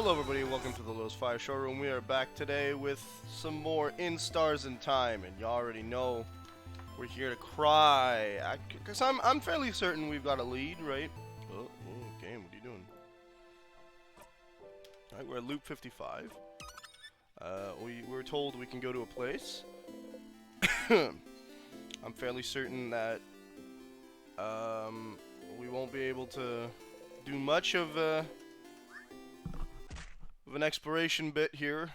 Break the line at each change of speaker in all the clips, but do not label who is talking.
Hello everybody, welcome to the Lowe's Fire Showroom. We are back today with some more In Stars in Time, and you already know we're here to cry. Because I'm fairly certain we've got a lead, right? Oh, game, what are you doing? Alright, we're at loop 55. We were told we can go to a place. I'm fairly certain that we won't be able to do much of an exploration bit here.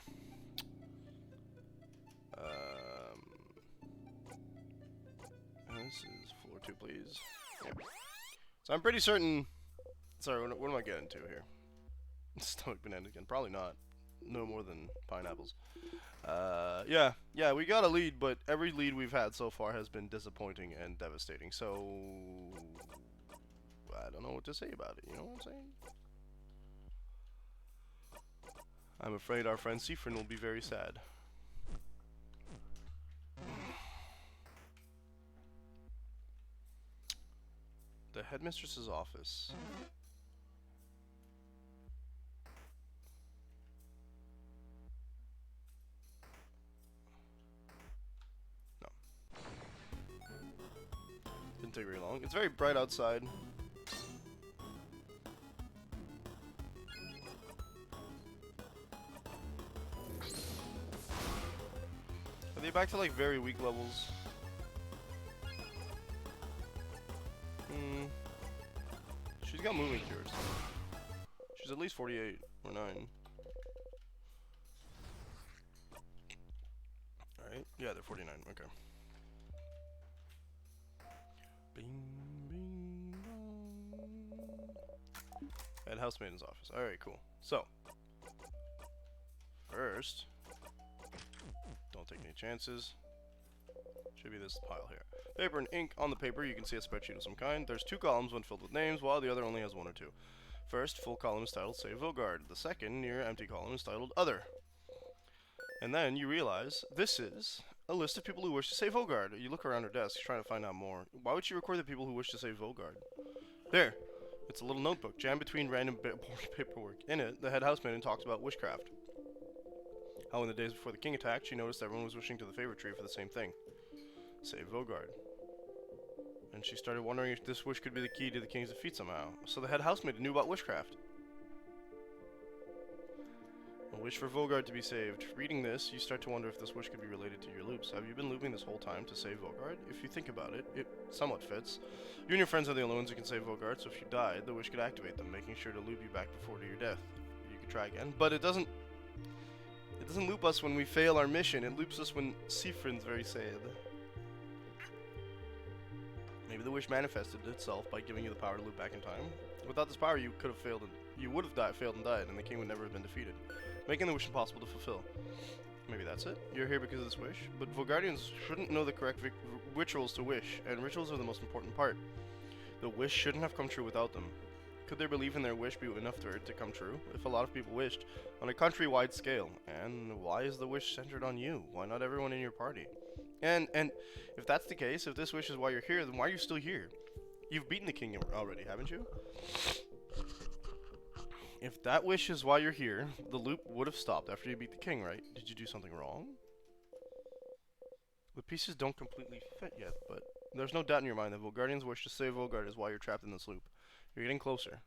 This is floor 2, please. Yeah. So I'm pretty certain. Sorry, what am I getting to here? Stomach banana again? Probably not. No more than pineapples. Yeah, we got a lead, but every lead we've had so far has been disappointing and devastating. So I don't know what to say about it. You know what I'm saying? I'm afraid our friend Seafrin will be very sad. The headmistress's office. No. Didn't take very long. It's very bright outside. Are they back to like very weak levels? She's got moving cures. She's at least 48 or 9. Alright, yeah, they're 49, okay. Bing, bing, bong. At Housemaiden's office. Alright, cool. So, first, don't take any chances. Should be this pile here. Paper and ink. On the paper, you can see a spreadsheet of some kind. There's 2 columns, one filled with names, while the other only has 1 or 2. First, full column is titled Save Vogard. The second, near empty column, is titled Other. And then you realize this is a list of people who wish to save Vogard. You look around her desk, trying to find out more. Why would she record the people who wish to save Vogard? There. It's a little notebook, jammed between random paperwork. In it, the head housemaiden talks about witchcraft. How in the days before the king attacked, she noticed everyone was wishing to the favorite tree for the same thing. Save Vogard. And she started wondering if this wish could be the key to the king's defeat somehow. So the head housemaid knew about witchcraft. A wish for Vogard to be saved. Reading this, you start to wonder if this wish could be related to your loops. Have you been looping this whole time to save Vogard? If you think about it, it somewhat fits. You and your friends are the only ones who can save Vogard, so if you died, the wish could activate them, making sure to loop you back before to your death. You could try again, but it doesn't loop us when we fail our mission. It loops us when Seafrin's very sad. Maybe the wish manifested itself by giving you the power to loop back in time. Without this power, you could have failed, you would have failed and died, and the king would never have been defeated, making the wish impossible to fulfill. Maybe that's it. You're here because of this wish, but Vogardians shouldn't know the correct rituals to wish, and rituals are the most important part. The wish shouldn't have come true without them. Could their belief in their wish be enough for it to come true? If a lot of people wished on a countrywide scale, and why is the wish centered on you? Why not everyone in your party? And if that's the case, if this wish is why you're here, then why are you still here? You've beaten the king already, haven't you? If that wish is why you're here, the loop would have stopped after you beat the king, right? Did you do something wrong? The pieces don't completely fit yet, but there's no doubt in your mind that Volgardian's wish to save Vogard is why you're trapped in this loop. You're getting closer.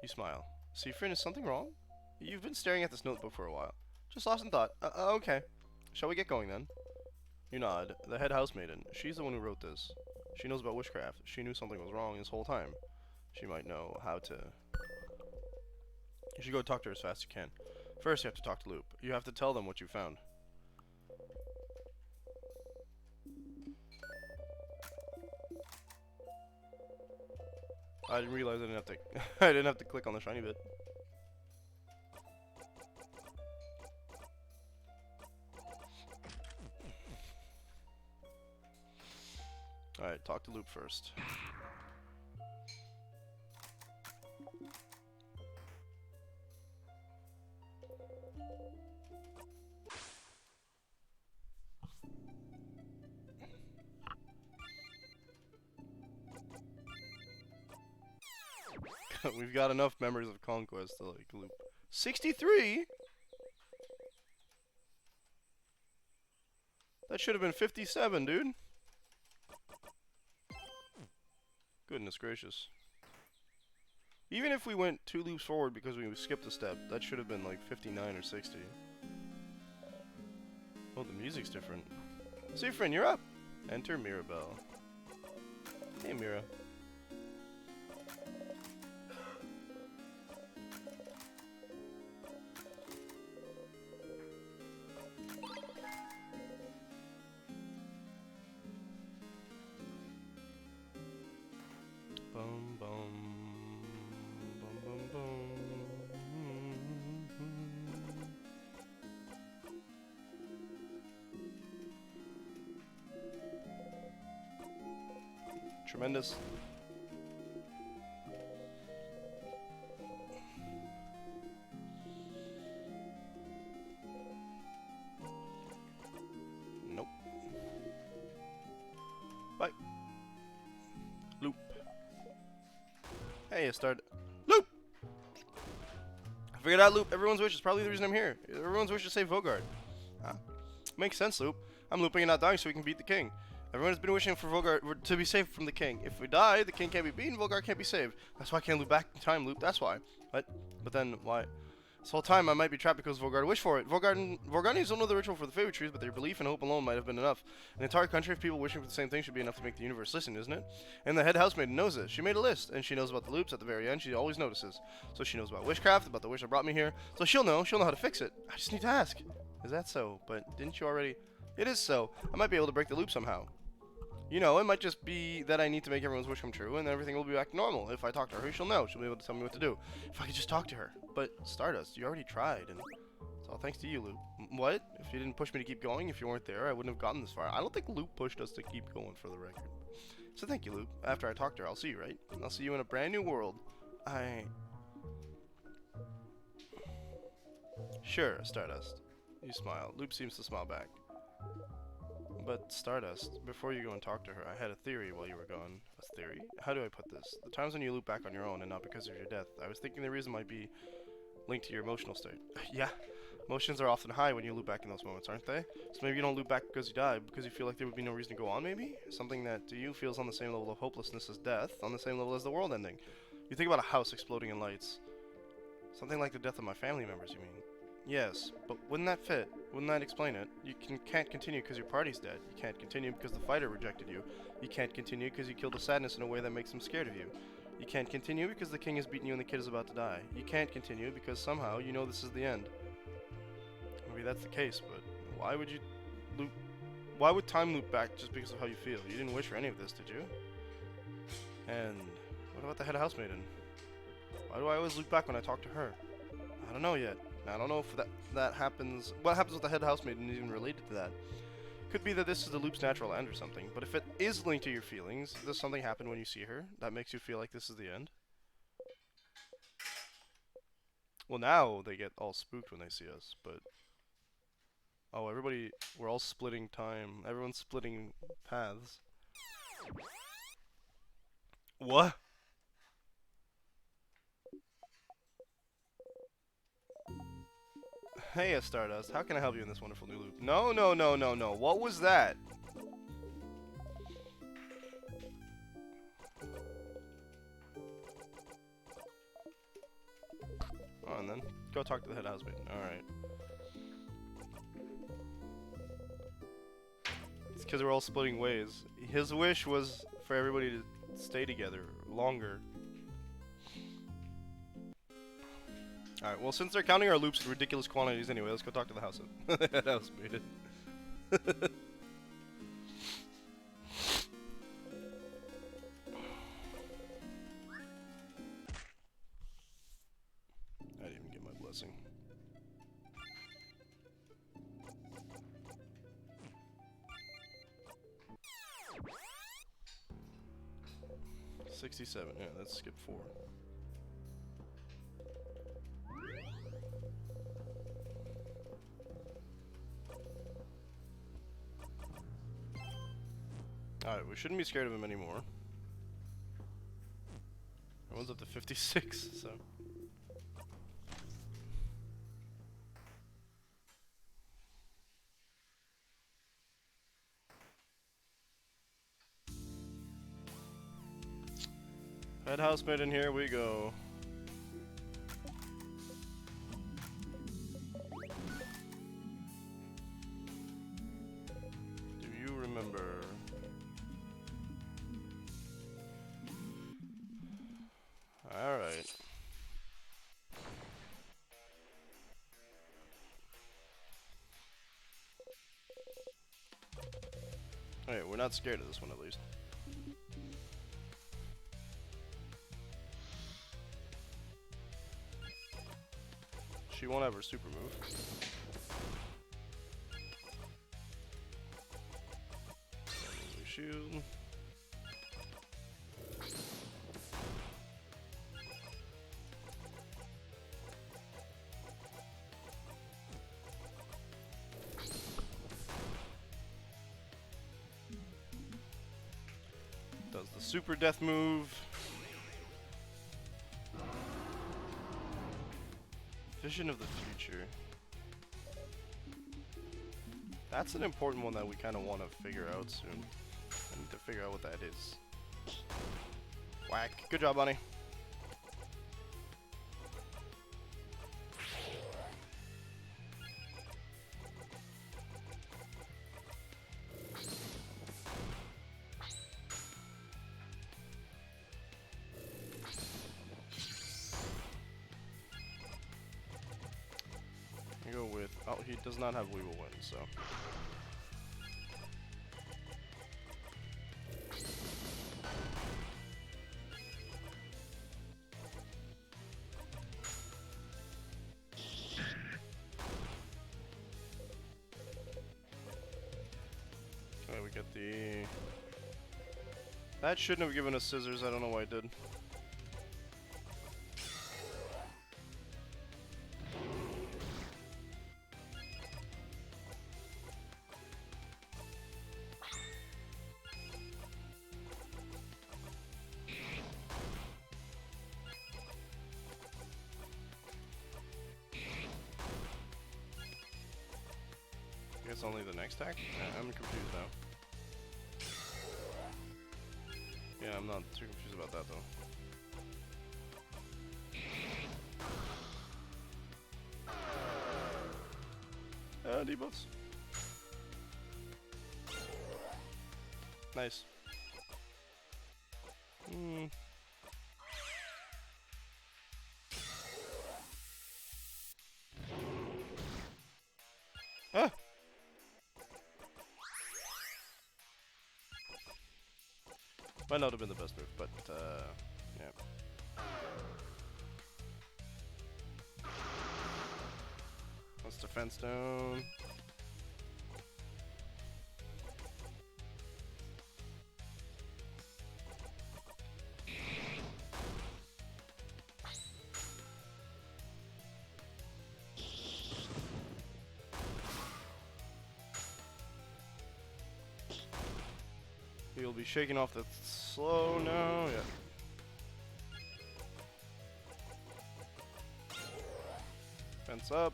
You smile. Seafrin, is something wrong? You've been staring at this notebook for a while. Just lost in thought. Okay. Shall we get going then? You nod. The head housemaiden. She's the one who wrote this. She knows about witchcraft. She knew something was wrong this whole time. She might know how to... You should go talk to her as fast as you can. First, you have to talk to Loop. You have to tell them what you found. I didn't realize I didn't have to. I didn't have to click on the shiny bit. All right, talk to Loop first. We've got enough memories of conquest to like loop 63? That should have been 57, dude. Goodness gracious. Even if we went 2 loops forward because we skipped a step, that should have been like 59 or 60. Oh, the music's different. Seafrin, you're up! Enter Mirabelle. Hey, Mira. Bum bum bum bum bum. Tremendous. Nope. Bye. Loop. Hey, I started. Loop! I figured out Loop. Everyone's wish is probably the reason I'm here. Everyone's wish is to save Vogard. Huh? Makes sense, Loop. I'm looping and not dying so we can beat the king. Everyone has been wishing for Vogard to be saved from the king. If we die, the king can't be beaten, Vogard can't be saved. That's why I can't loop back in time, Loop. That's why. But then, why? This whole time I might be trapped because Vogard wished for it. Vorganians don't know the ritual for the favorite truth, but their belief and hope alone might have been enough. An entire country of people wishing for the same thing should be enough to make the universe listen, isn't it? And the head housemaid knows this. She made a list, and she knows about the loops at the very end. She always notices. So she knows about witchcraft, about the wish that brought me here. So she'll know how to fix it. I just need to ask. Is that so? But didn't you already? It is so. I might be able to break the loop somehow. You know, it might just be that I need to make everyone's wish come true, and then everything will be back to normal. If I talk to her, she'll know. She'll be able to tell me what to do. If I could just talk to her. But, Stardust, you already tried, and it's all thanks to you, Loop. What? If you didn't push me to keep going, if you weren't there, I wouldn't have gotten this far. I don't think Loop pushed us to keep going, for the record. So thank you, Loop. After I talk to her, I'll see you, right? I'll see you in a brand new world. Sure, Stardust. You smile. Loop seems to smile back. But, Stardust, before you go and talk to her, I had a theory while you were gone. A theory? How do I put this? The times when you loop back on your own and not because of your death, I was thinking the reason might be linked to your emotional state. Yeah, emotions are often high when you loop back in those moments, aren't they? So maybe you don't loop back because you died, because you feel like there would be no reason to go on, maybe? Something that to you feels on the same level of hopelessness as death, on the same level as the world ending. You think about a house exploding in lights. Something like the death of my family members, you mean? Yes, but wouldn't that fit? Wouldn't that explain it? You can't continue because your party's dead. You can't continue because the fighter rejected you. You can't continue because you killed the sadness in a way that makes him scared of you. You can't continue because the king has beaten you and the kid is about to die. You can't continue because somehow you know this is the end. Maybe that's the case, but why would you loop? Why would time loop back just because of how you feel? You didn't wish for any of this, did you? And what about the head housemaiden? Why do I always loop back when I talk to her? I don't know yet. I don't know if that happens. What happens with the head housemaiden is even related to that. Could be that this is the loop's natural end or something. But if it is linked to your feelings, does something happen when you see her that makes you feel like this is the end? Well, now they get all spooked when they see us, but oh, we're all splitting time. Everyone's splitting paths. What? Hey, Stardust. How can I help you in this wonderful new loop? No, no, no, no, no. What was that? Oh, and then go talk to the head housemaiden. Alright. It's because we're all splitting ways. His wish was for everybody to stay together longer. Alright, well, since they're counting our loops in ridiculous quantities anyway, let's go talk to the housemaiden. I didn't even get my blessing. 67. Yeah, let's skip 4. Alright, we shouldn't be scared of him anymore. Everyone's up to 56, so... Head housemaid, and here we go. Do you remember? Alright. Okay, we're not scared of this one at least. She won't have her super move. Shield. Does the super death move. Vision of the future. That's an important one that we kind of want to figure out soon. I need to figure out what that is. Whack. Good job, Bunny. I go with... Oh, he does not have We Will Win, so... Okay, we get the... That shouldn't have given us scissors, I don't know why it did. I guess only the next attack? I'm confused now. Yeah, I'm not too confused about that though. Debuffs. Nice. Ah! Might not have been the best move, but, yeah. Let's defense down. He'll be shaking off the slow now, yeah. Fence up.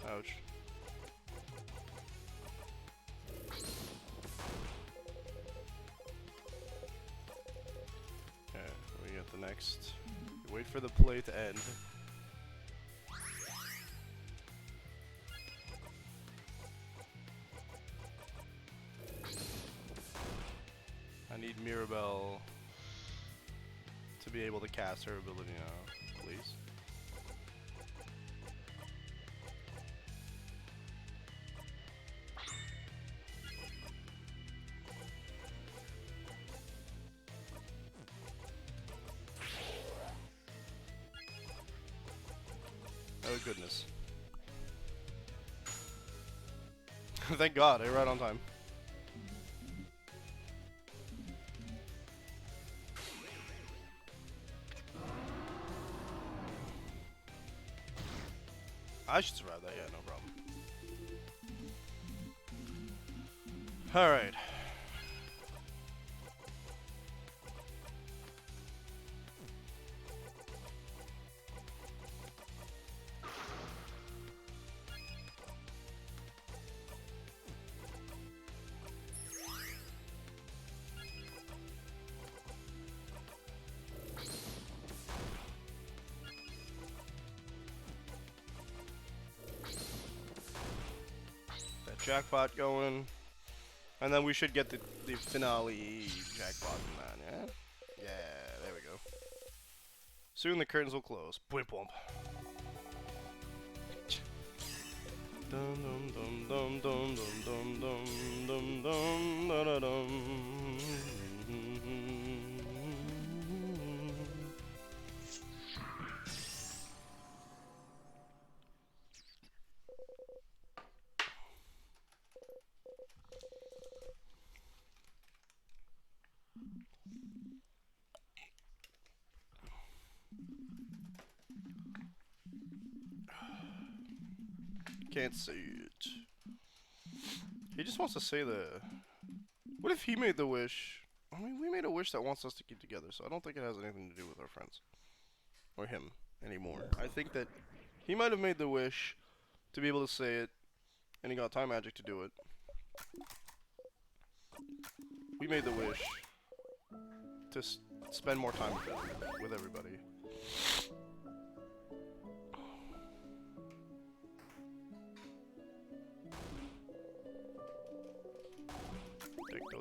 Ouch. Okay, we get the next. Wait for the play to end. I need Mirabelle to be able to cast her ability now, please. Oh goodness. Thank God, I right on time. I should survive that, yeah, no problem. Alright. jackpot going. And then we should get the finale jackpot from that, yeah? Yeah, there we go. Soon the curtains will close. Bwimp womp. Dum dum dum dum dum dum dum dum dum dum dum dum. Can't say it. He just wants to say the... What if he made the wish? I mean, we made a wish that wants us to keep together, so I don't think it has anything to do with our friends. Or him anymore. I think that he might have made the wish to be able to say it, and he got time magic to do it. We made the wish to spend more time with everybody.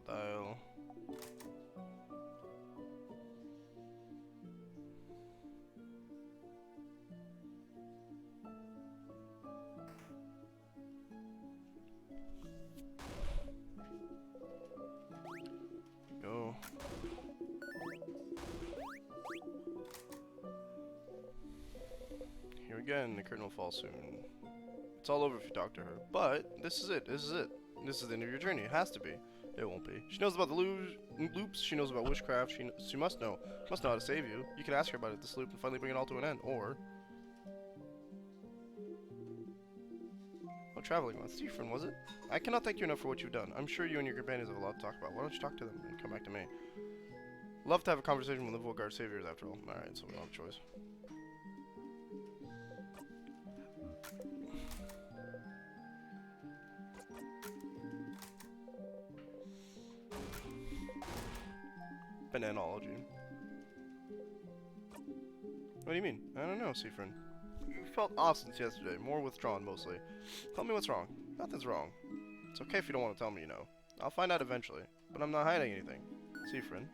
Dial. Go. Here again, the curtain will fall soon. It's all over if you talk to her. But this is it. This is it. This is the end of your journey. It has to be. It won't be. She knows about the loops. She knows about witchcraft. She must know. She must know how to save you. You can ask her about it this loop and finally bring it all to an end. Or... Oh, traveling month. Stephen, was it? I cannot thank you enough for what you've done. I'm sure you and your companions have a lot to talk about. Why don't you talk to them and come back to me? Love to have a conversation with the Volgarde saviors after all. Alright, so we don't have a choice. Bananology. What do you mean? I don't know, Seafrin. You felt off since yesterday, more withdrawn mostly. Tell me what's wrong. Nothing's wrong. It's okay if you don't want to tell me, you know. I'll find out eventually, but I'm not hiding anything. Seafrin.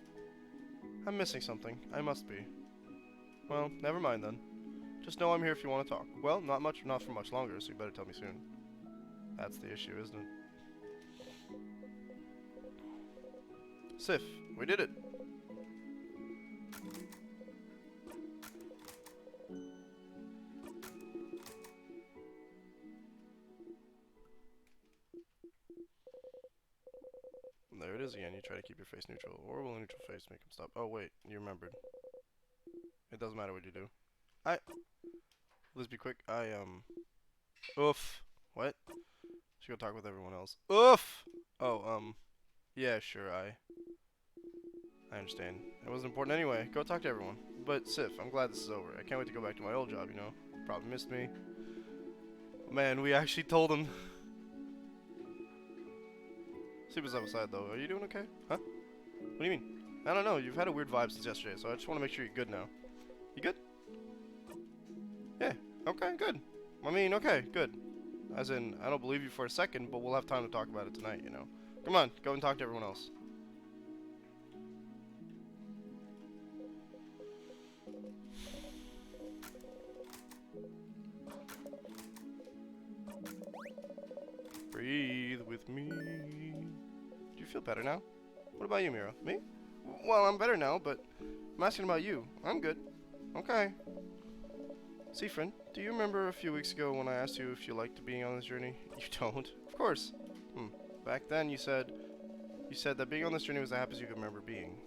I'm missing something. I must be. Well, never mind then. Just know I'm here if you want to talk. Well, not for much longer, so you better tell me soon. That's the issue, isn't it? Sif, we did it. There it is again. You try to keep your face neutral, or will a neutral face make him stop? Oh wait, you remembered. It doesn't matter what you do. Let's be quick. Oof. What? Should go talk with everyone else. Oof. Oh, yeah, sure. I understand. It wasn't important anyway. Go talk to everyone. But Sif, I'm glad this is over. I can't wait to go back to my old job. You know, probably missed me. Man, we actually told him. Sleep is outside though. Are you doing okay? Huh? What do you mean? I don't know. You've had a weird vibe since yesterday, so I just want to make sure you're good now. You good? Yeah. Okay, good. I mean, okay, good. As in, I don't believe you for a second, but we'll have time to talk about it tonight, you know. Come on, go and talk to everyone else. Breathe with me. Do you feel better now? What about you, Mira? Me? Well, I'm better now, but I'm asking about you. I'm good. Okay. Seafrin, do you remember a few weeks ago when I asked you if you liked being on this journey? You don't? Of course. Back then you said that being on this journey was the happiest you could remember being.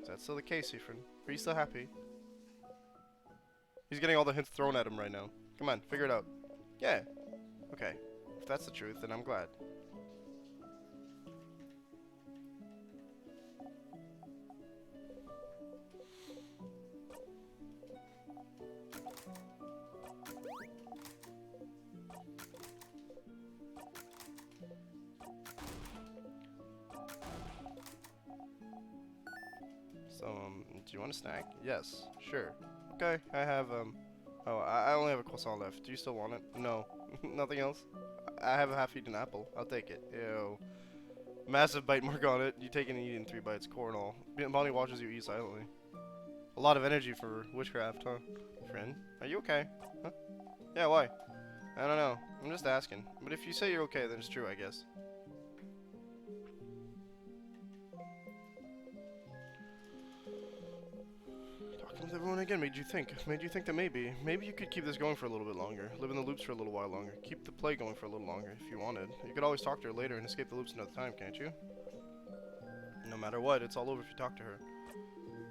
Is that still the case, Seafrin? Are you still happy? He's getting all the hints thrown at him right now. Come on, figure it out. Yeah. Okay. If that's the truth, then I'm glad. So, do you want a snack? Yes, sure. Okay, I have, oh, I only have a croissant left. Do you still want it? No. Nothing else? I have a half-eaten apple. I'll take it. Ew. Massive bite mark on it. You take it and eat it in 3 bites. Coral and all. Bonnie watches you eat silently. A lot of energy for witchcraft, huh? Friend, are you okay? Huh? Yeah, why? I don't know. I'm just asking. But if you say you're okay, then it's true, I guess. Talking with everyone again made you think. Made you think that maybe you could keep this going for a little bit longer. Live in the loops for a little while longer. Keep the play going for a little longer if you wanted. You could always talk to her later and escape the loops another time, can't you? No matter what, it's all over if you talk to her.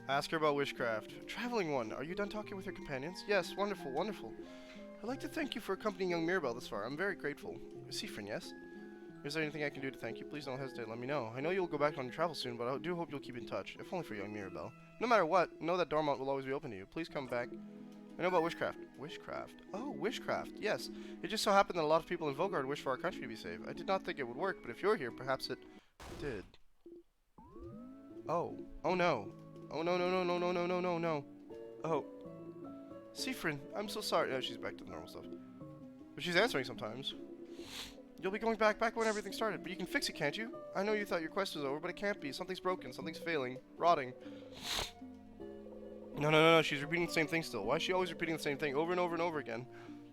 Ask her about witchcraft. Traveling one, are you done talking with your companions? Yes, wonderful, wonderful. I'd like to thank you for accompanying young Mirabelle this far. I'm very grateful. Siffrin, yes? Is there anything I can do to thank you? Please don't hesitate, let me know. I know you'll go back on your travel soon, but I do hope you'll keep in touch, if only for young Mirabelle. No matter what, know that Dormont will always be open to you. Please come back. I know about witchcraft. Witchcraft? Oh, witchcraft, yes. It just so happened that a lot of people in Vogard wish for our country to be saved. I did not think it would work, but if you're here, perhaps it did. Oh. Oh no. Oh no no no no no no no no no. Oh. Siffrin, I'm so sorry. No, she's back to the normal stuff. But she's answering sometimes. You'll be going back when everything started, but you can fix it, can't you? I know you thought your quest was over, but it can't be. Something's broken, something's failing, rotting. No, she's repeating the same thing still. Why is she always repeating the same thing over and over and over again?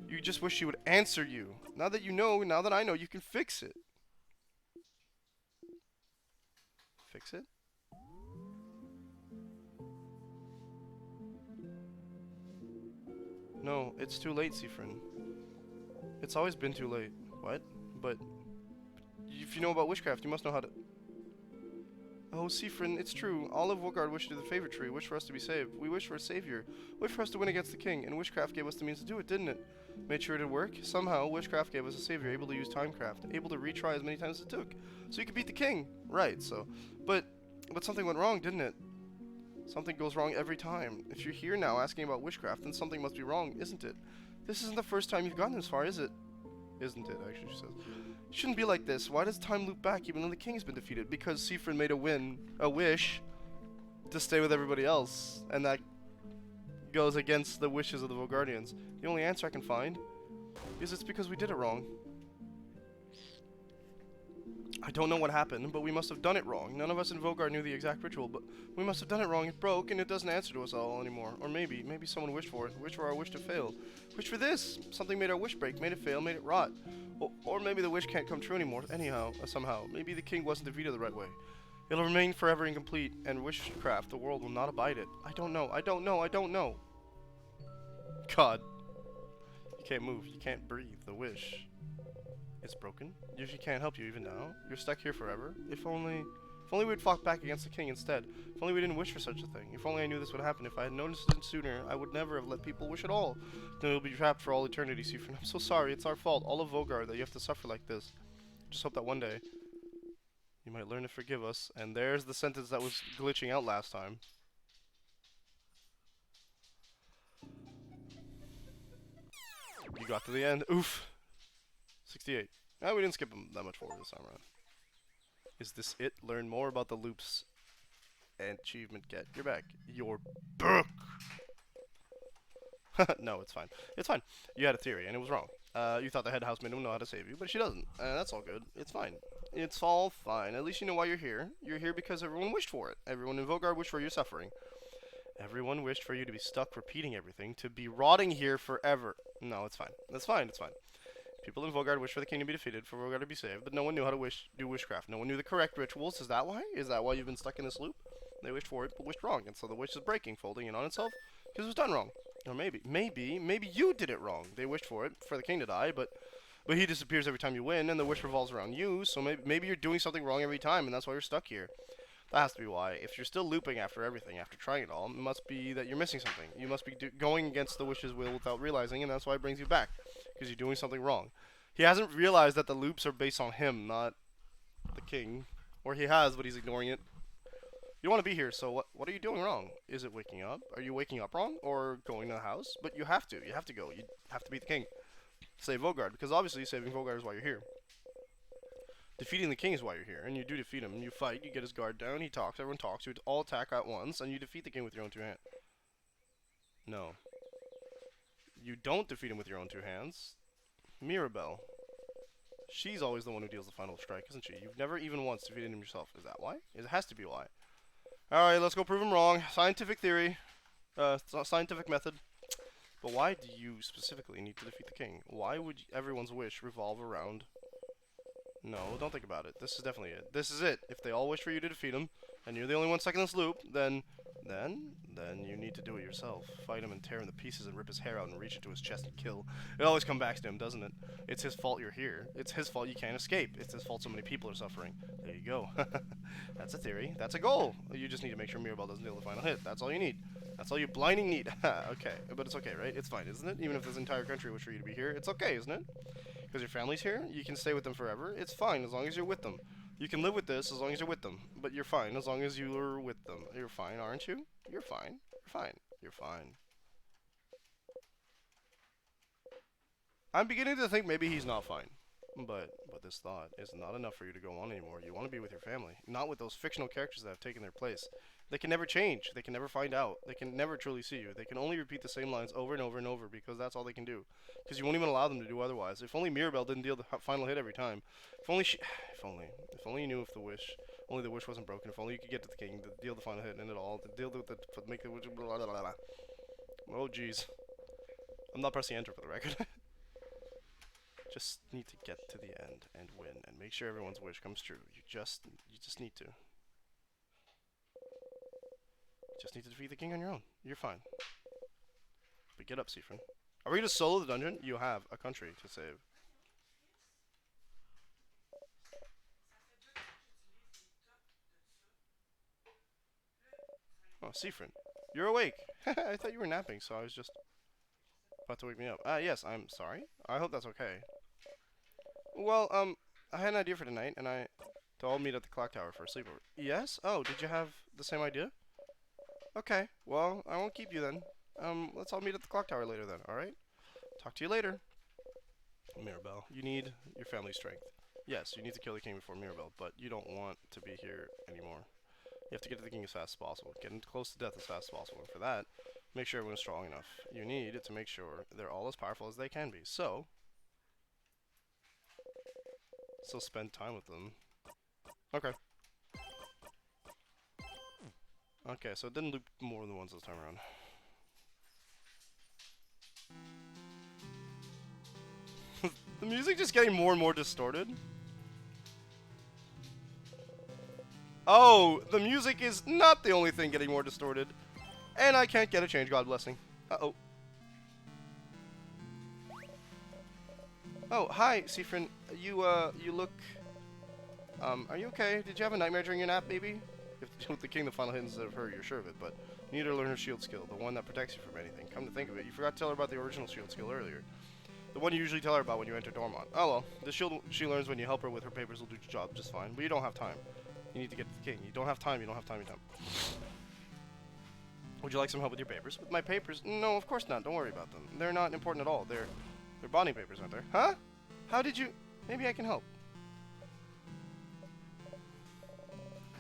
You just wish she would answer you. Now that you know, now that I know, you can fix it. Fix it? No, it's too late, Siffrin. It's always been too late. What? But if you know about witchcraft, you must know how to... Oh, Siffrin, it's true. All of Vogard wished to the favor tree, wish for us to be saved. We wish for a savior, wish for us to win against the king, and witchcraft gave us the means to do it, didn't it? Made sure it would work. Somehow, witchcraft gave us a savior, able to use timecraft, able to retry as many times as it took. So you could beat the king. Right, so... But something went wrong, didn't it? Something goes wrong every time. If you're here now asking about witchcraft, then something must be wrong, isn't it? This isn't the first time you've gotten this far, is it? Isn't it, actually, she says. It shouldn't be like this. Why does time loop back even though the king has been defeated? Because Siffrin made a wish to stay with everybody else, and that goes against the wishes of the Vogardians. The only answer I can find is it's because we did it wrong. I don't know what happened, but we must have done it wrong. None of us in Vogard knew the exact ritual, but we must have done it wrong. It broke, and it doesn't answer to us all anymore. Or maybe someone wished for it. Wished for our wish to fail. Wished for this. Something made our wish break, made it fail, made it rot. Or maybe the wish can't come true anymore, anyhow, somehow. Maybe the king wasn't defeated the right way. It'll remain forever incomplete, and witchcraft, the world will not abide it. I don't know. God. You can't move. You can't breathe. The wish. It's broken. Usually can't help you even now. You're stuck here forever. If only we'd fought back against the king instead. If only we didn't wish for such a thing. If only I knew this would happen. If I had noticed it sooner, I would never have let people wish at all. Then we'll be trapped for all eternity, Siffrin. I'm so sorry. It's our fault, all of Vogard, that you have to suffer like this. Just hope that one day you might learn to forgive us. And there's the sentence that was glitching out last time. You got to the end. Oof. 68. Ah, we didn't skip them that much forward this time around. Is this it? Learn more about the loops and achievement get. You're back. Your book! No, it's fine. It's fine. You had a theory, and it was wrong. You thought the head housemate would know how to save you, but she doesn't. That's all good. It's fine. It's all fine. At least you know why you're here. You're here because everyone wished for it. Everyone in Vogard wished for your suffering. Everyone wished for you to be stuck repeating everything, to be rotting here forever. No, it's fine. That's fine. It's fine. People in Vogard wished for the king to be defeated, for Vogard to be saved, but no one knew how to do witchcraft. No one knew the correct rituals. Is that why? Is that why you've been stuck in this loop? They wished for it, but wished wrong, and so the wish is breaking, folding in on itself, because it was done wrong. Or maybe you did it wrong. They wished for it, for the king to die, but he disappears every time you win, and the wish revolves around you, so maybe you're doing something wrong every time, and that's why you're stuck here. That has to be why. If you're still looping after everything, after trying it all, it must be that you're missing something. You must be going against the wish's will without realizing, and that's why it brings you back, because you're doing something wrong. He hasn't realized that the loops are based on him, not the king. Or he has, but he's ignoring it. You want to be here, so what are you doing wrong? Is it waking up? Are you waking up wrong? Or going to the house? But you have to. You have to go. You have to beat the king. Save Vogard, because obviously saving Vogard is why you're here. Defeating the king is why you're here, and you do defeat him. You fight, you get his guard down, he talks, everyone talks, you all attack at once, and you defeat the king with your own two hands. No. You don't defeat him with your own two hands. Mirabelle. She's always the one who deals the final strike, isn't she? You've never even once defeated him yourself. Is that why? It has to be why. Alright, let's go prove him wrong. Scientific theory. Scientific method. But why do you specifically need to defeat the king? Why would everyone's wish revolve around... No, don't think about it. This is definitely it. This is it. If they all wish for you to defeat him, and you're the only one stuck in this loop, then you need to do it yourself. Fight him and tear him to pieces and rip his hair out and reach into his chest and kill. It always comes back to him, doesn't it? It's his fault you're here. It's his fault you can't escape. It's his fault so many people are suffering. There you go. That's a theory. That's a goal. You just need to make sure Mirabelle doesn't deal the final hit. That's all you need. That's all you blinding need. Okay, but it's okay, right? It's fine, isn't it? Even if this entire country wished for you to be here, it's okay, isn't it? Because your family's here, you can stay with them forever. It's fine as long as you're with them. You can live with this as long as you're with them. But you're fine as long as you're with them. You're fine, aren't you? You're fine. You're fine. You're fine. I'm beginning to think maybe he's not fine. But this thought is not enough for you to go on anymore. You want to be with your family, not with those fictional characters that have taken their place. They can never change. They can never find out. They can never truly see you. They can only repeat the same lines over and over and over because that's all they can do. Because you won't even allow them to do otherwise. If only Mirabelle didn't deal the final hit every time. If only she... If only you knew if the wish... Only the wish wasn't broken. If only you could get to the king, to deal the final hit and end it all. To deal with the... make the wish... Blah, blah, blah, blah. Oh, jeez. I'm not pressing enter for the record. Just need to get to the end and win and make sure everyone's wish comes true. You just need to. Just need to defeat the king on your own. You're fine. But get up, Siffrin. Are we gonna solo the dungeon? You have a country to save. Oh, Siffrin. You're awake. I thought you were napping, so I was just about to wake me up. Yes, I'm sorry. I hope that's okay. Well, I had an idea for tonight, and to all meet at the clock tower for a sleepover. Yes? Oh, did you have the same idea? Okay, well, I won't keep you then. Let's all meet at the clock tower later then, alright? Talk to you later. Mirabelle, you need your family's strength. Yes, you need to kill the king before Mirabelle, but you don't want to be here anymore. You have to get to the king as fast as possible. Get close to death as fast as possible. And for that, make sure everyone's strong enough. You need to make sure they're all as powerful as they can be. So spend time with them. Okay. Okay, so it didn't loop more than once this time around. The music just getting more and more distorted. Oh, the music is not the only thing getting more distorted. And I can't get a change, God blessing. Uh-oh. Oh, hi, Siffrin. You look... are you okay? Did you have a nightmare during your nap, maybe? If the king the final hit instead of her, you're sure of it, but you need to learn her shield skill, the one that protects you from anything. Come to think of it, you forgot to tell her about the original shield skill earlier. The one you usually tell her about when you enter Dormont. Oh well, the shield she learns when you help her with her papers will do the job just fine, but you don't have time. You need to get to the king. You don't have time, you don't have time, you don't. Would you like some help with your papers? With my papers? No, of course not, don't worry about them. They're not important at all. They're bonding papers, aren't they? Huh? How did you... Maybe I can help.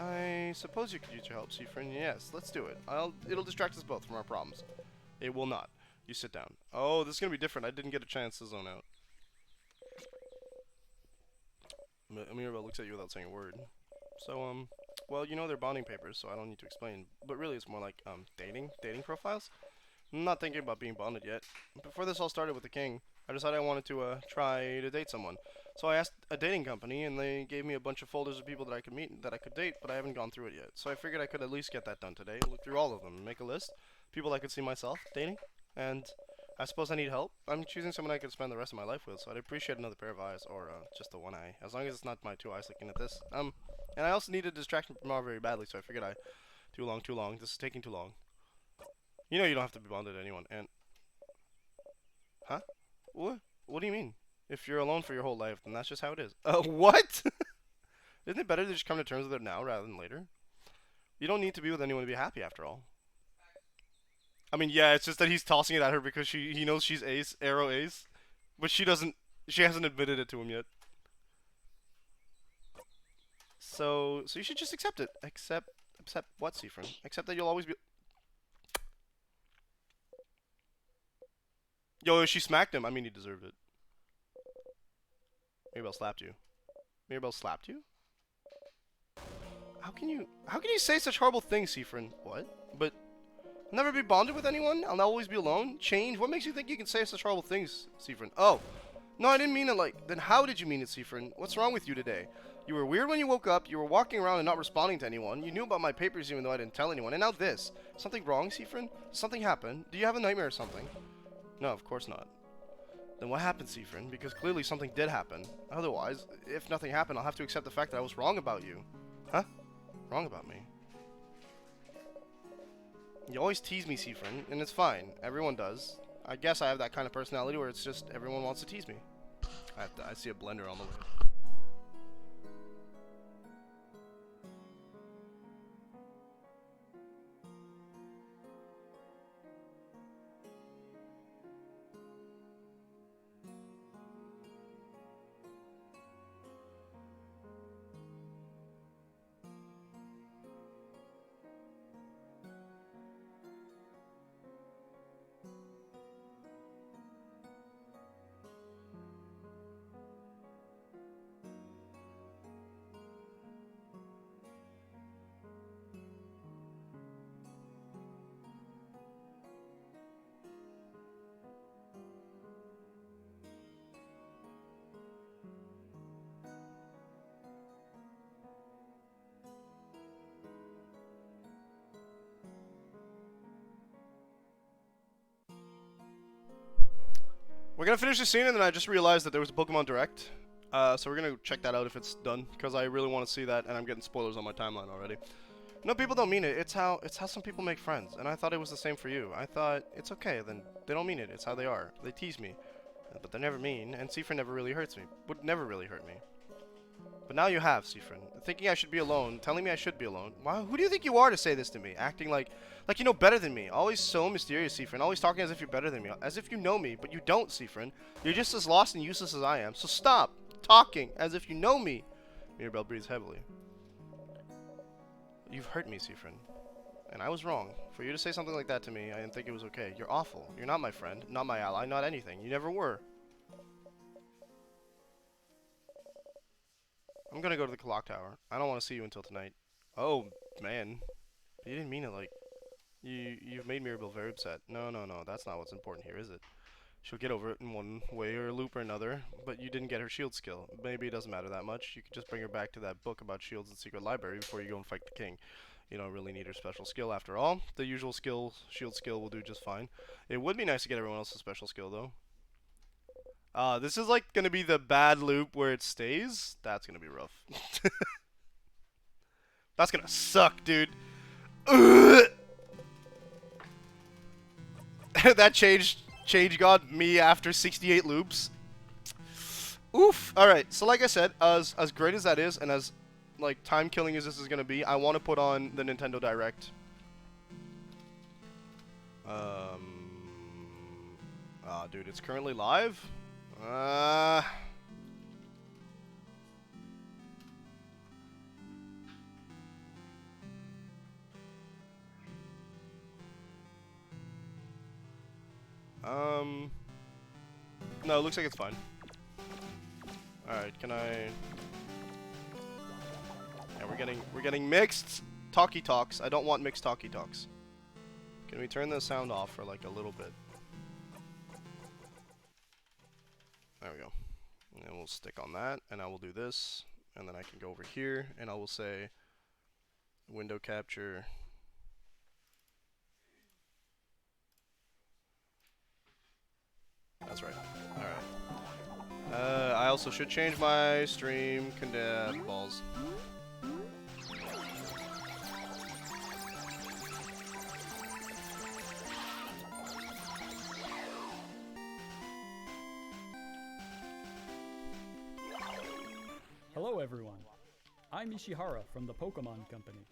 I suppose you could use your help, Siffrin. Yes, let's do it. It'll distract us both from our problems. It will not. You sit down. Oh, this is gonna be different. I didn't get a chance to zone out. Mirabelle looks at you without saying a word. So, well, you know they're bonding papers, so I don't need to explain. But really, it's more like, dating profiles? I'm not thinking about being bonded yet. Before this all started with the king, I decided I wanted to, try to date someone. So I asked a dating company, and they gave me a bunch of folders of people that I could meet, that I could date, but I haven't gone through it yet. So I figured I could at least get that done today, look through all of them, and make a list. People I could see myself dating, and I suppose I need help. I'm choosing someone I could spend the rest of my life with, so I'd appreciate another pair of eyes, or, just the one eye, as long as it's not my two eyes looking at this. And I also need a distraction from Mar very badly, so I figured too long, this is taking too long. You know you don't have to be bonded to anyone, and... Huh? What? What do you mean? If you're alone for your whole life, then that's just how it is. What? Isn't it better to just come to terms with it now rather than later? You don't need to be with anyone to be happy, after all. I mean, yeah, it's just that he's tossing it at her because he knows she's ace, arrow ace. But she hasn't admitted it to him yet. So you should just accept it. Accept what, Siffrin? Accept that you'll always be... Yo, she smacked him. I mean, he deserved it. Mirabelle slapped you. Mirabelle slapped you? How can you say such horrible things, Seafrin? What? But never be bonded with anyone? I'll always be alone? Change? What makes you think you can say such horrible things, Seafrin? Oh. No, I didn't mean it like... Then how did you mean it, Seafrin? What's wrong with you today? You were weird when you woke up, you were walking around and not responding to anyone, you knew about my papers even though I didn't tell anyone, and now this. Something wrong, Seafrin? Something happened? Do you have a nightmare or something? No, of course not. Then what happened, Seafrin? Because clearly something did happen. Otherwise, if nothing happened, I'll have to accept the fact that I was wrong about you. Huh? Wrong about me? You always tease me, Seafrin, and it's fine. Everyone does. I guess I have that kind of personality where it's just everyone wants to tease me. I see a blender on the way. We're gonna finish the scene, and then I just realized that there was a Pokemon Direct. So we're gonna check that out if it's done, because I really want to see that, and I'm getting spoilers on my timeline already. No, people don't mean it. It's how some people make friends, and I thought it was the same for you. I thought it's okay. Then they don't mean it. It's how they are. They tease me, but they're never mean. And Seafrin never really hurts me. Would never really hurt me. But now you have, Seafrin. Thinking I should be alone, telling me I should be alone. Why? Who do you think you are to say this to me? Acting like you know better than me. Always so mysterious, Seafrin. Always talking as if you're better than me. As if you know me, but you don't, Seafrin. You're just as lost and useless as I am. So stop talking as if you know me. Mirabelle breathes heavily. You've hurt me, Seafrin. And I was wrong. For you to say something like that to me, I didn't think it was okay. You're awful. You're not my friend, not my ally, not anything. You never were. I'm gonna go to the clock tower. I don't want to see you until tonight. Oh, man. You didn't mean it like... You've made Mirabelle very upset. No, that's not what's important here, is it? She'll get over it in one way or a loop or another, but you didn't get her shield skill. Maybe it doesn't matter that much. You could just bring her back to that book about shields and secret library before you go and fight the king. You don't really need her special skill after all. The usual skill, shield skill, will do just fine. It would be nice to get everyone else's special skill, though. This is like gonna be the bad loop where it stays. That's gonna be rough. That's gonna suck, dude. That change God me after 68 loops. Oof. All right. So like I said, as great as that is, and as like time killing as this is gonna be, I want to put on the Nintendo Direct. Dude, it's currently live. No, it looks like it's fine. Alright, can I... Yeah, we're getting mixed talkie talks. I don't want mixed talkie talks. Can we turn the sound off for like a little bit? There we go. And we'll stick on that, and I will do this, and then I can go over here, and I will say window capture. That's right. Alright. I also should change my stream balls.
Hello everyone, I'm Ishihara from the Pokemon Company.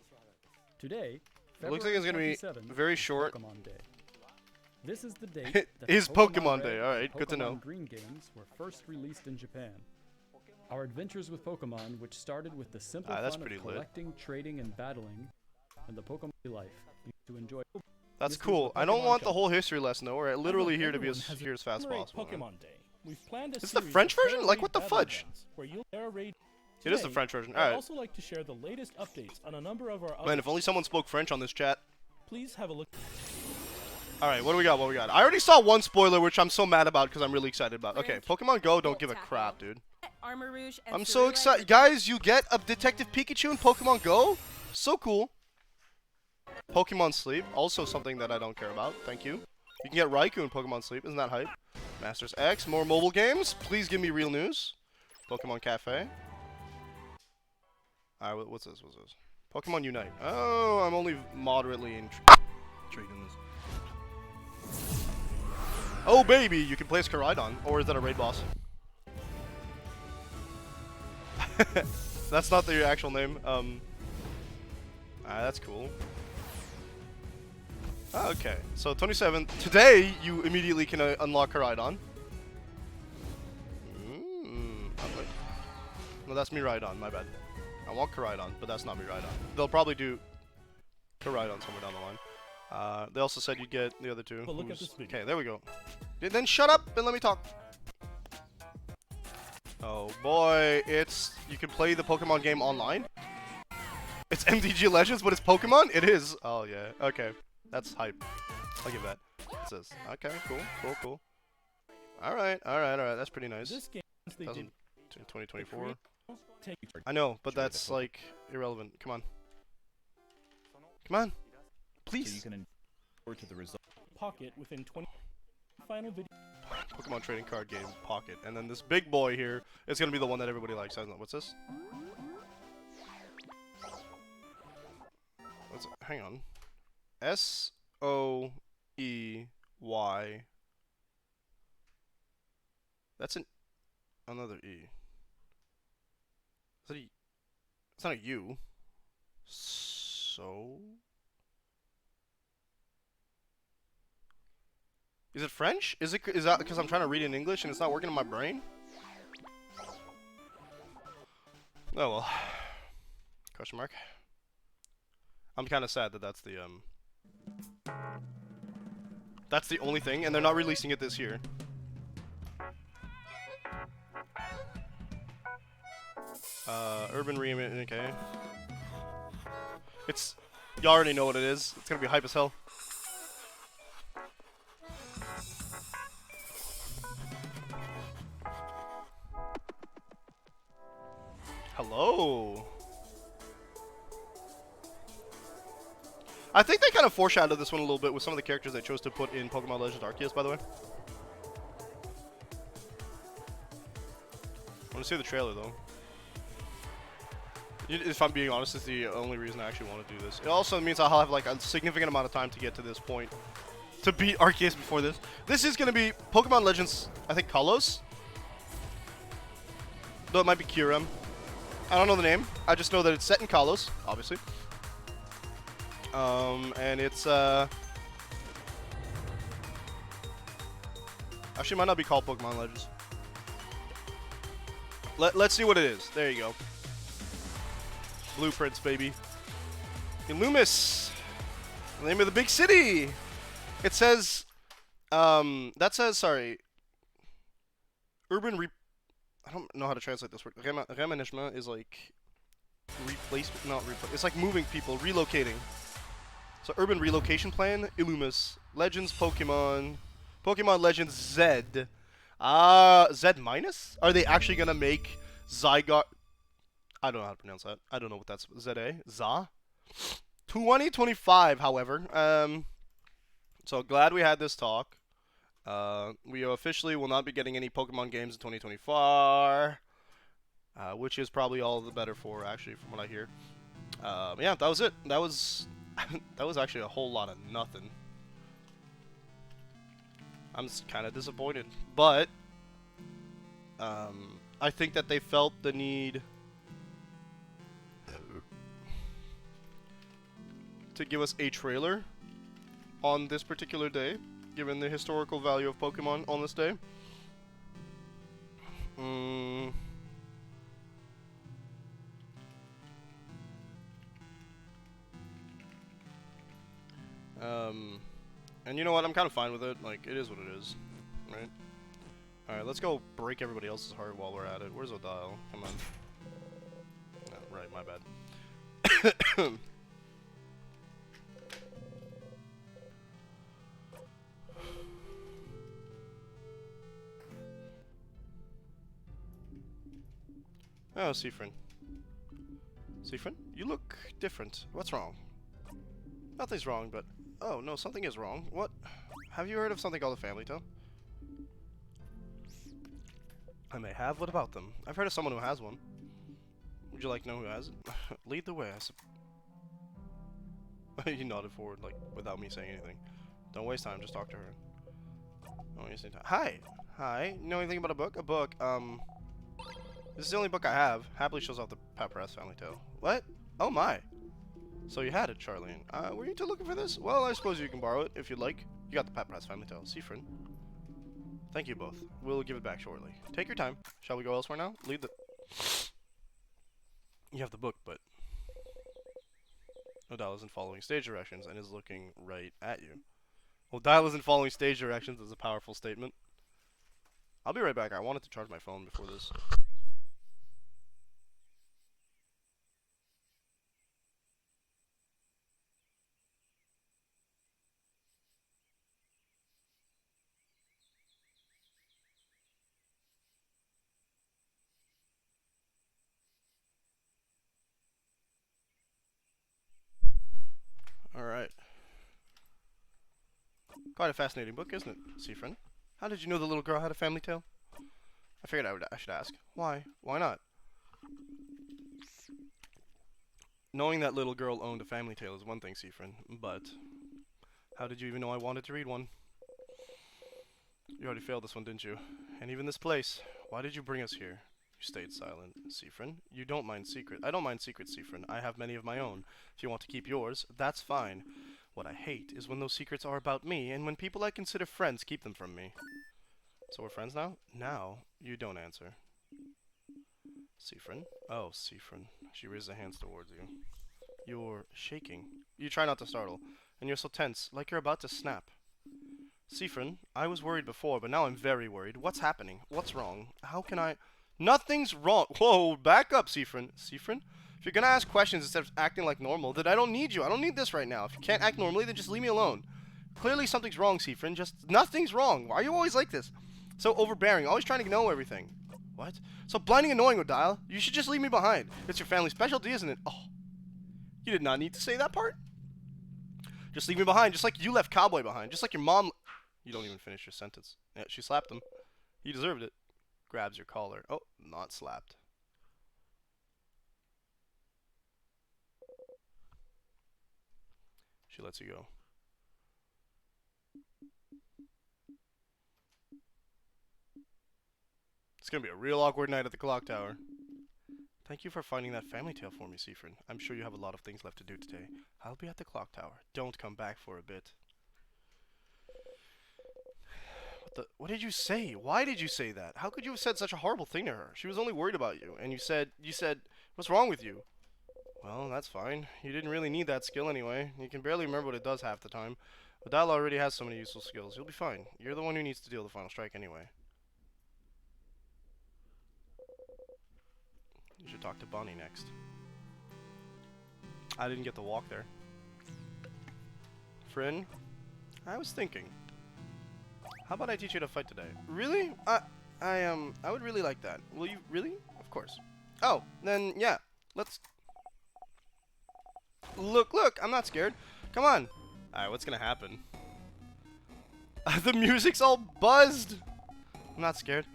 Today,
It looks like it's gonna be very short.
Pokemon Day. This is the date that
is Pokemon Day. All right,
Pokemon
good to know.
Green games were first released in Japan. Our adventures with Pokemon, which started with the simple fun of collecting, trading, and battling, and the Pokemon life to enjoy.
That's cool. I don't want the whole history lesson though. We're literally here to be here as fast as possible.
Pokemon Day we've planned a
It's the
series
French
of
version? Like, what the
battle
fudge?
events where you'll raid.
It is the
Today,
French version.
I'd
Alright.
also like to share the latest updates on a number of our
Man, if only someone spoke French on this chat.
Please have a look.
Alright, what do we got? What we got? I already saw one spoiler, which I'm so mad about because I'm really excited about. Okay, Pokemon Go don't give a crap, dude.
Armor Rouge and
I'm so
Cerulite
excited. Guys, you get a Detective Pikachu in Pokemon Go? So cool. Pokemon Sleep, also something that I don't care about. Thank you. You can get Raikou in Pokemon Sleep. Isn't that hype? Masters X, more mobile games. Please give me real news. Pokemon Cafe. Alright, what's this? What's this? Pokemon Unite. Oh, I'm only moderately intrigued in this. Oh, baby, you can play as Koraidon. Or is that a raid boss? That's not the actual name. That's cool. Okay, so 27th. Today, you immediately can unlock Koraidon. No, that's Miraidon, my bad. I want Koraidon, but that's not Miraidon. They'll probably do Koraidon somewhere down the line. They also said you'd get the other two.
But look at this video.
Okay, there we go. Then shut up and let me talk. Oh boy, you can play the Pokemon game online? It's MTG Legends, but it's Pokemon? It is. Oh yeah, okay. That's hype. I'll give that. What's this? Okay, cool. Alright, that's pretty nice.
This game is the
2024. I know, but that's like irrelevant. Come on. Come on. Please.
So you can forward to the result.
Pocket within 20 final video.
Pokemon trading card game Pocket. And then this big boy here is going to be the one that everybody likes. I don't know. What's this? Hang on. SOEY. That's another E. Is that a, it's not a U. So? Is it French? Is that because I'm trying to read in English and it's not working in my brain? Oh well. Question mark. I'm kind of sad that that's the only thing, and they're not releasing it this year. Urban Reimagine, okay. You already know what it is. It's gonna be hype as hell. Hello. I think they kind of foreshadowed this one a little bit with some of the characters they chose to put in Pokemon Legends Arceus, by the way. I want to see the trailer, though. If I'm being honest, it's the only reason I actually want to do this. It also means I'll have like a significant amount of time to get to this point. To beat Arceus before this. This is going to be Pokemon Legends, I think, Kalos. Though it might be Kyurem. I don't know the name. I just know that it's set in Kalos, obviously. And it's, actually, it might not be called Pokemon Legends. Let's see what it is. There you go. Blueprints, baby. Illumis. The name of the big city. It says, sorry. I don't know how to translate this word. Remanishment is like replacement, not replace. It's like moving people, relocating. So urban relocation plan, Illumis, Legends Pokemon, Pokemon Legends Z. Z minus? Are they actually gonna make Zygarde? I don't know how to pronounce that. I don't know what that's. ZA? ZA? 2025, however. So glad we had this talk. We officially will not be getting any Pokemon games in 2024. Which is probably all the better for, actually, from what I hear. Yeah, that was it. That was that was actually a whole lot of nothing. I'm kind of disappointed, but I think that they felt the need to give us a trailer on this particular day, given the historical value of Pokemon on this day. And you know what? I'm kind of fine with it. Like, it is what it is, right? Alright, let's go break everybody else's heart while we're at it. Where's Odile? Come on. Oh, right, my bad. Oh, Seafrin. Seafrin, you look different. What's wrong? Nothing's wrong, but... Oh, no, something is wrong. What? Have you heard of something called a family tale? I may have. What about them? I've heard of someone who has one. Would you like to know who has it? Lead the way, He nodded forward, like, without me saying anything. Don't waste time, just talk to her. Don't waste any time. Hi! Hi, you know anything about a book? A book, this is the only book I have. Happily shows off the Paparazzi family tale. What? Oh my! So you had it, Charlene. Were you two looking for this? Well, I suppose you can borrow it, if you'd like. You got the Paparazzi family tale. Seafrin. Thank you both. We'll give it back shortly. Take your time. Shall we go elsewhere now? Lead the... You have the book, but... Odile isn't following stage directions and is looking right at you. Odile isn't following stage directions is a powerful statement. I'll be right back. I wanted to charge my phone before this. Alright. Quite a fascinating book, isn't it, Seafrin? How did you know the little girl had a family tale? I figured I should ask. Why? Why not? Knowing that little girl owned a family tale is one thing, Seafrin, but... How did you even know I wanted to read one? You already failed this one, didn't you? And even this place. Why did you bring us here? You stayed silent, Seafrin. You don't mind secret. I don't mind secrets, Seafrin. I have many of my own. If you want to keep yours, that's fine. What I hate is when those secrets are about me, and when people I consider friends keep them from me. So we're friends now? Now, you don't answer. Seafrin? Oh, Seafrin. She raised her hands towards you. You're shaking. You try not to startle. And you're so tense, like you're about to snap. Seafrin, I was worried before, but now I'm very worried. What's happening? What's wrong? How can I... Nothing's wrong. Whoa, back up, Seafrin. Seafrin? If you're gonna ask questions instead of acting like normal, then I don't need you. I don't need this right now. If you can't act normally, then just leave me alone. Clearly something's wrong, Seafrin. Just nothing's wrong. Why are you always like this? So overbearing, always trying to know everything. What? So blinding annoying, Odile. You should just leave me behind. It's your family specialty, isn't it? Oh. You did not need to say that part? Just leave me behind, just like you left Cowboy behind. Just like your mom... You don't even finish your sentence. Yeah, she slapped him. He deserved it. Grabs your collar. Oh, not slapped. She lets you go. It's gonna be a real awkward night at the clock tower. Thank you for finding that family tale for me, Seafrin. I'm sure you have a lot of things left to do today. I'll be at the clock tower. Don't come back for a bit. What did you say? Why did you say that? How could you have said such a horrible thing to her? She was only worried about you, and you said, what's wrong with you? Well, that's fine. You didn't really need that skill anyway. You can barely remember what it does half the time. Odile already has so many useful skills. You'll be fine. You're the one who needs to deal the final strike anyway. You should talk to Bonnie next. I didn't get to walk there. Friend, I was thinking. How about I teach you to fight today? Really? I would really like that. Will you really? Of course. Oh, then yeah. Let's... Look, I'm not scared. Come on. Alright, what's gonna happen? The music's all buzzed! I'm not scared.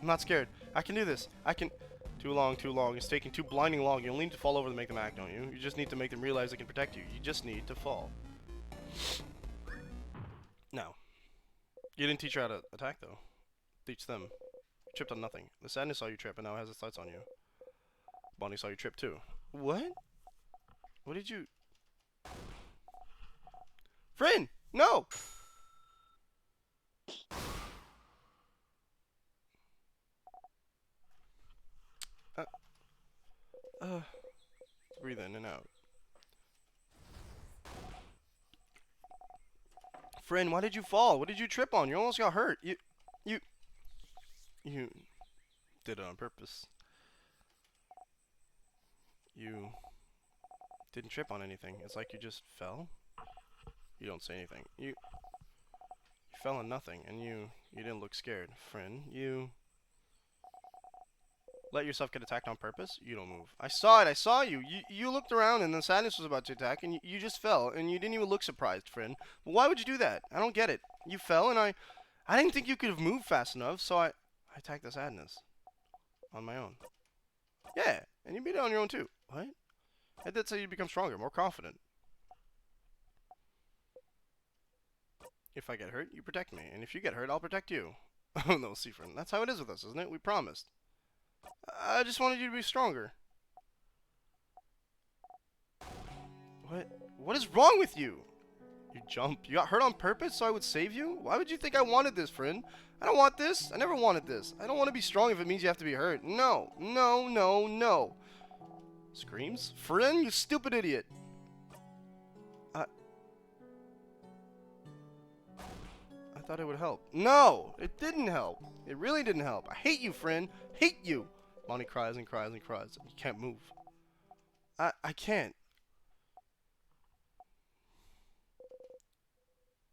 I can do this. I can... Too long. It's taking too blinding long. You only need to fall over to make them act, don't you? You just need to make them realize they can protect you. You just need to fall. No. You didn't teach her how to attack, though. Teach them. You tripped on nothing. The sadness saw you trip and now has its sights on you. Bonnie saw you trip, too. What? What did you... Friend! No! Breathe in and out. Friend, why did you fall? What did you trip on? You almost got hurt. You... You did it on purpose. You didn't trip on anything. It's like you just fell. You don't say anything. You fell on nothing, and you didn't look scared. Friend, you let yourself get attacked on purpose? You don't move. I saw it. I saw you. You looked around and the sadness was about to attack and you just fell and you didn't even look surprised, friend. But why would you do that? I don't get it. You fell and I didn't think you could have moved fast enough, so I attacked the sadness. On my own. Yeah, and you beat it on your own too. What? I did say you'd become stronger, more confident. If I get hurt, you protect me. And if you get hurt, I'll protect you. Oh no, Seafrin. That's how it is with us, isn't it? We promised. I just wanted you to be stronger. What? What is wrong with you? You jumped. You got hurt on purpose so I would save you? Why would you think I wanted this, friend? I don't want this. I never wanted this. I don't want to be strong if it means you have to be hurt. No. No, no, no. Screams? Friend, you stupid idiot. I thought it would help. No! It didn't help. It really didn't help. I hate you, friend. Hate you. Bonnie cries and cries and cries. You can't move. I can't.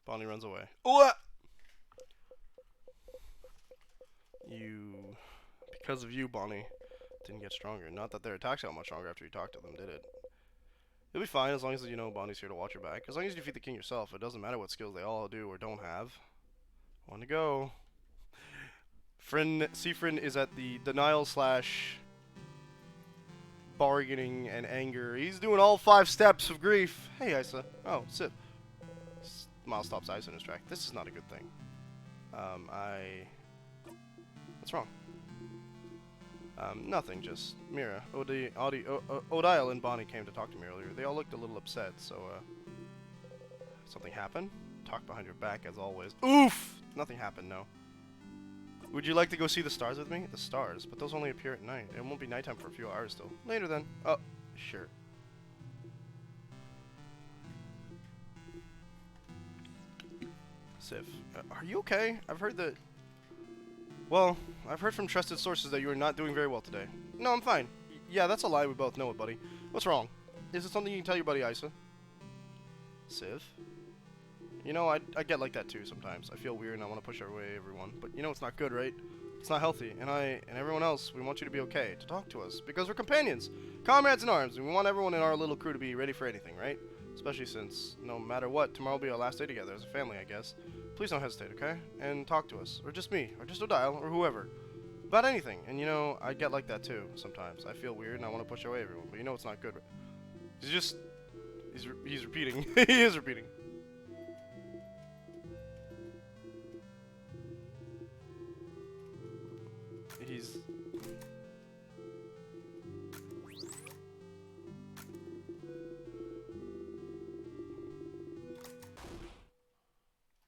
Bonnie runs away. Oh! Because of you, Bonnie didn't get stronger. Not that their attacks got much stronger after you talked to them, did it? You'll be fine as long as you know Bonnie's here to watch your back. As long as you defeat the king yourself, it doesn't matter what skills they all do or don't have. Want to go. Seafrin is at the denial / bargaining and anger. He's doing all 5 steps of grief. Hey, Isa. Oh, sit. Miles stops Isa in his track. This is not a good thing. What's wrong? Nothing, just Mira. Odile and Bonnie came to talk to me earlier. They all looked a little upset, so, something happened? Talk behind your back, as always. Oof! Nothing happened, no. Would you like to go see the stars with me? The stars? But those only appear at night. It won't be nighttime for a few hours still. Later then. Oh, sure. Sif, are you okay? I've heard that... Well, I've heard from trusted sources that you are not doing very well today. No, I'm fine. Yeah, that's a lie. We both know it, buddy. What's wrong? Is it something you can tell your buddy Isa? Sif? You know, I get like that too sometimes. I feel weird and I want to push away everyone. But you know it's not good, right? It's not healthy. And everyone else, we want you to be okay. To talk to us. Because we're companions. Comrades in arms. And we want everyone in our little crew to be ready for anything, right? Especially since, no matter what, tomorrow will be our last day together as a family, I guess. Please don't hesitate, okay? And talk to us. Or just me. Or just Odile. Or whoever. About anything. And you know, I get like that too sometimes. I feel weird and I want to push away everyone. But you know it's not good. He's repeating. He is repeating.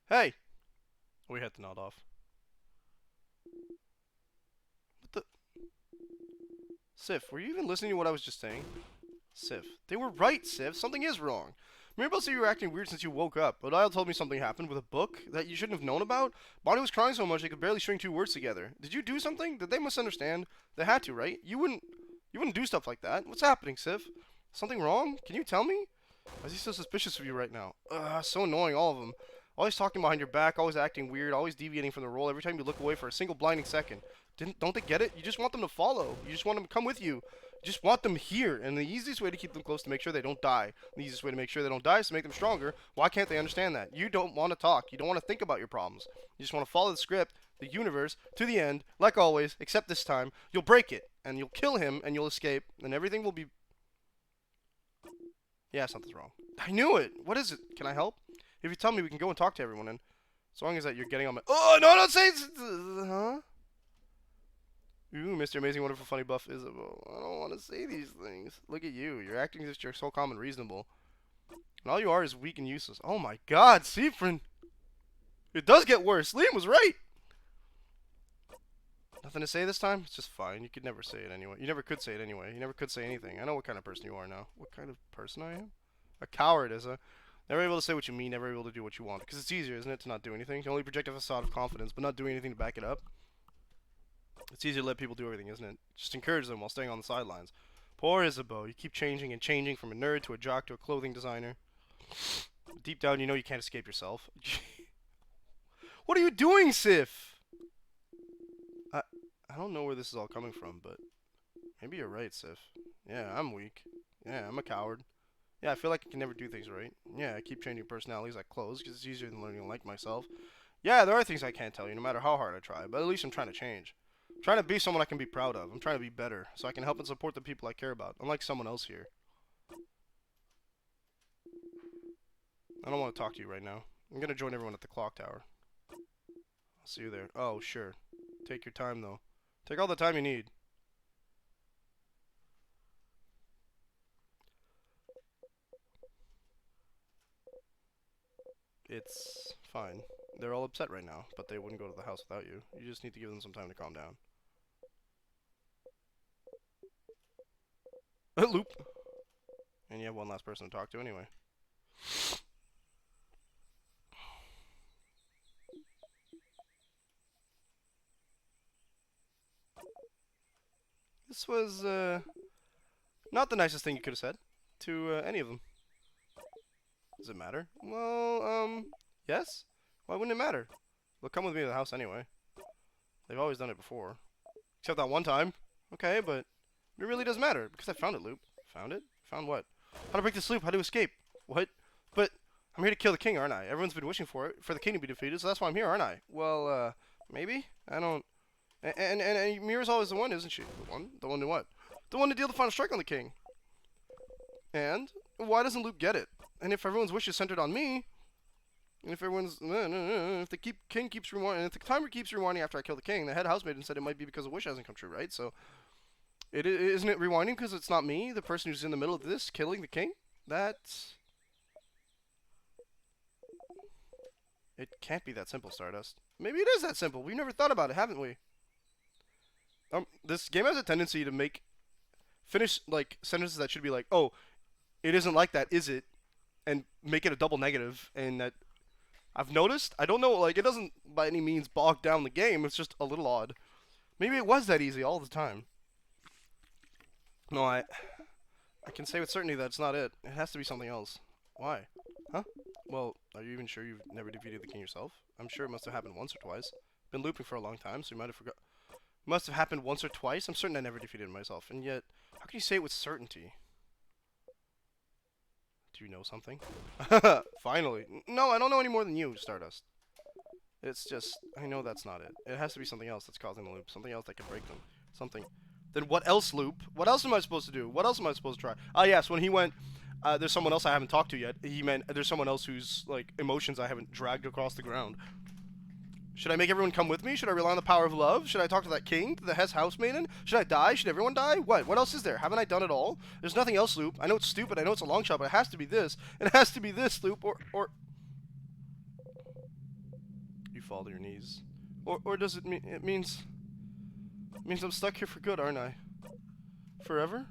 Hey! We had to nod off. What the? Sif, were you even listening to what I was just saying? Sif. They were right, Sif. Something is wrong. Mirabelle said you were acting weird since you woke up. Odile told me something happened with a book that you shouldn't have known about. Bonnie was crying so much they could barely string 2 words together. Did you do something? Did they misunderstand? They had to, right? You wouldn't do stuff like that. What's happening, Sif? Something wrong? Can you tell me? Why is he so suspicious of you right now? So annoying, all of them. Always talking behind your back, always acting weird, always deviating from the role every time you look away for a single blinding second. Don't they get it? You just want them to follow. You just want them to come with you. You just want them here. And the easiest way to keep them close is to make sure they don't die. The easiest way to make sure they don't die is to make them stronger. Why can't they understand that? You don't want to talk. You don't want to think about your problems. You just want to follow the script, the universe, to the end, like always, except this time. You'll break it, and you'll kill him, and you'll escape, and everything will be... Yeah, something's wrong. I knew it! What is it? Can I help? If you tell me, we can go and talk to everyone, and as long as that you're getting on my... Oh, no, don't say... Huh? Ooh, Mr. Amazing, Wonderful, Funny, Buff, Isabel. I don't want to say these things. Look at you. You're acting as if you're so calm and reasonable. And all you are is weak and useless. Oh my god, Seafrin! It does get worse. Liam was right! Nothing to say this time? It's just fine. You could never say it anyway. You never could say it anyway. You never could say anything. I know what kind of person you are now. What kind of person I am? A coward, Isa. Never able to say what you mean, never able to do what you want. Because it's easier, isn't it, to not do anything? You can only project a facade of confidence, but not do anything to back it up. It's easy to let people do everything, isn't it? Just encourage them while staying on the sidelines. Poor Isabeau, you keep changing and changing from a nerd to a jock to a clothing designer. Deep down, you know you can't escape yourself. What are you doing, Sif? I don't know where this is all coming from, but maybe you're right, Sif. Yeah, I'm weak. Yeah, I'm a coward. Yeah, I feel like I can never do things right. Yeah, I keep changing personalities like clothes because it's easier than learning to like myself. Yeah, there are things I can't tell you no matter how hard I try, but at least I'm trying to change. I'm trying to be someone I can be proud of. I'm trying to be better so I can help and support the people I care about, unlike someone else here. I don't want to talk to you right now. I'm going to join everyone at the clock tower. I'll see you there. Oh, sure. Take your time, though. Take all the time you need. It's fine. They're all upset right now, but they wouldn't go to the house without you. You just need to give them some time to calm down. Loop! And you have one last person to talk to anyway. This was, not the nicest thing you could have said to any of them. Does it matter? Well, yes? Why wouldn't it matter? They'll come with me to the house anyway. They've always done it before. Except that one time. Okay, but it really does matter, because I found it, Loop. Found it? Found what? How to break this loop, how to escape. What? But I'm here to kill the king, aren't I? Everyone's been wishing for it, for the king to be defeated, so that's why I'm here, aren't I? Well, maybe? I don't... And Mira's always the one, isn't she? The one? The one to what? The one to deal the final strike on the king. And? Why doesn't Luke get it? And if everyone's wish is centered on me, and if everyone's... if the king keeps rewinding... If the timer keeps rewinding after I kill the king, the head housemaiden said it might be because a wish hasn't come true, right? So... Isn't it rewinding because it's not me, the person who's in the middle of this, killing the king? That's... It can't be that simple, Stardust. Maybe it is that simple. We've never thought about it, haven't we? This game has a tendency to finish, like, sentences that should be like, oh, it isn't like that, is it? And make it a double negative, and that... I've noticed, I don't know, like, it doesn't by any means bog down the game, it's just a little odd. Maybe it was that easy all the time. No, I can say with certainty that it's not it. It has to be something else. Why? Huh? Well, are you even sure you've never defeated the king yourself? I'm sure it must have happened once or twice. Been looping for a long time, so you might have forgot. Must have happened once or twice. I'm certain I never defeated myself, and yet, how can you say it with certainty? Do you know something? Finally. No, I don't know any more than you, Stardust. It's just, I know that's not it. It has to be something else that's causing the loop. Something else that can break them. Something. Then what else, Loop? What else am I supposed to do? What else am I supposed to try? Ah, yes, when he went, there's someone else I haven't talked to yet. He meant there's someone else whose, like, emotions I haven't dragged across the ground. Should I make everyone come with me? Should I rely on the power of love? Should I talk to that king? To the Hess housemaiden? Should I die? Should everyone die? What? What else is there? Haven't I done it all? There's nothing else, Loop. I know it's stupid. I know it's a long shot, but it has to be this. It has to be this, Loop, or... You fall to your knees. Or does it mean... It means I'm stuck here for good, aren't I? Forever?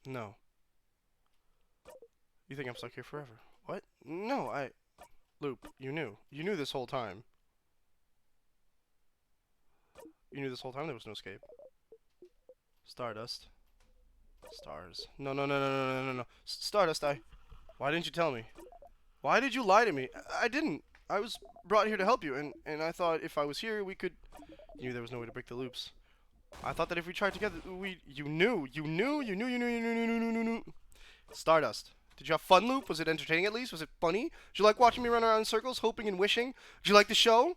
No. You think I'm stuck here forever? What? No, Loop, you knew. You knew this whole time. You knew this whole time there was no escape. Stardust. Stars. No, no, no, no, no, no, no, no. Stardust, Why didn't you tell me? Why did you lie to me? I didn't. I was brought here to help you, and I thought if I was here, we could... You knew there was no way to break the loops. I thought that if we tried together, You knew. Stardust. Did you have fun, Loop? Was it entertaining at least? Was it funny? Did you like watching me run around in circles, hoping and wishing? Did you like the show?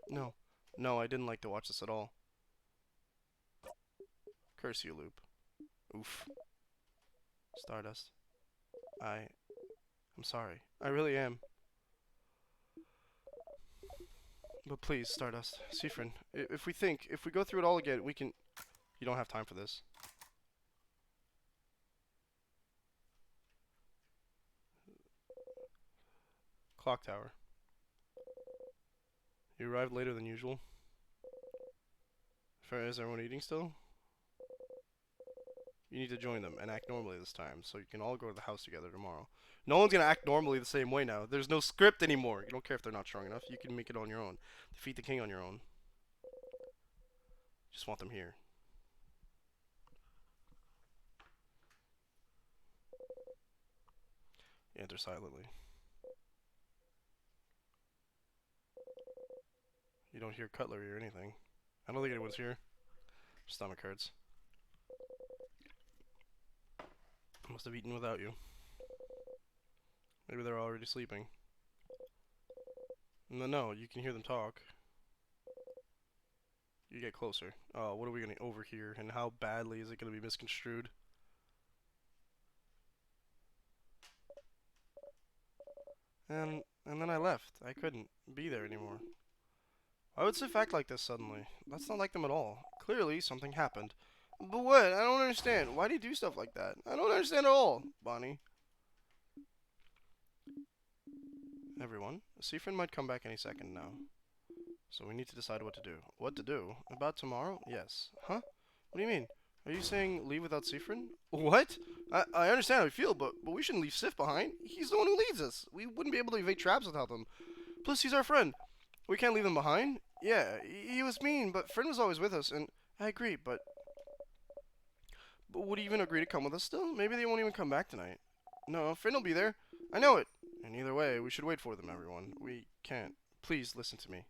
No. No, I didn't like to watch this at all. Curse you, Loop. Oof. Stardust. I'm sorry. I really am. But please, Stardust. Siffrin, if we go through it all again, we can... You don't have time for this. Clock tower. You arrived later than usual. Is everyone eating still? You need to join them and act normally this time, so you can all go to the house together tomorrow. No one's gonna act normally the same way now. There's no script anymore. You don't care if they're not strong enough. You can make it on your own. Defeat the king on your own. Just want them here. Enter silently. You don't hear cutlery or anything. I don't think anyone's here. Stomach hurts. Must have eaten without you. Maybe they're already sleeping. No, you can hear them talk. You get closer. Oh, what are we gonna overhear, and how badly is it gonna be misconstrued? And then I left. I couldn't be there anymore. Why would Sif act like this suddenly? That's not like them at all. Clearly, something happened. But what? I don't understand. Why do you do stuff like that? I don't understand at all, Bonnie. Everyone, Sifrin might come back any second now. So we need to decide what to do. What to do? About tomorrow? Yes. Huh? What do you mean? Are you saying leave without Sifrin? What? I understand how you feel, but we shouldn't leave Sif behind. He's the one who leads us. We wouldn't be able to evade traps without him. Plus, he's our friend. We can't leave him behind. Yeah, he was mean, but Friend was always with us, and I agree, but would he even agree to come with us still? Maybe they won't even come back tonight. No, Friend will be there. I know it. And either way, we should wait for them, everyone. We can't. Please listen to me.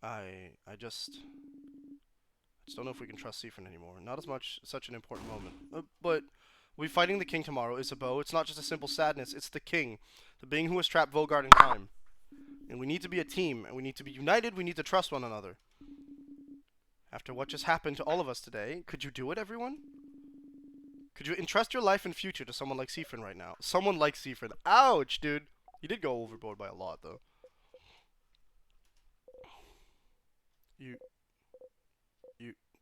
I just don't know if we can trust Sifrin anymore. Not as much such an important moment. But we'll be fighting the king tomorrow, Isabeau. It's not just a simple sadness. It's the king. The being who has trapped Vogard in time. And we need to be a team. And we need to be united. We need to trust one another. After what just happened to all of us today, could you do it, everyone? Could you entrust your life and future to someone like Sifrin right now? Someone like Sifrin. Ouch, dude. He did go overboard by a lot, though. You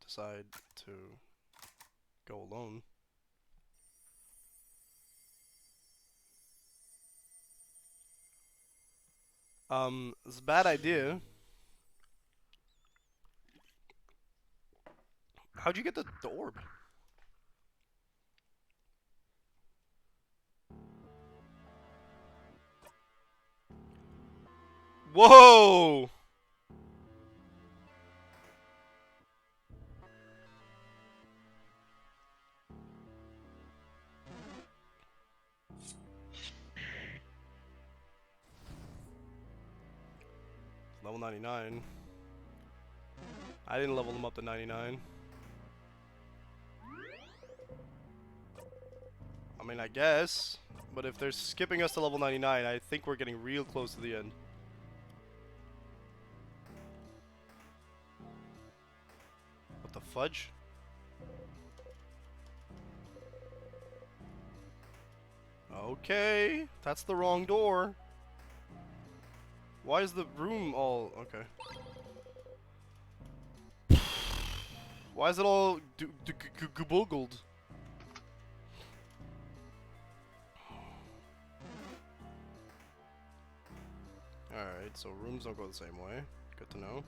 decide to go alone. It's a bad idea. How'd you get the orb? Whoa! Level 99. I didn't level them up to 99. I mean, I guess. But if they're skipping us to level 99, I think we're getting real close to the end. What the fudge? Okay, that's the wrong door. Why is the room all... okay. Why is it all guboogled? Alright, so rooms don't go the same way. Good to know.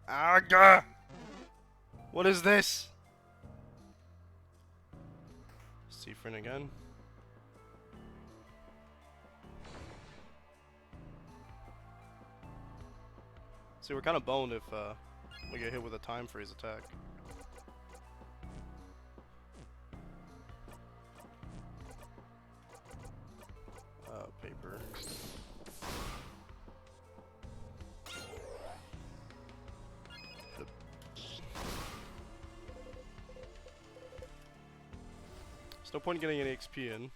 Aga! What is this? Sifrin again. See, we're kind of boned if we get hit with a time freeze attack. Paper. There's no point in getting any XP in.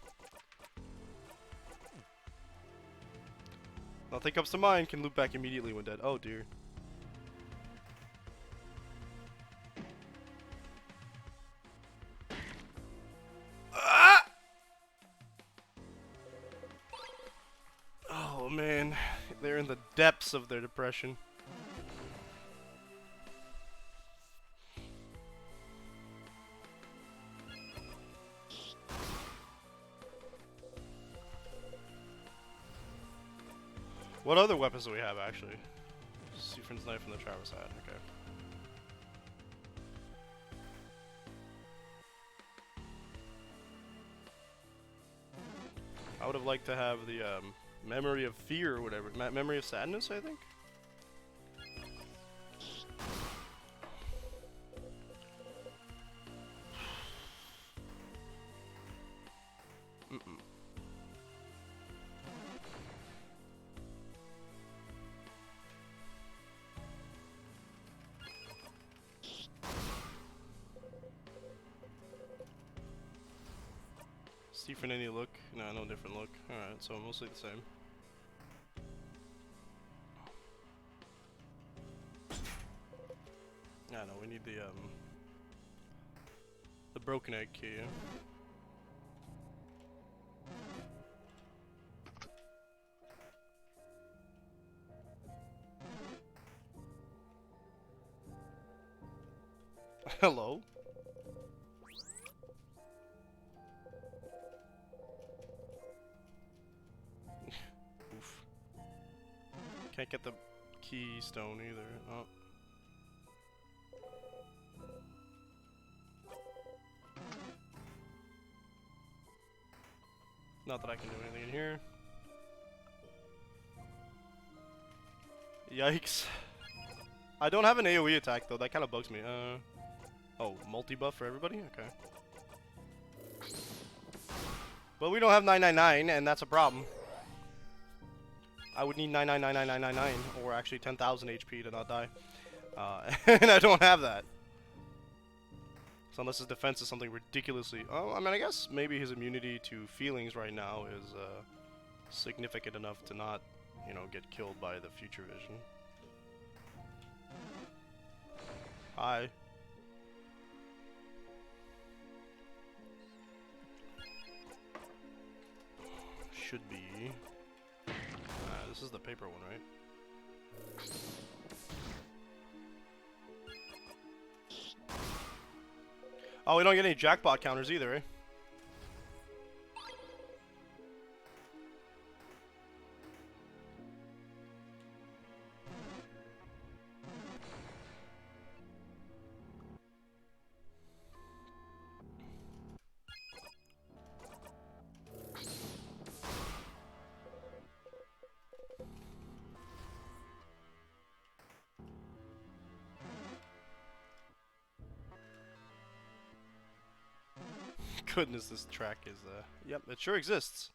Nothing comes to mind, can loop back immediately when dead. Oh dear. Ah! Oh man, they're in the depths of their depression. What other weapons do we have, actually? Siphon's knife and the Travis hat, okay. I would have liked to have the, memory of fear or whatever. Memory of sadness, I think? Different any look? No, no different look. Alright, so mostly the same. Yeah, no, we need the broken egg key. Hello? Oof. Can't get the keystone either. Oh. Not that I can do anything in here. Yikes. I don't have an AoE attack though, that kind of bugs me. Oh, multi-buff for everybody? Okay. But we don't have 999, and that's a problem. I would need 9999999, or actually 10,000 HP to not die. And I don't have that. So unless his defense is something ridiculously... Oh, I mean, I guess maybe his immunity to feelings right now is significant enough to not, you know, get killed by the future vision. Hi. Should be. This is the paper one, right? Oh, we don't get any jackpot counters either, eh? Goodness, this track is, yep, it sure exists.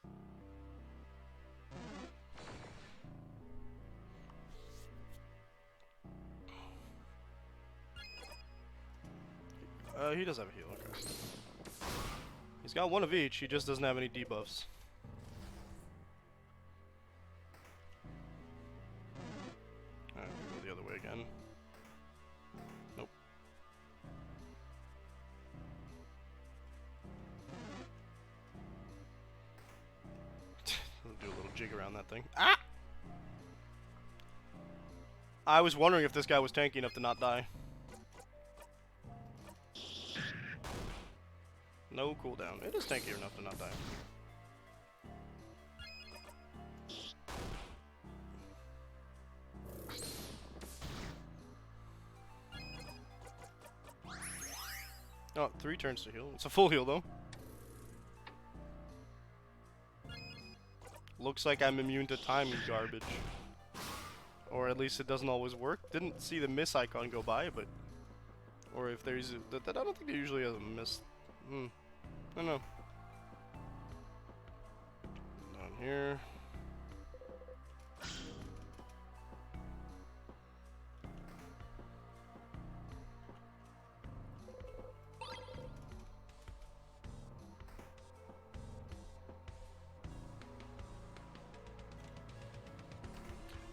He does have a heal, okay. He's got one of each, he just doesn't have any debuffs. Alright, we go the other way again. Nope. Do a little jig around that thing. Ah! I was wondering if this guy was tanky enough to not die. No cooldown. It is tanky enough to not die. Oh, 3 turns to heal. It's a full heal though. Looks like I'm immune to time garbage. Or at least it doesn't always work. Didn't see the miss icon go by, but... Or if there's... I don't think there usually has a miss. I don't know. Down here.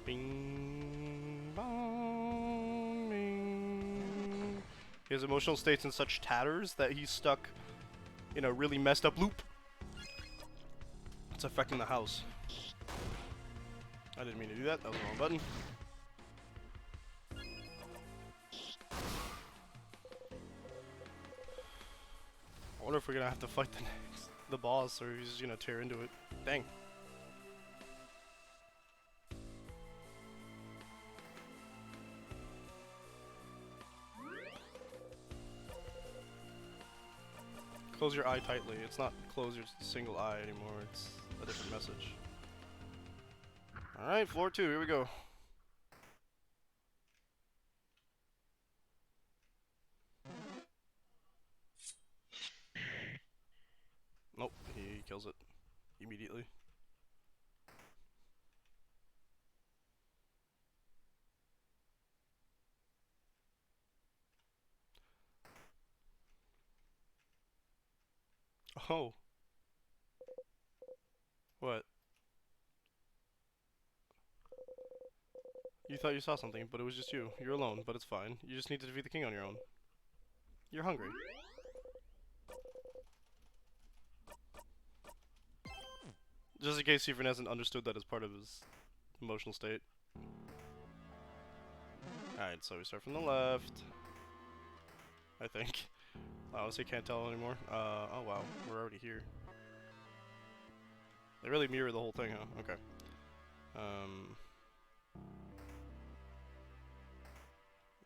Bing, bong, bing. His emotional state's in such tatters that he's stuck in a really messed up loop. It's affecting the house. I didn't mean to do that. That was the wrong button. I wonder if we're gonna have to fight the boss, or he's just gonna tear into it. Dang. Close your eye tightly. It's not close your single eye anymore. It's a different message. Alright, floor 2. Here we go. Nope, he kills it immediately. Oh. What? You thought you saw something, but it was just you. You're alone, but it's fine. You just need to defeat the king on your own. You're hungry. Just in case Siffrin hasn't understood that as part of his emotional state. Alright, so we start from the left. I think. I honestly can't tell anymore. Oh wow, we're already here. They really mirror the whole thing, huh? Okay.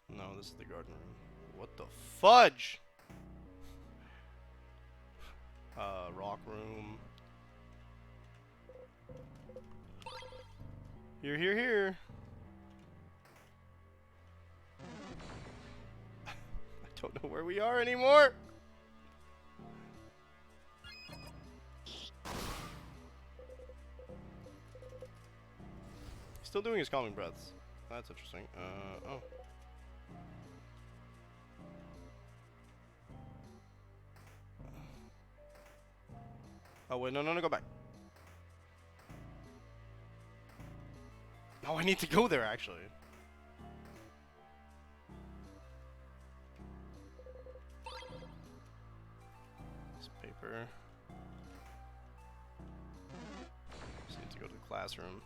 No, this is the garden room. What the fudge? Rock room. Here. I don't know where we are anymore. Still doing his calming breaths. That's interesting. Oh. Oh wait, no, go back. Oh, I need to go there actually. This paper. Just need to go to the classroom.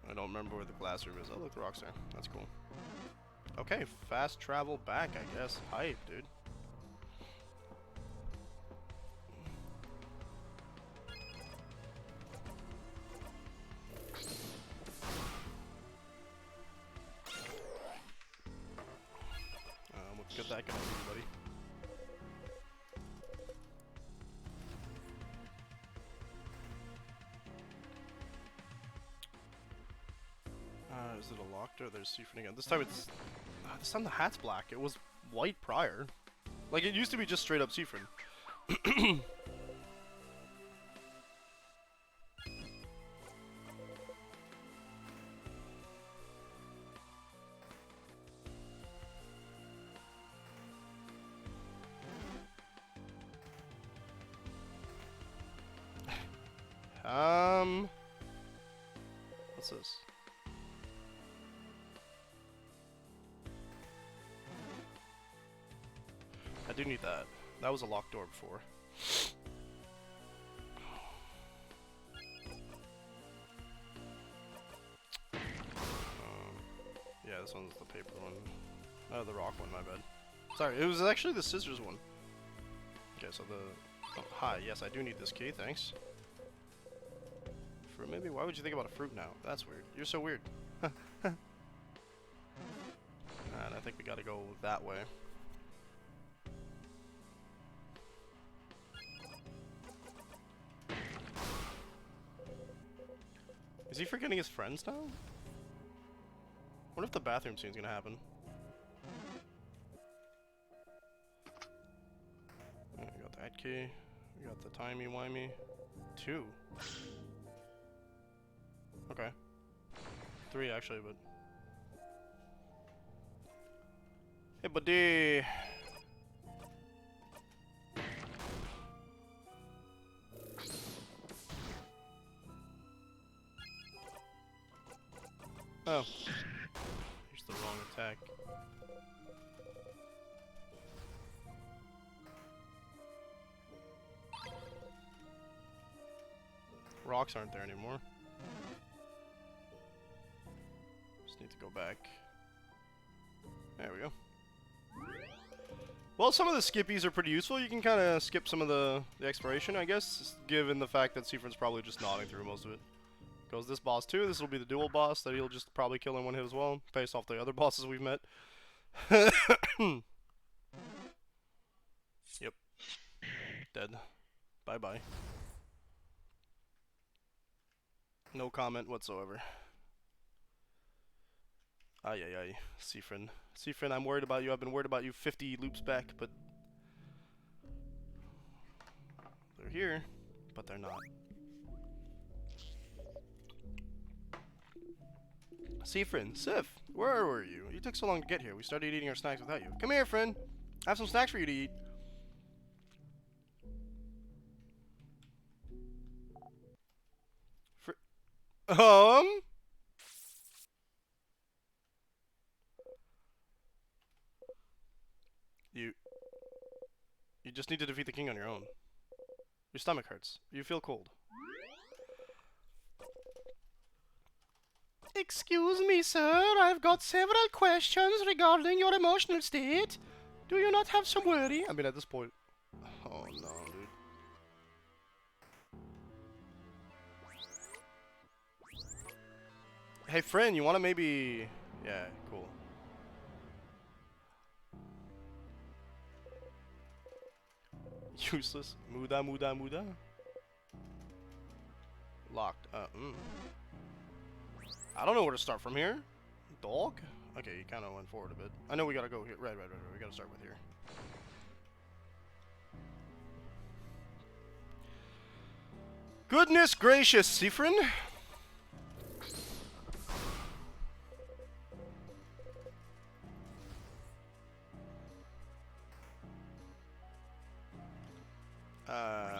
I don't remember where the classroom is. Oh, look, the rock's there. That's cool. Okay, fast travel back, I guess. Hype, dude. What good that gonna be, buddy? Is it a locked door? There's Siffrin again. This time it's... this time the hat's black. It was white prior. Like, it used to be just straight up Siffrin. What's this? I do need that. That was a locked door before. Yeah, this one's the paper one. Oh, the rock one, my bad. Sorry, it was actually the scissors one. Okay, so the... Oh, hi, yes, I do need this key, thanks. Fruit, maybe? Why would you think about a fruit now? That's weird. You're so weird. And I think we gotta go that way. Is he forgetting his friends now? What if the bathroom scene's gonna happen? We got that key. We got the timey-wimey. 2. Okay. 3 actually, but... Hey, buddy! Oh. Here's the wrong attack. Rocks aren't there anymore. Just need to go back. There we go. Well, some of the skippies are pretty useful. You can kind of skip some of the exploration, I guess, given the fact that Seafrin's probably just nodding through most of it. Goes this boss too. This will be the dual boss that he'll just probably kill in one hit as well, based off the other bosses we've met. Yep. Dead. Bye-bye. No comment whatsoever. Ay, ay, ay. Seafrin. Seafrin, I'm worried about you. I've been worried about you 50 loops back, but... they're here, but they're not. Seafrin, Sif, where were you? You took so long to get here. We started eating our snacks without you. Come here, friend. I have some snacks for you to eat. You just need to defeat the king on your own. Your stomach hurts. You feel cold. Excuse me, sir. I've got several questions regarding your emotional state. Do you not have some worry? I mean, at this point... oh, no, dude. Hey, friend, you want to maybe... yeah, cool. Useless. Muda, muda, muda. Locked. I don't know where to start from here. Dog? Okay, you kind of went forward a bit. I know we gotta go here. Right. We gotta start with here. Goodness gracious, Seafrin.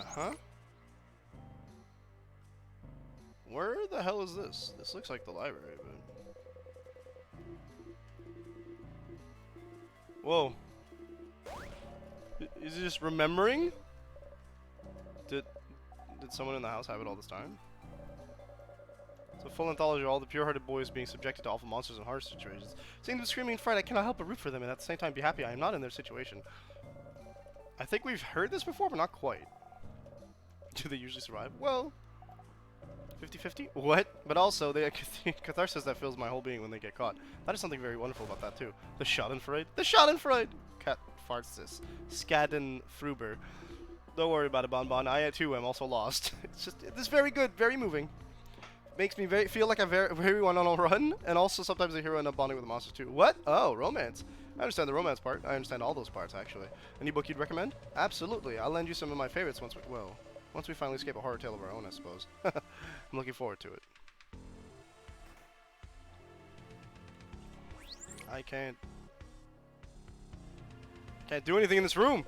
Huh? Where the hell is this? This looks like the library, but... whoa. Is he just remembering? Did someone in the house have it all this time? It's a full anthology of all the pure-hearted boys being subjected to awful monsters and harsh situations. Seeing them screaming in fright, I cannot help but root for them and at the same time be happy I am not in their situation. I think we've heard this before, but not quite. Do they usually survive? Well, 50-50? What? But also, the catharsis that fills my whole being when they get caught. That is something very wonderful about that, too. The Schadenfreude? The Schadenfreude! Cat farts this. Schadenfreude. Don't worry about it, Bonbon. I, too, am also lost. It's very good, very moving. Makes me feel like a very one on a run, and also sometimes a hero end up bonding with the monsters, too. What? Oh, romance. I understand the romance part. I understand all those parts, actually. Any book you'd recommend? Absolutely. I'll lend you some of my favorites once we finally escape a horror tale of our own, I suppose. I'm looking forward to it. I can't do anything in this room.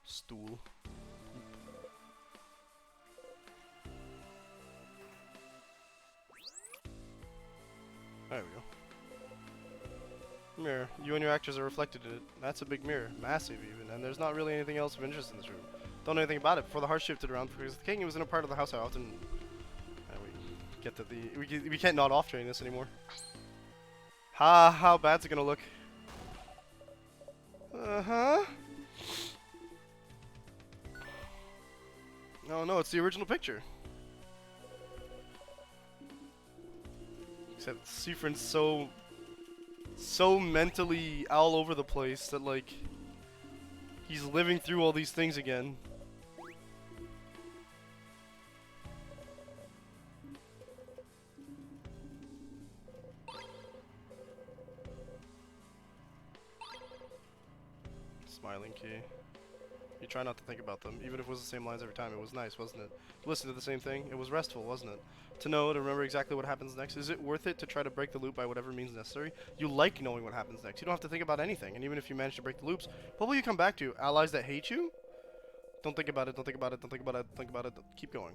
Stool. There we go. Mirror. You and your actors are reflected in it. That's a big mirror. Massive, even. And there's not really anything else of interest in this room. Don't know anything about it. Before the heart shifted around, because the king was in a part of the house I often... we get to the... We can't nod off during this anymore. How bad's it gonna look? Uh-huh. No, it's the original picture. Except Seafrin's so mentally all over the place that, like, he's living through all these things again. Smiling key. You try not to think about them, even if it was the same lines every time. It was nice, wasn't it? Listen to the same thing. It was restful, wasn't it? To know, to remember exactly what happens next. Is it worth it to try to break the loop by whatever means necessary? You like knowing what happens next. You don't have to think about anything. And even if you manage to break the loops, what will you come back to? Allies that hate you? Don't think about it, don't think about it, don't think about it, think about it. Keep going.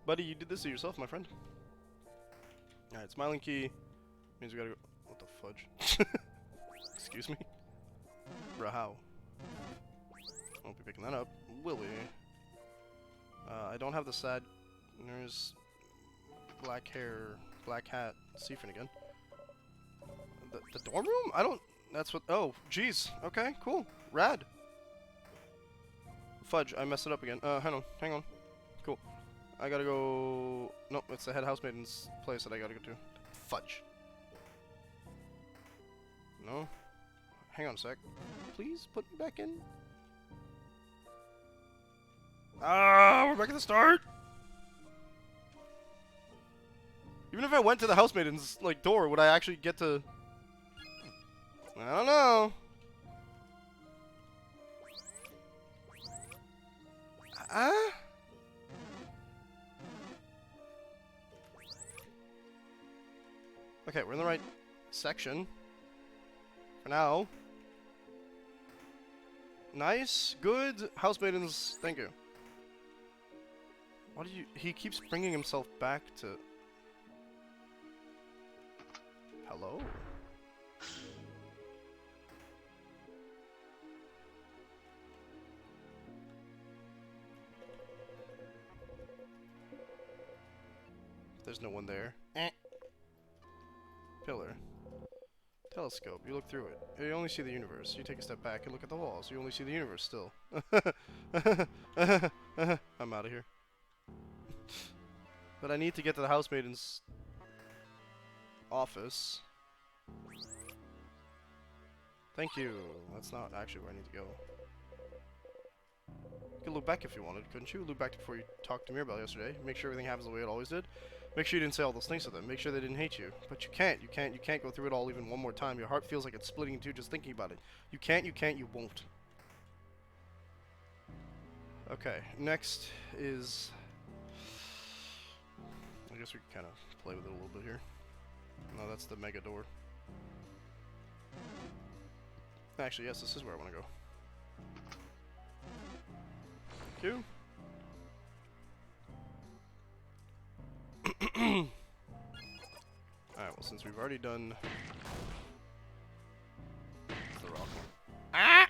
Buddy, you did this to yourself, my friend. Alright, smiling key means we gotta go... what the fudge? Excuse me? Bruh, how? Won't be picking that up, will we? I don't have the sad... There's... Black hair... Black hat... Siphon again. The dorm room? I don't... That's what... Oh, jeez. Okay, cool. Rad. Fudge, I messed it up again. Hang on. Cool. I gotta go... Nope, it's the head housemaiden's place that I gotta go to. Fudge. No? Hang on a sec. Please put me back in. Ah, we're back at the start! Even if I went to the housemaiden's, like, door, would I actually get to... I don't know. Okay, we're in the right section. For now. Nice, good. Housemaidens, thank you. What do you... He keeps bringing himself back to... Hello? There's no one there. Pillar. Telescope. You look through it. You only see the universe. You take a step back and look at the walls. You only see the universe still. I'm out of here. But I need to get to the housemaiden's office. Thank you. That's not actually where I need to go. You could look back if you wanted, couldn't you? Look back before you talked to Mirabelle yesterday. Make sure everything happens the way it always did. Make sure you didn't say all those things to them. Make sure they didn't hate you. But you can't. You can't go through it all even one more time. Your heart feels like it's splitting in two just thinking about it. You can't, you won't. Okay, next is... I guess we can kind of play with it a little bit here. No, that's the mega door. Actually, yes, this is where I want to go. Thank you. Alright, well, since we've already done... It's the rock one. Ah!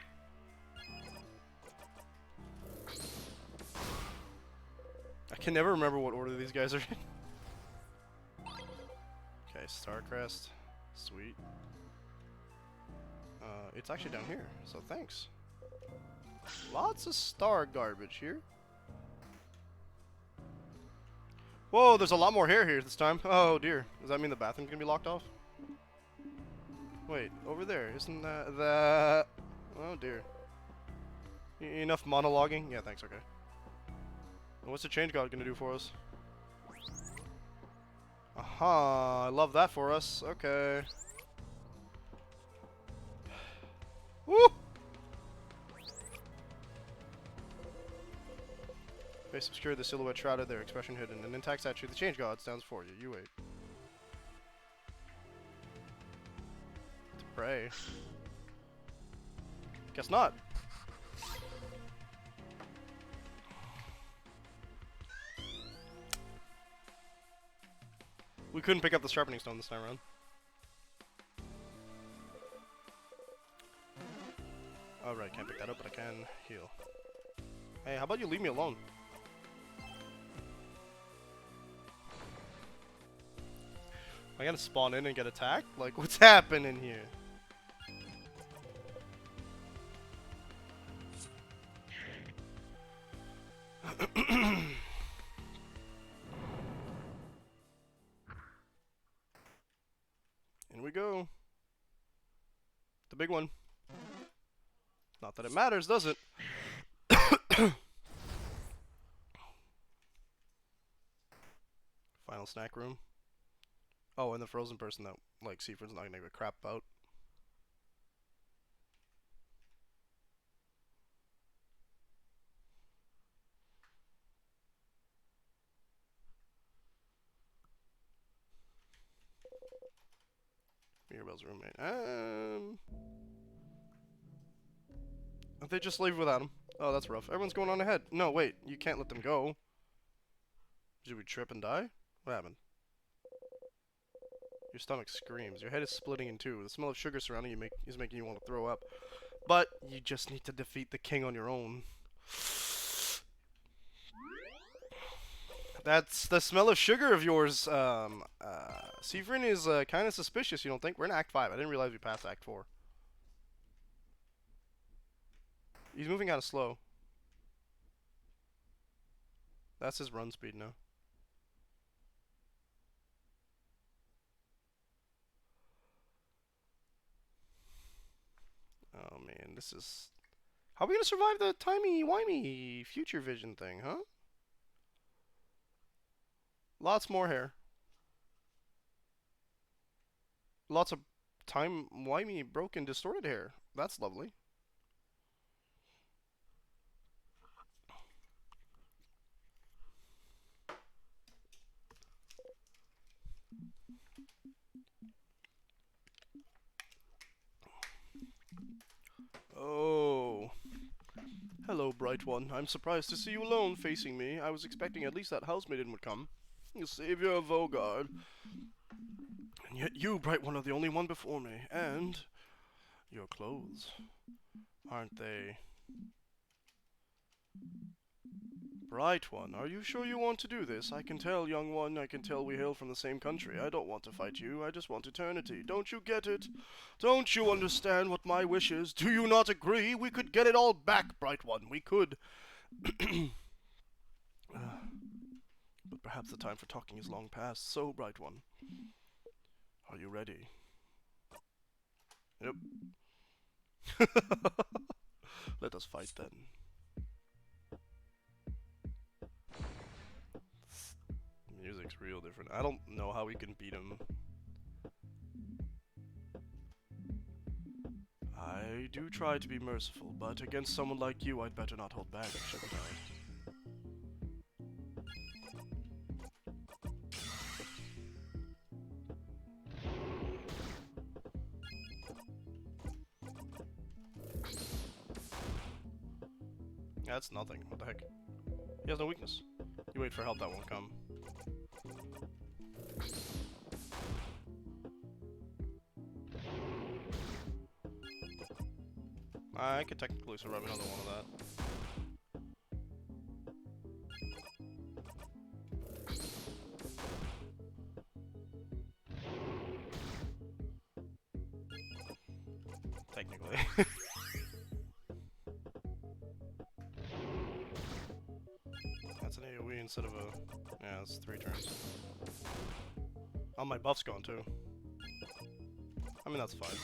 I can never remember what order these guys are in. Okay, Starcrest. Sweet. It's actually down here, so thanks. Lots of star garbage here. Whoa, there's a lot more hair here this time. Oh dear. Does that mean the bathroom's gonna be locked off? Wait, over there. Isn't that... Oh dear. Enough monologuing? Yeah, thanks, okay. What's the change god gonna do for us? Aha, I love that for us. Okay. Woo! Face obscured, the silhouette shrouded, their expression hidden. An intact statue, the change god stands for you. You wait. To pray. Guess not. We couldn't pick up the sharpening stone this time around. Alright, can't pick that up, but I can heal. Hey, how about you leave me alone? Am I gonna spawn in and get attacked? Like, what's happening here? In we go. The big one. Not that it matters, does it? Final snack room. Oh, and the frozen person that, like, Seaford's not gonna give a crap about. Mirabelle's roommate. They just leave without him. Oh, that's rough. Everyone's going on ahead. No, wait. You can't let them go. Did we trip and die? What happened? Your stomach screams. Your head is splitting in two. The smell of sugar surrounding you is making you want to throw up. But you just need to defeat the king on your own. That's the smell of sugar of yours. Severin is kind of suspicious. You don't think? We're in Act 5. I didn't realize we passed Act 4. He's moving kind of slow. That's his run speed now. Oh man, this is... How are we gonna survive the timey-wimey future vision thing, huh? Lots more hair. Lots of timey-wimey, broken, distorted hair. That's lovely. Oh. Hello, bright one. I'm surprised to see you alone facing me. I was expecting at least that housemaiden would come. The savior of Vogard. And yet you, bright one, are the only one before me. And your clothes. Aren't they... Bright one, are you sure you want to do this? I can tell, young one, I can tell we hail from the same country. I don't want to fight you, I just want eternity. Don't you get it? Don't you understand what my wish is? Do you not agree? We could get it all back, bright one, we could. But perhaps the time for talking is long past, so, bright one. Are you ready? Yep. Let us fight then. Music's real different. I don't know how we can beat him. I do try to be merciful, but against someone like you, I'd better not hold back, shouldn't I? That's nothing. What the heck? He has no weakness. You wait for help, that won't come. I could technically survive another one of that. Technically. That's an AoE instead of a... Yeah, it's 3 turns. Oh, my buff's gone too. I mean, that's fine.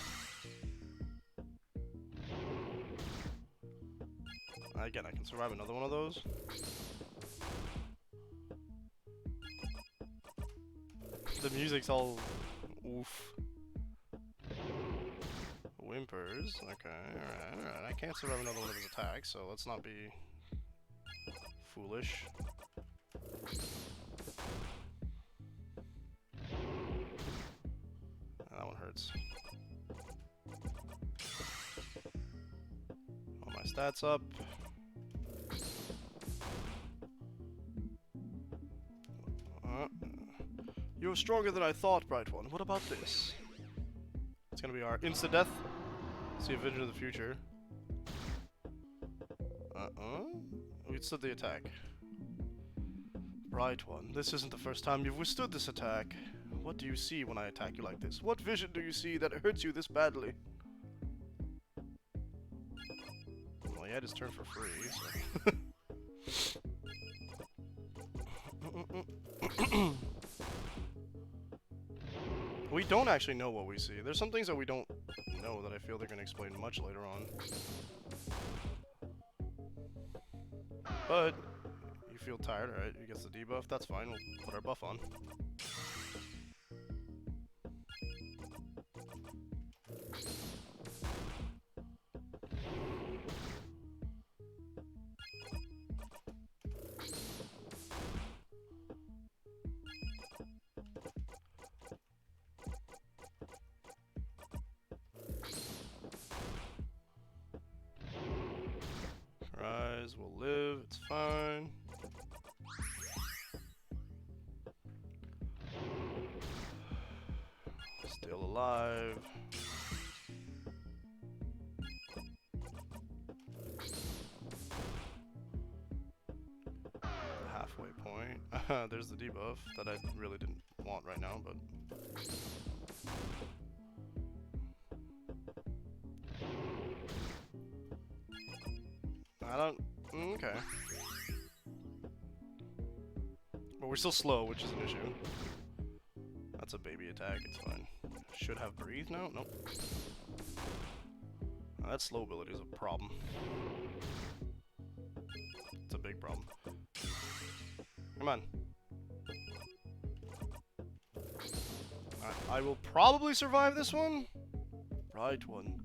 Again, I can survive another one of those. The music's all... oof. Whimpers. Okay, alright. I can't survive another one of his attacks, so let's not be... foolish. That one hurts. All my stats up. You're stronger than I thought, bright one. What about this? It's gonna be our insta-death. See a vision of the future. We withstood the attack. Bright one, this isn't the first time you've withstood this attack. What do you see when I attack you like this? What vision do you see that hurts you this badly? Well, he had his turn for free, so... We don't actually know what we see. There's some things that we don't know that I feel they're going to explain much later on. But, you feel tired, alright? He gets the debuff, that's fine, we'll put our buff on. Rise, we'll live, it's fine. Still alive. The halfway point. There's the debuff that I really didn't want right now, but... I don't... Okay. But we're still slow, which is an issue. That's a baby attack, it's fine. Should have breathe now? Nope. That slow ability is a problem. It's a big problem. Come on. I will probably survive this one. Right one.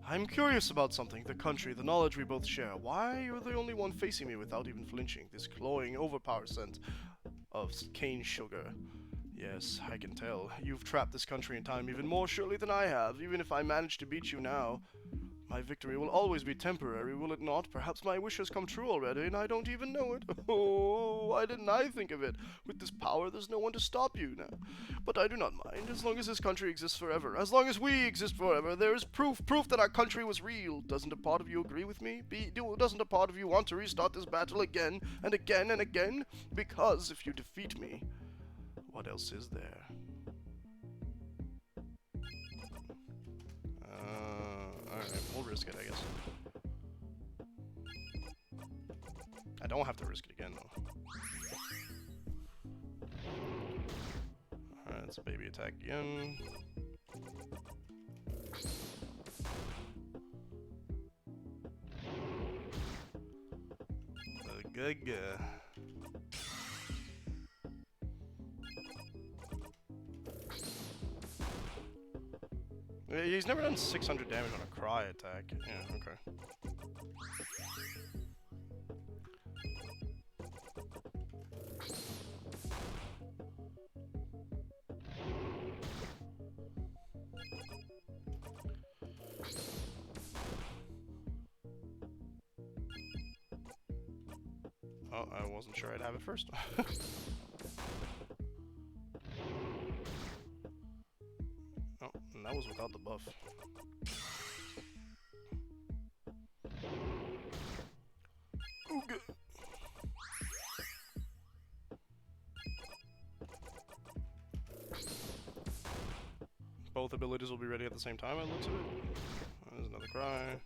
I'm curious about something. The country, the knowledge we both share. Why you're the only one facing me without even flinching? This cloying, overpowered scent of cane sugar. Yes, I can tell. You've trapped this country in time even more surely than I have. Even if I manage to beat you now, my victory will always be temporary, will it not? Perhaps my wish has come true already, and I don't even know it. Oh, why didn't I think of it? With this power, there's no one to stop you now. But I do not mind, as long as this country exists forever. As long as we exist forever, there is proof that our country was real. Doesn't a part of you agree with me? Doesn't a part of you want to restart this battle again, and again, and again? Because if you defeat me, what else is there? Alright, we'll risk it, I guess. I don't have to risk it again, though. Alright, it's a baby attack again. Good. He's never done 600 damage on a cry attack. Yeah, okay. Oh, I wasn't sure I'd have it first. Oh, and that was without the buff. Ooga. Both abilities will be ready at the same time, it looks of it. There's another cry.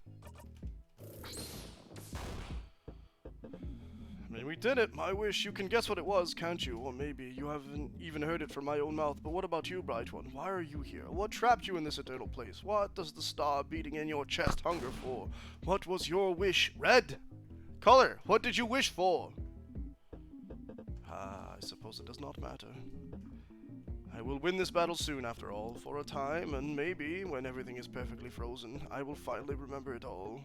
I mean, we did it! My wish! You can guess what it was, can't you? Or maybe you haven't even heard it from my own mouth. But what about you, Bright One? Why are you here? What trapped you in this eternal place? What does the star beating in your chest hunger for? What was your wish? Red! Color! What did you wish for? Ah, I suppose it does not matter. I will win this battle soon, after all, for a time, and maybe, when everything is perfectly frozen, I will finally remember it all.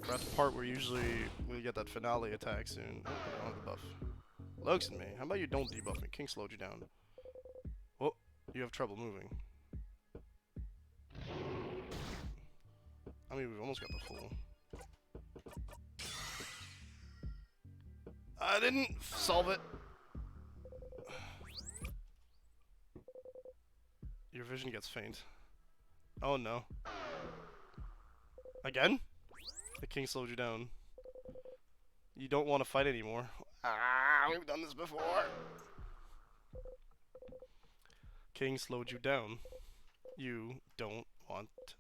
We're at the part where usually we get that finale attack soon. Oh, I don't have a buff. Looks at me. How about you don't debuff me? King slowed you down. Oh, you have trouble moving. I mean, we've almost got the full. I didn't solve it. Your vision gets faint. Oh no. Again? The king slowed you down. You don't want to fight anymore. Ah, we've done this before. King slowed you down. You don't want to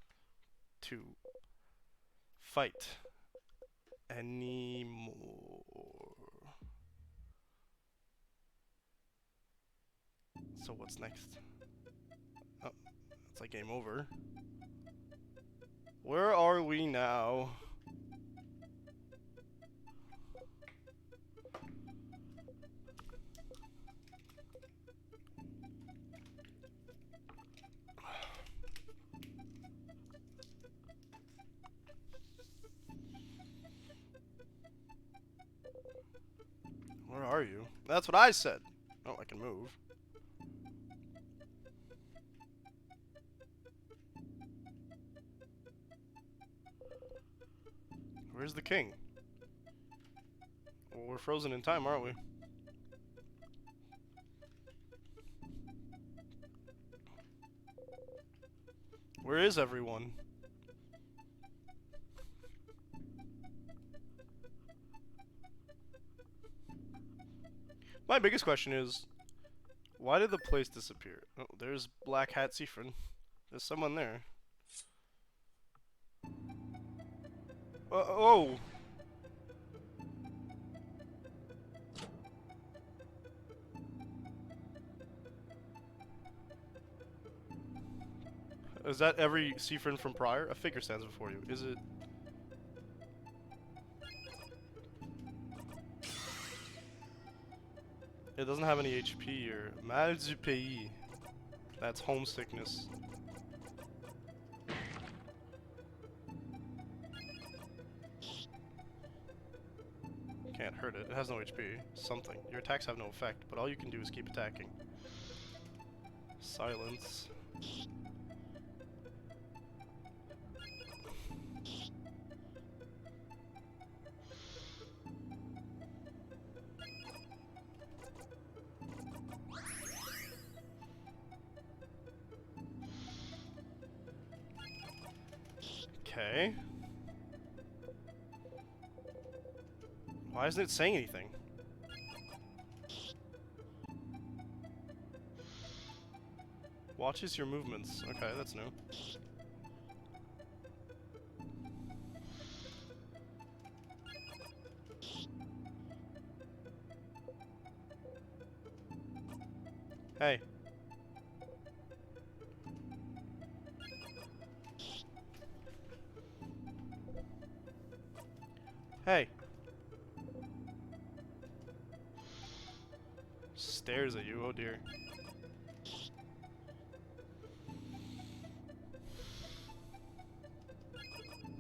fight anymore. So what's next? Oh, it's like game over. Where are we now? Where are you? That's what I said. Oh, I can move. Where's the king? Well, we're frozen in time, aren't we? Where is everyone? My biggest question is, why did the place disappear? Oh, there's Black Hat Seafrin. There's someone there. Oh! Is that every Seafrin from prior? A figure stands before you. Is it? It doesn't have any HP or mal du pays. That's homesickness. Can't hurt it. It has no HP. Something. Your attacks have no effect, but all you can do is keep attacking. Silence. Okay. Why isn't it saying anything? Watches your movements. Okay, that's new. Hey. Hey. Stares at you, oh dear.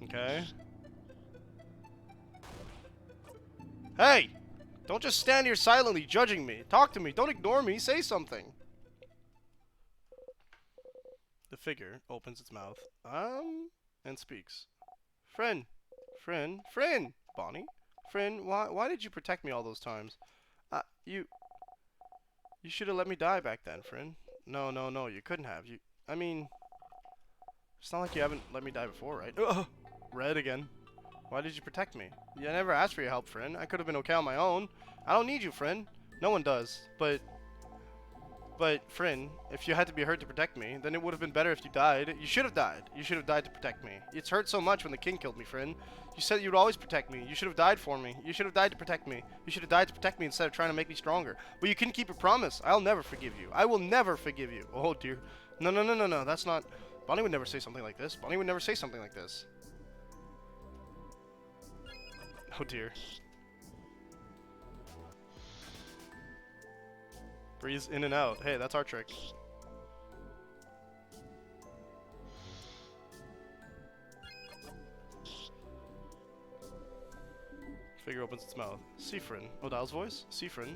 Okay. Hey! Don't just stand here silently judging me. Talk to me. Don't ignore me. Say something. The figure opens its mouth, and speaks. Friend. Bonnie? Friend, why did you protect me all those times? You should have let me die back then, friend. No, you couldn't have. I mean, it's not like you haven't let me die before, right? Red again. Why did you protect me? I never asked for your help, friend. I could have been okay on my own. I don't need you, friend. No one does. But, friend, if you had to be hurt to protect me, then it would have been better if you died. You should have died. You should have died to protect me. It's hurt so much when the king killed me, friend. You said you'd always protect me. You should have died for me. You should have died to protect me. You should have died to protect me instead of trying to make me stronger. But you couldn't keep your promise. I'll never forgive you. I will never forgive you. Oh, dear. No. That's not... Bonnie would never say something like this. Bonnie would never say something like this. Oh, dear. Breathes in and out. Hey, that's our trick. Figure opens its mouth. Seafrin. Odal's voice? Seafrin.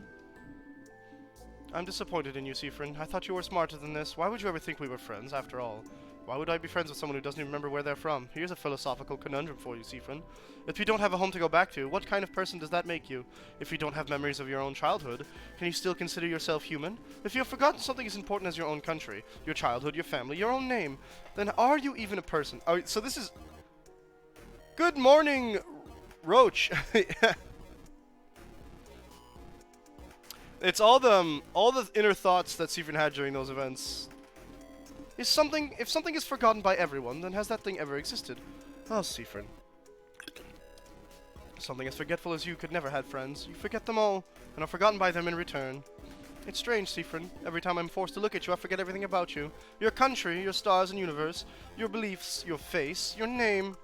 I'm disappointed in you, Seafrin. I thought you were smarter than this. Why would you ever think we were friends, after all? Why would I be friends with someone who doesn't even remember where they're from? Here's a philosophical conundrum for you, Seafrin. If you don't have a home to go back to, what kind of person does that make you? If you don't have memories of your own childhood, can you still consider yourself human? If you have forgotten something as important as your own country, your childhood, your family, your own name, then are you even a person? Oh, so this is... Good morning, Roach. It's all the inner thoughts that Seafrin had during those events. If something is forgotten by everyone, then has that thing ever existed? Oh, Seafrin. Something as forgetful as you could never have friends. You forget them all, and are forgotten by them in return. It's strange, Seafrin. Every time I'm forced to look at you, I forget everything about you. Your country, your stars and universe, your beliefs, your face, your name.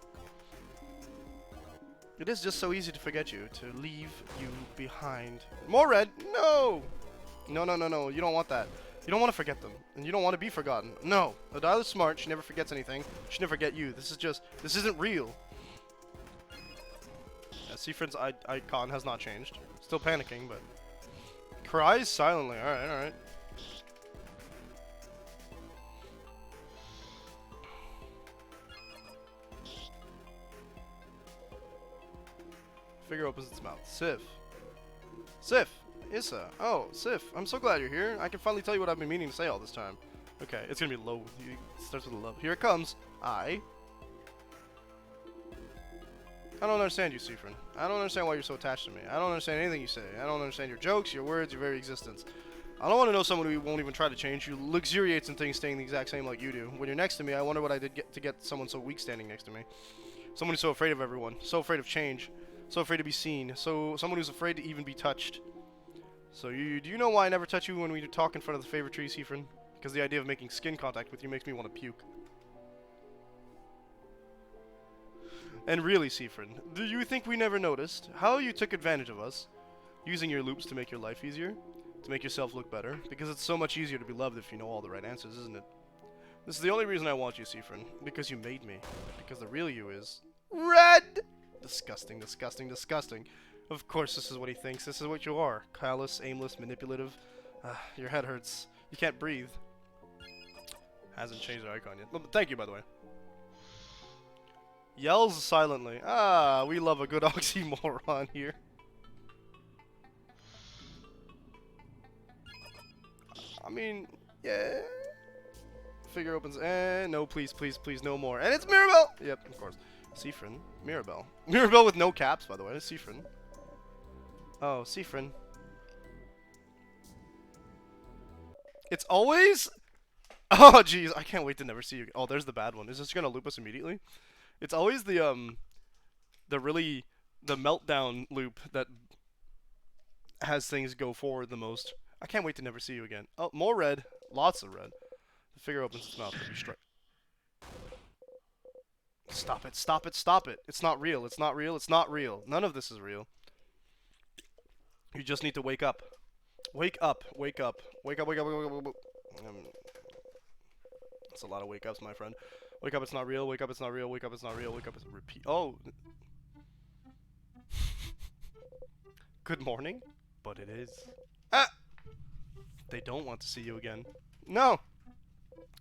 It is just so easy to forget you, to leave you behind. More red? No! No. You don't want that. You don't want to forget them, and you don't want to be forgotten. No. Odile is smart. She never forgets anything. She never forget you. This isn't real. Yeah, Seafrin's icon has not changed. Still panicking, but... Cries silently. Alright. Figure opens its mouth. Sif! Issa. Oh, Sif. I'm so glad you're here. I can finally tell you what I've been meaning to say all this time. Okay, it's gonna be low. It starts with a low. Here it comes. I don't understand you, Seafrin. I don't understand why you're so attached to me. I don't understand anything you say. I don't understand your jokes, your words, your very existence. I don't want to know someone who won't even try to change, who luxuriates in things staying the exact same like you do. When you're next to me, I wonder what I did to get someone so weak standing next to me. Someone who's so afraid of everyone, so afraid of change, so afraid to be seen, someone who's afraid to even be touched. So do you know why I never touch you when we talk in front of the favorite tree, Seafrin? Because the idea of making skin contact with you makes me want to puke. And really, Seafrin, do you think we never noticed how you took advantage of us, using your loops to make your life easier, to make yourself look better? Because it's so much easier to be loved if you know all the right answers, isn't it? This is the only reason I want you, Seafrin, because you made me. Because the real you is red! Disgusting, disgusting, disgusting. Of course this is what he thinks. This is what you are. Callous, aimless, manipulative. Your head hurts. You can't breathe. Hasn't changed their icon yet. Well, thank you, by the way. Yells silently. Ah, we love a good oxymoron here. I mean, yeah. Figure opens. No, please, please, please, no more. And it's Mirabelle! Yep, of course. Seafrin. Mirabelle. Mirabelle with no caps, by the way. Seafrin. Oh, Seafrin. It's always... Oh, jeez. I can't wait to never see you. Oh, there's the bad one. Is this gonna loop us immediately? It's always the meltdown loop that has things go forward the most. I can't wait to never see you again. Oh, more red. Lots of red. The figure opens its mouth. Stop it, stop it, stop it. It's not real, it's not real, it's not real. None of this is real. You just need to wake up. Wake up, wake up. Wake up, wake up, wake up, wake up. That's a lot of wake ups, my friend. Wake up, it's not real, wake up, it's not real, wake up, it's not real, wake up, it's repeat. Oh! Good morning, but it is. Ah! They don't want to see you again. No!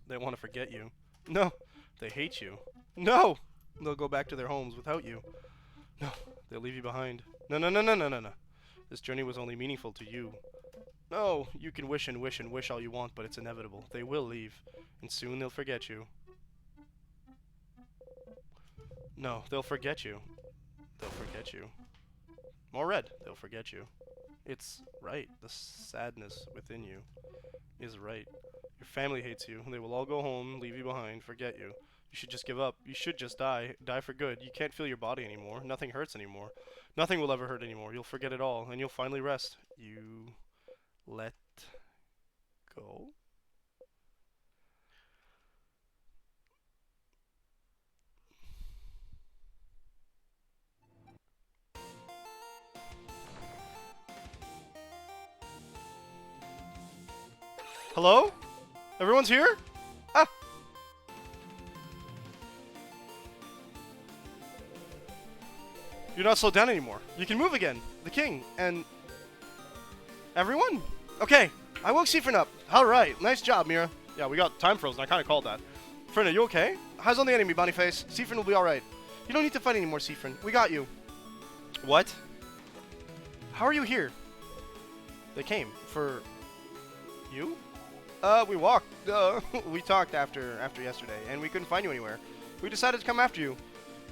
They want to forget you. No! They hate you. No! They'll go back to their homes without you. No! They'll leave you behind. No, no, no, no, no, no, no. This journey was only meaningful to you. No! You can wish and wish and wish all you want, but it's inevitable. They will leave. And soon they'll forget you. No, they'll forget you. They'll forget you. More red. They'll forget you. It's right. The sadness within you is right. Your family hates you. They will all go home, leave you behind, forget you. You should just give up. You should just die. Die for good. You can't feel your body anymore. Nothing hurts anymore. Nothing will ever hurt anymore. You'll forget it all, and you'll finally rest. You let go? Hello? Everyone's here? Ah! You're not slowed down anymore. You can move again. The king and... everyone? Okay, I woke Seafrin up. Alright, nice job, Mira. Yeah, we got time frozen. I kind of called that. Friend, are you okay? How's on the enemy, Bonyface? Seafrin will be alright. You don't need to fight anymore, Seafrin. We got you. What? How are you here? They came. For... you? We walked. We talked after yesterday, and we couldn't find you anywhere. We decided to come after you.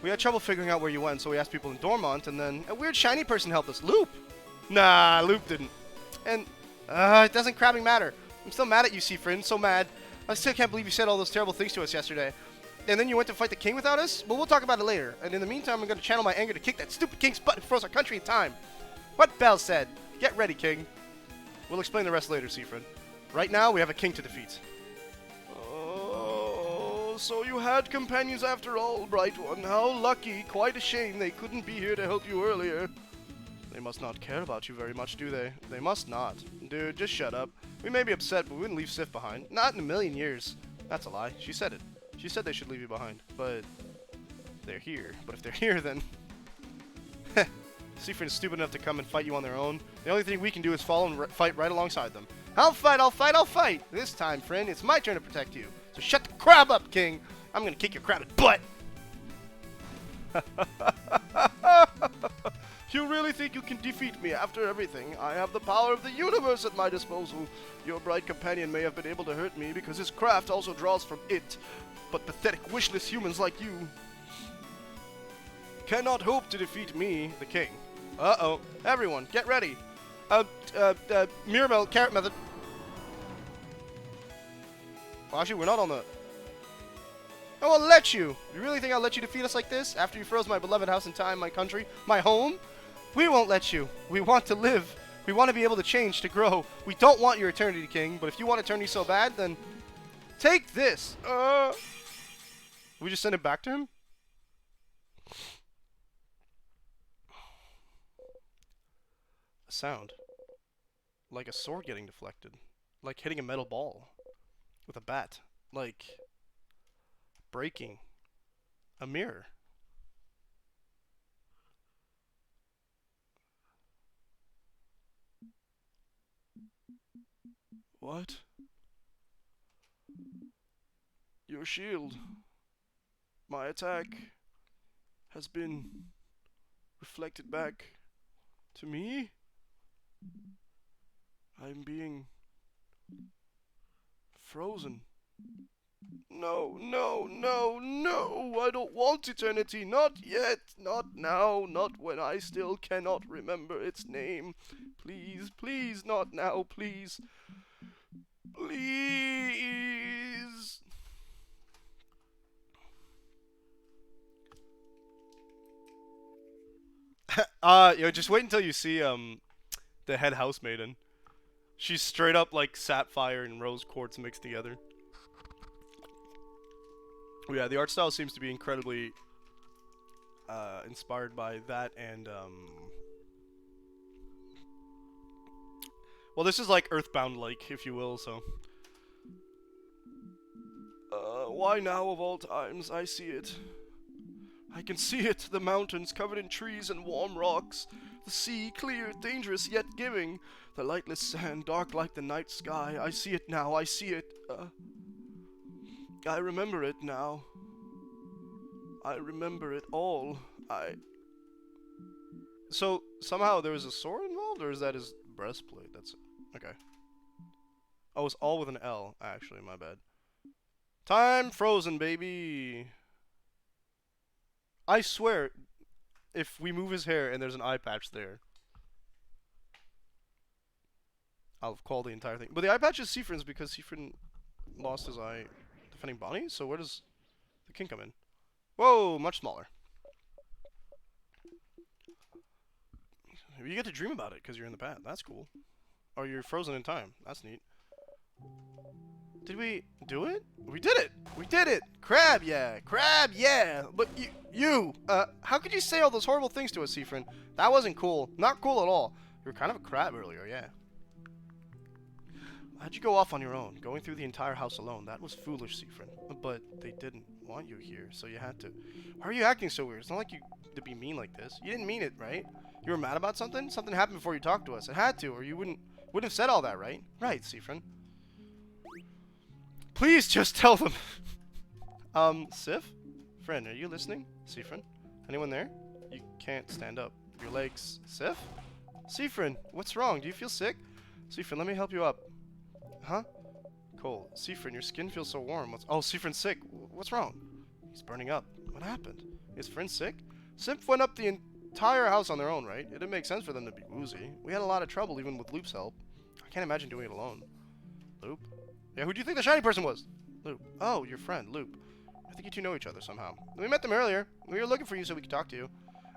We had trouble figuring out where you went, so we asked people in Dormont, and then a weird shiny person helped us. Loop! Nah, Loop didn't. And, it doesn't crapping matter. I'm still mad at you, Seafrin, so mad. I still can't believe you said all those terrible things to us yesterday. And then you went to fight the king without us? Well, we'll talk about it later. And in the meantime, I'm going to channel my anger to kick that stupid king's butt and froze our country in time. What Belle said. Get ready, king. We'll explain the rest later, Seafrin. Right now, we have a king to defeat. Oh, so you had companions after all, Bright One. How lucky. Quite a shame they couldn't be here to help you earlier. They must not care about you very much, do they? They must not. Dude, just shut up. We may be upset, but we wouldn't leave Sif behind. Not in a million years. That's a lie. She said it. She said they should leave you behind. But they're here. But if they're here, then... Seafrin is stupid enough to come and fight you on their own. The only thing we can do is follow and fight right alongside them. I'll fight, I'll fight, I'll fight! This time, friend, it's my turn to protect you. So shut the crab up, king! I'm gonna kick your crab's butt! You really think you can defeat me after everything? I have the power of the universe at my disposal. Your bright companion may have been able to hurt me because his craft also draws from it. But pathetic, wishless humans like you cannot hope to defeat me, the king. Uh-oh. Everyone, get ready. Mirabelle, carrot method. Well, actually, we're not on the... I won't let you. You really think I'll let you defeat us like this? After you froze my beloved house and time, my country, my home? We won't let you. We want to live. We want to be able to change, to grow. We don't want your eternity, king. But if you want eternity so bad, then... take this. We just send it back to him? A sound. Like a sword getting deflected. Like hitting a metal ball. With a bat. Like... breaking a mirror. What? Your shield. My attack has been reflected back to me? I'm being frozen. No, no, no, no! I don't want eternity! Not yet! Not now! Not when I still cannot remember its name! Please, please, not now, please! Please! Yo, just wait until you see, the head housemaiden. She's straight up like sapphire and rose quartz mixed together. Yeah, the art style seems to be incredibly inspired by that and well, this is like Earthbound-like, if you will, so why now of all times? I see it. I can see it, the mountains covered in trees and warm rocks, the sea clear, dangerous yet giving, the lightless sand dark like the night sky. I see it now, I see it. I remember it now. I remember it all. So, somehow there was a sword involved, or is that his breastplate? That's... okay. Oh, it's all with an L, actually, my bad. Time frozen, baby! I swear, if we move his hair and there's an eye patch there, I'll call the entire thing. But the eye patch is Siffrin's because Siffrin lost his eye defending Bonnie, so where does the king come in? Whoa, much smaller. You get to dream about it because you're in the past. That's cool. Or you're frozen in time. That's neat. Did we do it? We did it! We did it! Crab, yeah! Crab, yeah! But how could you say all those horrible things to us, Siffrin? That wasn't cool. Not cool at all. You were kind of a crab earlier, yeah. How'd you go off on your own, going through the entire house alone? That was foolish, Siffrin. But they didn't want you here, so you had to. Why are you acting so weird? It's not like you to be mean like this. You didn't mean it, right? You were mad about something? Something happened before you talked to us. It had to, or you wouldn't have said all that, right? Right, Siffrin. Please just tell them. Sif? Friend, are you listening? Siffrin? Anyone there? You can't stand up. Your legs... Sif? Siffrin, what's wrong? Do you feel sick? Siffrin, let me help you up. Huh? Cold. Siffrin, your skin feels so warm. Oh, Siffrin's sick. What's wrong? He's burning up. What happened? Is Friend sick? Sif went up the entire house on their own, right? It didn't make sense for them to be woozy. We had a lot of trouble even with Loop's help. I can't imagine doing it alone. Loop? Yeah, who do you think the shiny person was? Loop. Oh, your friend, Loop. I think you two know each other somehow. We met them earlier. We were looking for you so we could talk to you.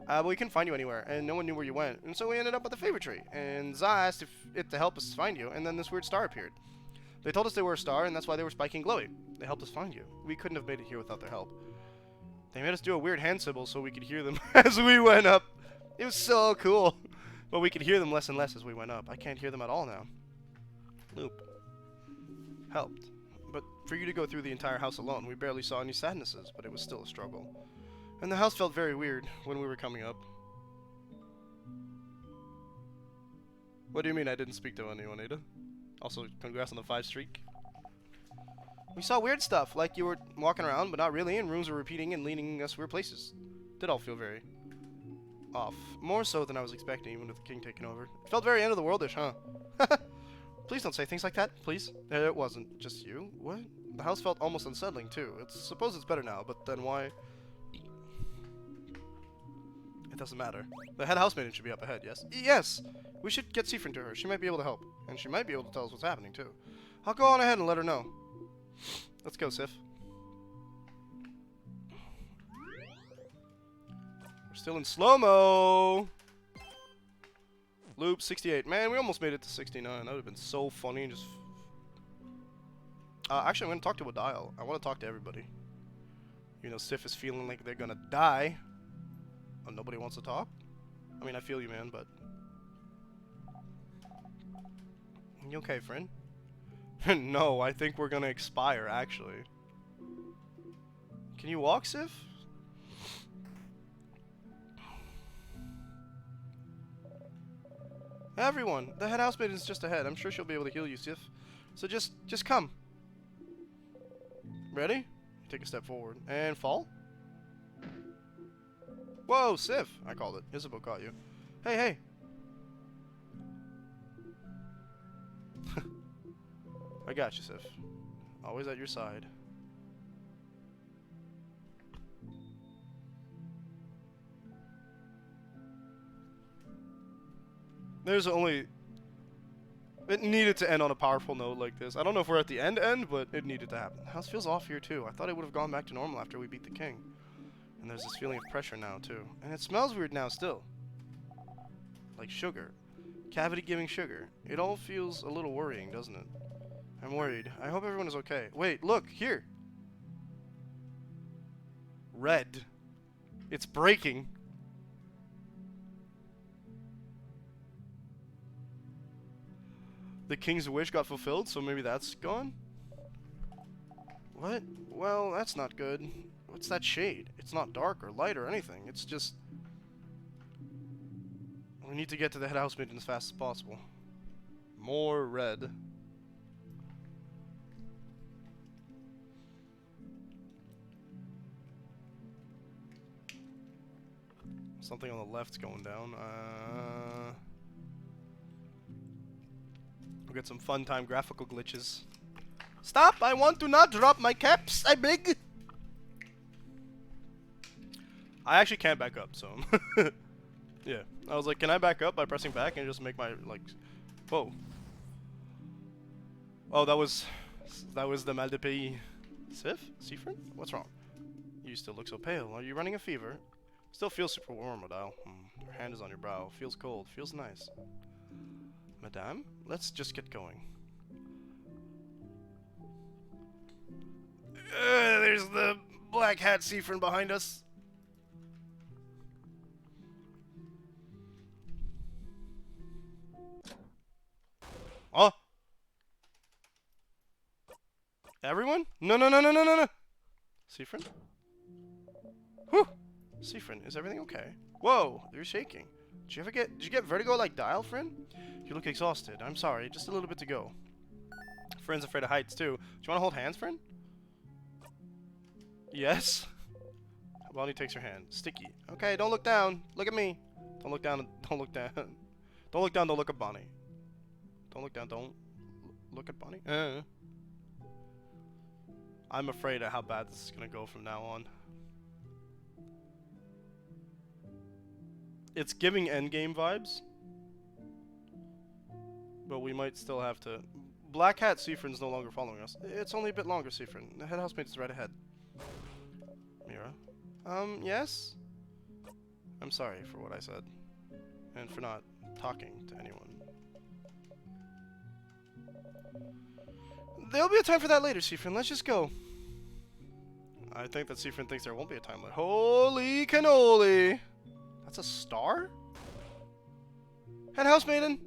But we couldn't find you anywhere, and no one knew where you went. And so we ended up at the favorite tree. And Za asked if it to help us find you, and then this weird star appeared. They told us they were a star, and that's why they were spiky and glowy. They helped us find you. We couldn't have made it here without their help. They made us do a weird hand symbol so we could hear them as we went up. It was so cool. But we could hear them less and less as we went up. I can't hear them at all now. Loop. Helped. But for you to go through the entire house alone, we barely saw any sadnesses, but it was still a struggle. And the house felt very weird when we were coming up. What do you mean I didn't speak to anyone, Ada? Also, congrats on the 5 streak. We saw weird stuff, like you were walking around, but not really, and rooms were repeating and leading us weird places. Did all feel very off. More so than I was expecting, even with the king taking over. It felt very end of the worldish, huh? Please don't say things like that, please. It wasn't just you. What? The house felt almost unsettling, too. Suppose it's better now, but then why? doesn't matter. The head housemaiden should be up ahead, yes? Yes! We should get Siffrin to her. She might be able to help. And she might be able to tell us what's happening, too. I'll go on ahead and let her know. Let's go, Sif. We're still in slow-mo! Loop 68. Man, we almost made it to 69. That would have been so funny. Just. Actually, I'm going to talk to a dial. I want to talk to everybody. You know, Sif is feeling like they're going to die. And nobody wants to talk. I mean, I feel you, man, but. You okay, friend? No, I think we're going to expire, actually. Can you walk, Sif? Everyone, the head housemaiden's just ahead. I'm sure she'll be able to heal you, Sif. So just come. Ready? Take a step forward. And fall? Whoa, Sif! I called it. Isabel caught you. Hey, hey! I got you, Sif. Always at your side. There's only... It needed to end on a powerful note like this. I don't know if we're at the end, but it needed to happen. The house feels off here, too. I thought it would have gone back to normal after we beat the king. And there's this feeling of pressure now, too. And it smells weird now, still. Like sugar. Cavity-giving sugar. It all feels a little worrying, doesn't it? I'm worried. I hope everyone is okay. Wait, look, here! Red. It's breaking. The king's wish got fulfilled, so maybe that's gone? What? Well, that's not good. What's that shade? It's not dark or light or anything. It's just... We need to get to the head housemaiden as fast as possible. More red. Something on the left's going down. We'll get some fun time graphical glitches. Stop! I want to not drop my caps, I beg! I actually can't back up, so... yeah. I was like, can I back up by pressing back and just make my, like... Whoa. Oh, that was the mal de pays. Sif? Siffrin? What's wrong? You still look so pale. Are you running a fever? Still feels super warm, Adele. Your hand is on your brow. Feels cold. Feels nice. Madame? Let's just get going. There's the black hat Siffrin behind us. Oh! Everyone? No, no, no, no, no, no, no! Siffrin? Whew! Siffrin, is everything okay? Whoa, you're shaking. Did you get vertigo like Dial, friend? You look exhausted. I'm sorry, just a little bit to go. Friend's afraid of heights, too. Do you want to hold hands, friend? Yes? Bonnie takes her hand. Sticky. Okay, don't look down. Look at me. Don't look down. Don't look down. Don't look down. Don't look at Bonnie. Don't look down. Don't look at Bonnie. I'm afraid of how bad this is going to go from now on. It's giving endgame vibes. But we might still have to... Black Hat Siffrin's no longer following us. It's only a bit longer, Siffrin. The head housemaid is right ahead. Mira? Yes? I'm sorry for what I said. And for not talking to anyone. There'll be a time for that later, Siffrin. Let's just go. I think that Siffrin thinks there won't be a time later. Holy cannoli! That's a star? Head housemaiden!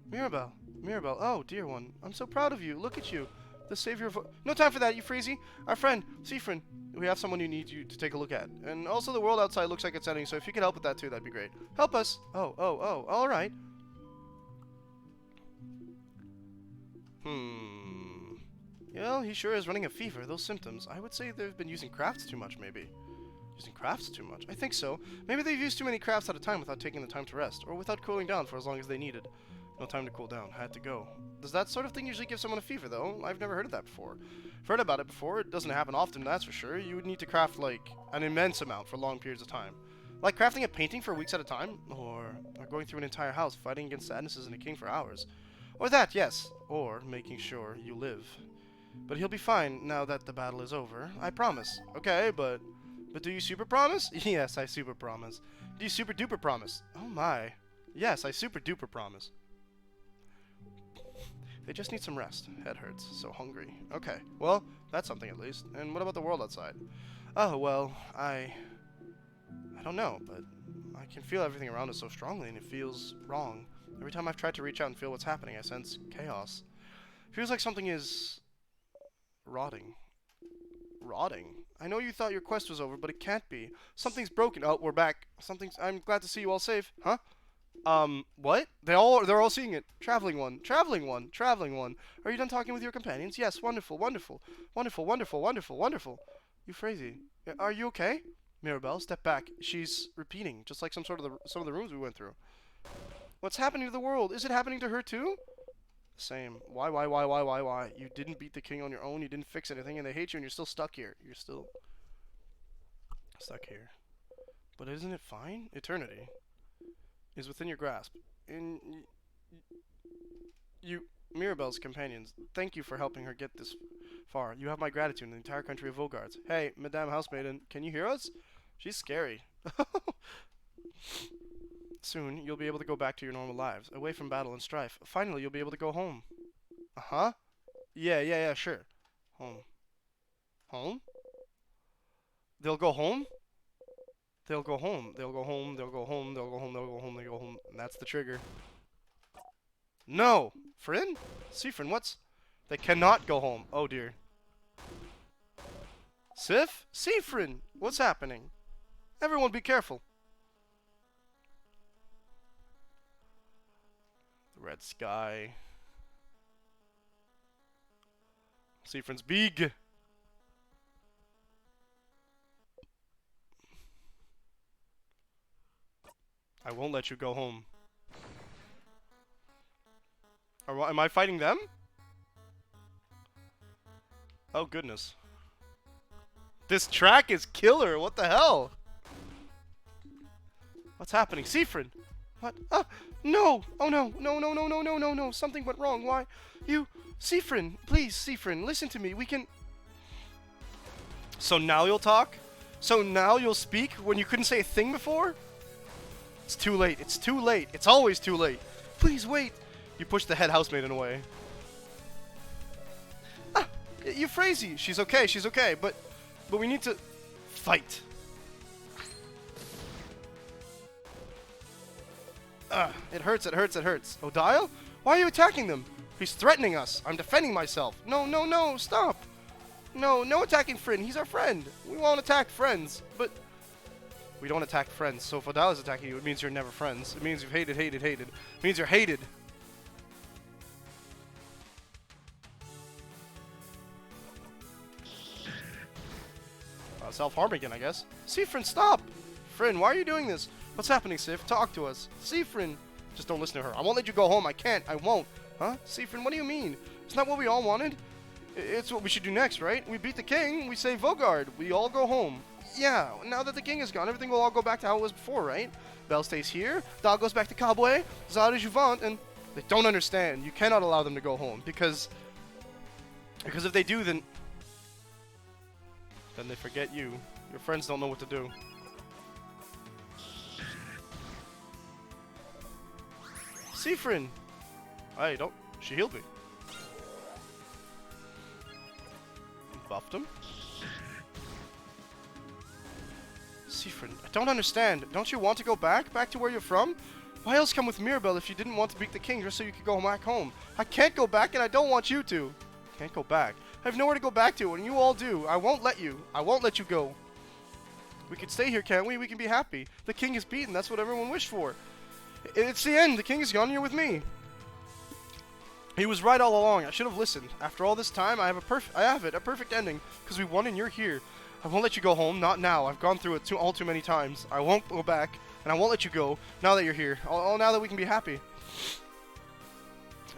Mirabelle. Mirabelle. Oh, dear one. I'm so proud of you. Look at you. The savior of... No time for that, you freezy. Our friend, Siffrin. We have someone who needs you to take a look at. And also the world outside looks like it's ending, so if you could help with that too, that'd be great. Help us! Oh, alright. Well, he sure is running a fever. Those symptoms. I would say they've been using crafts too much, maybe. Using crafts too much? I think so. Maybe they've used too many crafts at a time without taking the time to rest, or without cooling down for as long as they needed. No time to cool down. Had to go. Does that sort of thing usually give someone a fever, though? I've never heard of that before. I've heard about it before. It doesn't happen often, that's for sure. You would need to craft, like, an immense amount for long periods of time. Like crafting a painting for weeks at a time? Or going through an entire house, fighting against sadnesses and a king for hours? Or that, yes. Or making sure you live. But he'll be fine now that the battle is over. I promise. Okay, but do you super promise? Yes, I super promise. Do you super duper promise? Oh my. Yes, I super duper promise. They just need some rest. Head hurts. So hungry. Okay. Well, that's something at least. And what about the world outside? Oh, well, I don't know, but I can feel everything around us so strongly, and it feels wrong. Every time I've tried to reach out and feel what's happening, I sense chaos. It feels like something is rotting. Rotting? I know you thought your quest was over, but it can't be. Something's broken. Oh, we're back. I'm glad to see you all safe. Huh? What? They're all seeing it. Traveling one. Traveling one. Traveling one. Are you done talking with your companions? Yes, wonderful, wonderful. Wonderful, wonderful, wonderful, wonderful. Euphrasia, are you okay? Mirabelle, step back. She's repeating, just like some of the rooms we went through. What's happening to the world? Is it happening to her too? Same. Why? You didn't beat the king on your own. You didn't fix anything, and they hate you, and you're still stuck here. You're still stuck here. But isn't it fine? Eternity is within your grasp. Mirabelle's companions, thank you for helping her get this far. You have my gratitude in the entire country of Vogards. Hey, Madame Housemaiden, can you hear us? She's scary. Soon, you'll be able to go back to your normal lives, away from battle and strife. Finally, you'll be able to go home. Uh-huh. Yeah, sure. Home. Home? They'll go home? They'll go home. They'll go home. They'll go home. They'll go home. They'll go home. They'll go home. And that's the trigger. No! Friend? Seafrin, what's... They cannot go home. Oh, dear. Sif? Seafrin! What's happening? Everyone be careful. The red sky. Seafrin's big. I won't let you go home. Am I fighting them? Oh, goodness. This track is killer. What the hell? What's happening? Seafrin! What? No! Oh, no. No. Something went wrong. Why? You... Seafrin! Please, Seafrin, listen to me. We can... So now you'll talk? So now you'll speak when you couldn't say a thing before? It's too late. It's too late. It's always too late. Please wait. You push the head housemaiden away. Euphrasia. She's okay, but we need to fight. It hurts. Odile? Why are you attacking them? He's threatening us. I'm defending myself. No, stop. No attacking Fryn. He's our friend. We won't attack friends, but we don't attack friends. So if Odile is attacking you, it means you're never friends. It means you've hated. It means you're hated. Self-harm again, I guess. Seafrin, stop! Fryn, why are you doing this? What's happening, Sif? Talk to us. Seafrin! Just don't listen to her. I won't let you go home. I can't. I won't. Huh? Seafrin, what do you mean? Isn't that what we all wanted? It's what we should do next, right? We beat the king. We save Vogard. We all go home. Yeah, now that the king is gone, everything will all go back to how it was before, right? Belle stays here. Dog goes back to Cowboy. Zara Juvent, and they don't understand. You cannot allow them to go home because if they do, then they forget you. Your friends don't know what to do. Seafrin! Hey, don't... She healed me. Buffed him? Seafrin, I don't understand. Don't you want to go back? Back to where you're from? Why else come with Mirabelle if you didn't want to beat the king just so you could go back home? I can't go back and I don't want you to. Can't go back. I have nowhere to go back to, and you all do. I won't let you. I won't let you go. We can stay here, can't we? We can be happy. The king is beaten. That's what everyone wished for. It's the end. The king is gone. You're with me. He was right all along. I should have listened. After all this time, I have a perfect ending because we won and you're here. I won't let you go home. Not now. I've gone through it all too many times. I won't go back, and I won't let you go now that you're here. Now that we can be happy.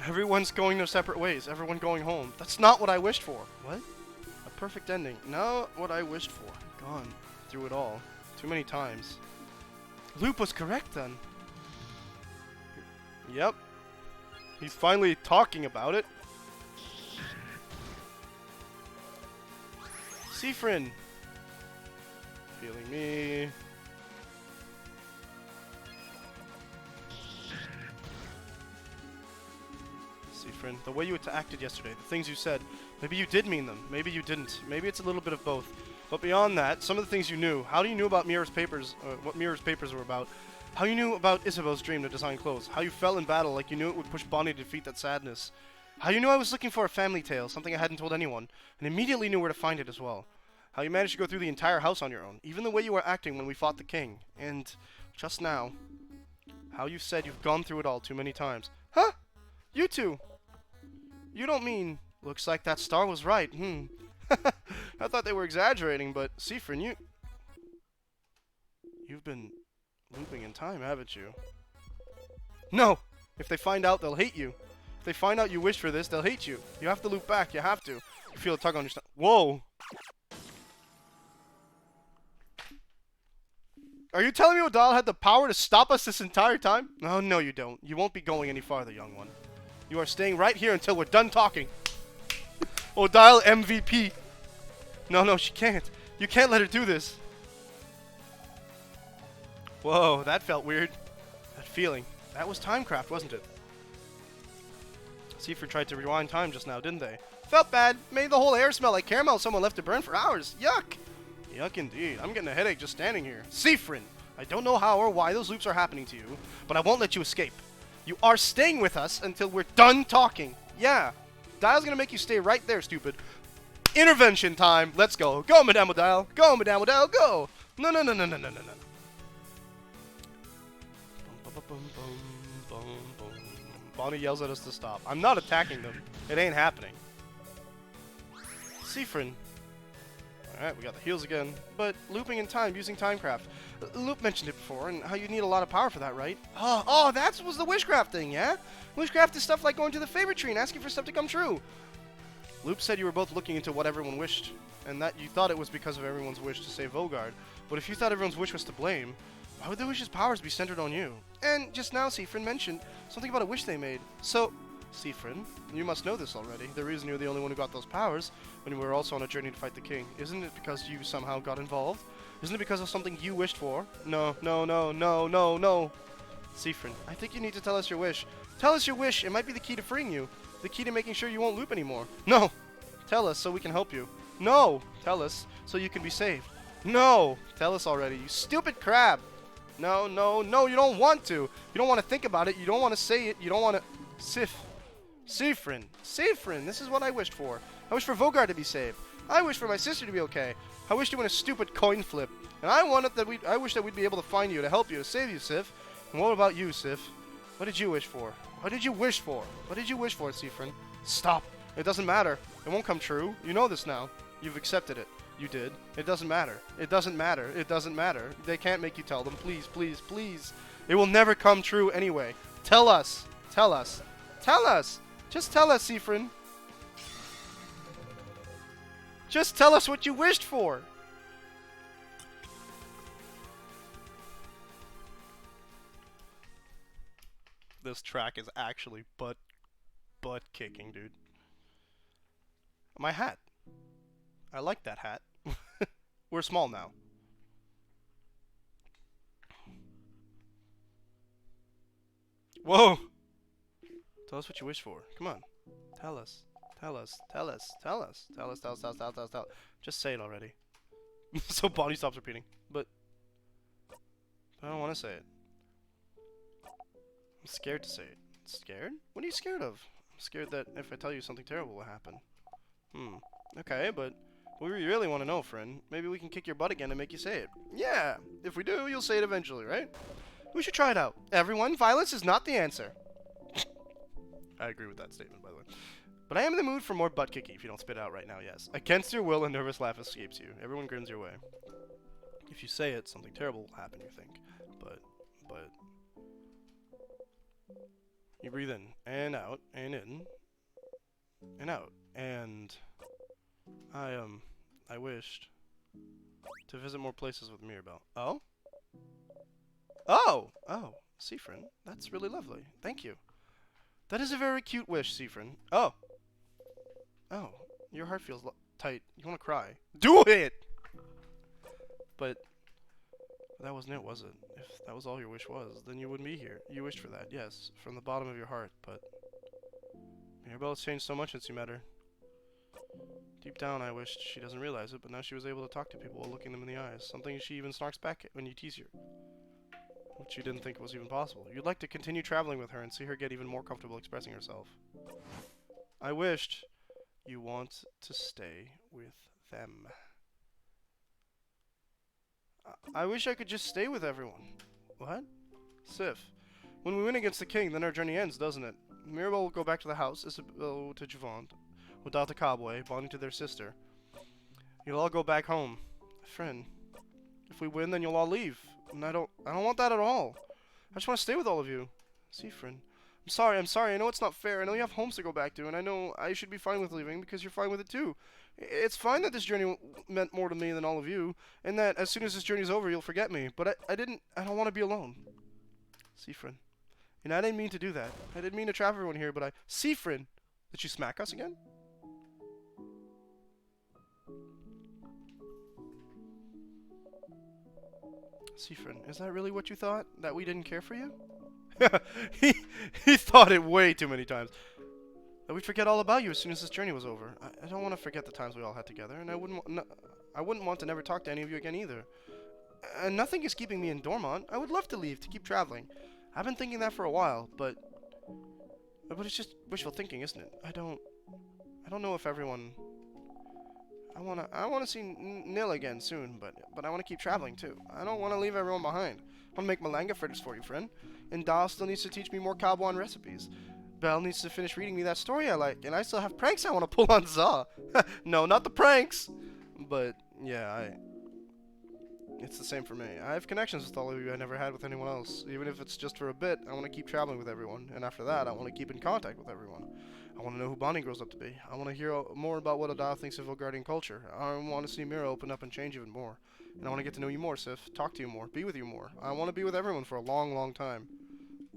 Everyone's going their separate ways. Everyone going home. That's not what I wished for. What? A perfect ending. Not what I wished for. Gone through it all. Too many times. Loop was correct then. Yep. He's finally talking about it. Seafrin. Feeling me. Seafrin, the way you acted yesterday, the things you said, maybe you did mean them, maybe you didn't. Maybe it's a little bit of both. But beyond that, some of the things you knew, how do you knew about Mira's papers, what Mira's papers were about, how you knew about Isabel's dream to design clothes, how you fell in battle like you knew it would push Bonnie to defeat that sadness, how you knew I was looking for a family tale, something I hadn't told anyone, and immediately knew where to find it as well, how you managed to go through the entire house on your own, even the way you were acting when we fought the king, and just now, how you said you've gone through it all too many times. Huh? You two? You don't mean, looks like that star was right, I thought they were exaggerating, but Seafrin, you've been looping in time, haven't you? No! If they find out, they'll hate you. If they find out you wished for this, they'll hate you. You have to loop back, you have to. You feel a tug on your stomach. Whoa! Are you telling me O'Dial had the power to stop us this entire time? Oh, no you don't. You won't be going any farther, young one. You are staying right here until we're done talking. O'Dial MVP. No, she can't. You can't let her do this. Whoa, that felt weird. That feeling. That was timecraft, wasn't it? Seafrin tried to rewind time just now, didn't they? Felt bad. Made the whole air smell like caramel someone left to burn for hours. Yuck. Yuck indeed. I'm getting a headache just standing here. Seafrin, I don't know how or why those loops are happening to you, but I won't let you escape. You are staying with us until we're done talking. Yeah. Dial's gonna make you stay right there, stupid. Intervention time. Let's go. Go, Madame O'Dial. Go, Madame O'Dial. Go. No. Bonnie yells at us to stop. I'm not attacking them. It ain't happening. Seafrin. Alright, we got the heals again. But looping in time using timecraft. Loop mentioned it before, and how you need a lot of power for that, right? Oh, that was the wishcraft thing, yeah? Wishcraft is stuff like going to the favorite tree and asking for stuff to come true. Loop said you were both looking into what everyone wished, and that you thought it was because of everyone's wish to save Vogard. But if you thought everyone's wish was to blame, why would the wish's powers be centered on you? And just now, Seafrin mentioned something about a wish they made. So, Seafrin, you must know this already. The reason you're the only one who got those powers, when you were also on a journey to fight the king, isn't it because you somehow got involved? Isn't it because of something you wished for? No. Seafrin, I think you need to tell us your wish. Tell us your wish. It might be the key to freeing you. The key to making sure you won't loop anymore. No! Tell us so we can help you. No! Tell us so you can be saved. No! Tell us already, you stupid crab! No, you don't want to. You don't want to think about it. You don't want to say it. You don't want to... Seafrin, this is what I wished for. I wished for Vogard to be saved. I wished for my sister to be okay. I wished to win a stupid coin flip. And I wish that we'd be able to find you, to help you, to save you, Sif. And what about you, Sif? What did you wish for? What did you wish for? What did you wish for, Seafrin? Stop. It doesn't matter. It won't come true. You know this now. You've accepted it. You did. It doesn't matter. It doesn't matter. It doesn't matter. They can't make you tell them. Please, please, please. It will never come true anyway. Tell us. Tell us. Tell us. Just tell us, Seafrin. Just tell us what you wished for. This track is actually butt kicking, dude. My hat. I like that hat. We're small now. Whoa! Tell us what you wish for. Come on. Tell us. Tell us. Tell us. Tell us. Tell us. Tell us. Tell us. Tell us. Tell us. Just say it already. So Bonnie stops repeating. But I don't want to say it. I'm scared to say it. Scared? What are you scared of? I'm scared that if I tell you something terrible will happen. Okay, but we really want to know, friend. Maybe we can kick your butt again and make you say it. Yeah! If we do, you'll say it eventually, right? We should try it out. Everyone, violence is not the answer. I agree with that statement, by the way. But I am in the mood for more butt kicking if you don't spit it out right now, yes. Against your will, a nervous laugh escapes you. Everyone grins your way. If you say it, something terrible will happen, you think. But... You breathe in, and out, and in, and out. And... I wished to visit more places with Mirabelle. Oh? Oh! Oh, Seafrin. That's really lovely. Thank you. That is a very cute wish, Seafrin. Oh! Oh, your heart feels tight. You want to cry. Do it! But that wasn't it, was it? If that was all your wish was, then you wouldn't be here. You wished for that, yes, from the bottom of your heart, but Mirabelle's changed so much since you met her. Deep down, I wished she doesn't realize it, but now she was able to talk to people while looking them in the eyes. Something she even snarks back at when you tease her. Which you didn't think was even possible. You'd like to continue traveling with her and see her get even more comfortable expressing herself. I wished you want to stay with them. I wish I could just stay with everyone. What? Sif, when we win against the king, then our journey ends, doesn't it? Mirabelle will go back to the house, Isabelle to Javon, without the cowboy, Bonnie to their sister. You'll all go back home. Friend, if we win, then you'll all leave. And I don't want that at all. I just want to stay with all of you. See, friend. I'm sorry. I know it's not fair. I know you have homes to go back to, and I know I should be fine with leaving because you're fine with it too. It's fine that this journey meant more to me than all of you, and that as soon as this journey's over, you'll forget me. But I don't want to be alone. Seafrin. And I didn't mean to do that. I didn't mean to trap everyone here, but Seafrin! Did she smack us again? Seafrin, is that really what you thought? That we didn't care for you? he thought it way too many times. That we'd forget all about you as soon as this journey was over. I don't want to forget the times we all had together, and I wouldn't want to never talk to any of you again either. And nothing is keeping me in Dormont. I would love to leave, to keep traveling. I've been thinking that for a while, but it's just wishful thinking, isn't it? I don't know if everyone. I wanna see Nil again soon, but I wanna keep traveling too. I don't wanna leave everyone behind. I wanna make malanga fritters for you, friend. And Dahl still needs to teach me more cowboy recipes. Belle needs to finish reading me that story I like, and I still have pranks I wanna pull on Za. No, not the pranks. But yeah, it's the same for me. I have connections with all of you I never had with anyone else. Even if it's just for a bit, I want to keep traveling with everyone. And after that, I want to keep in contact with everyone. I want to know who Bonnie grows up to be. I want to hear more about what Adao thinks of Vilgardian culture. I want to see Mira open up and change even more. And I want to get to know you more, Sif. Talk to you more. Be with you more. I want to be with everyone for a long, long time.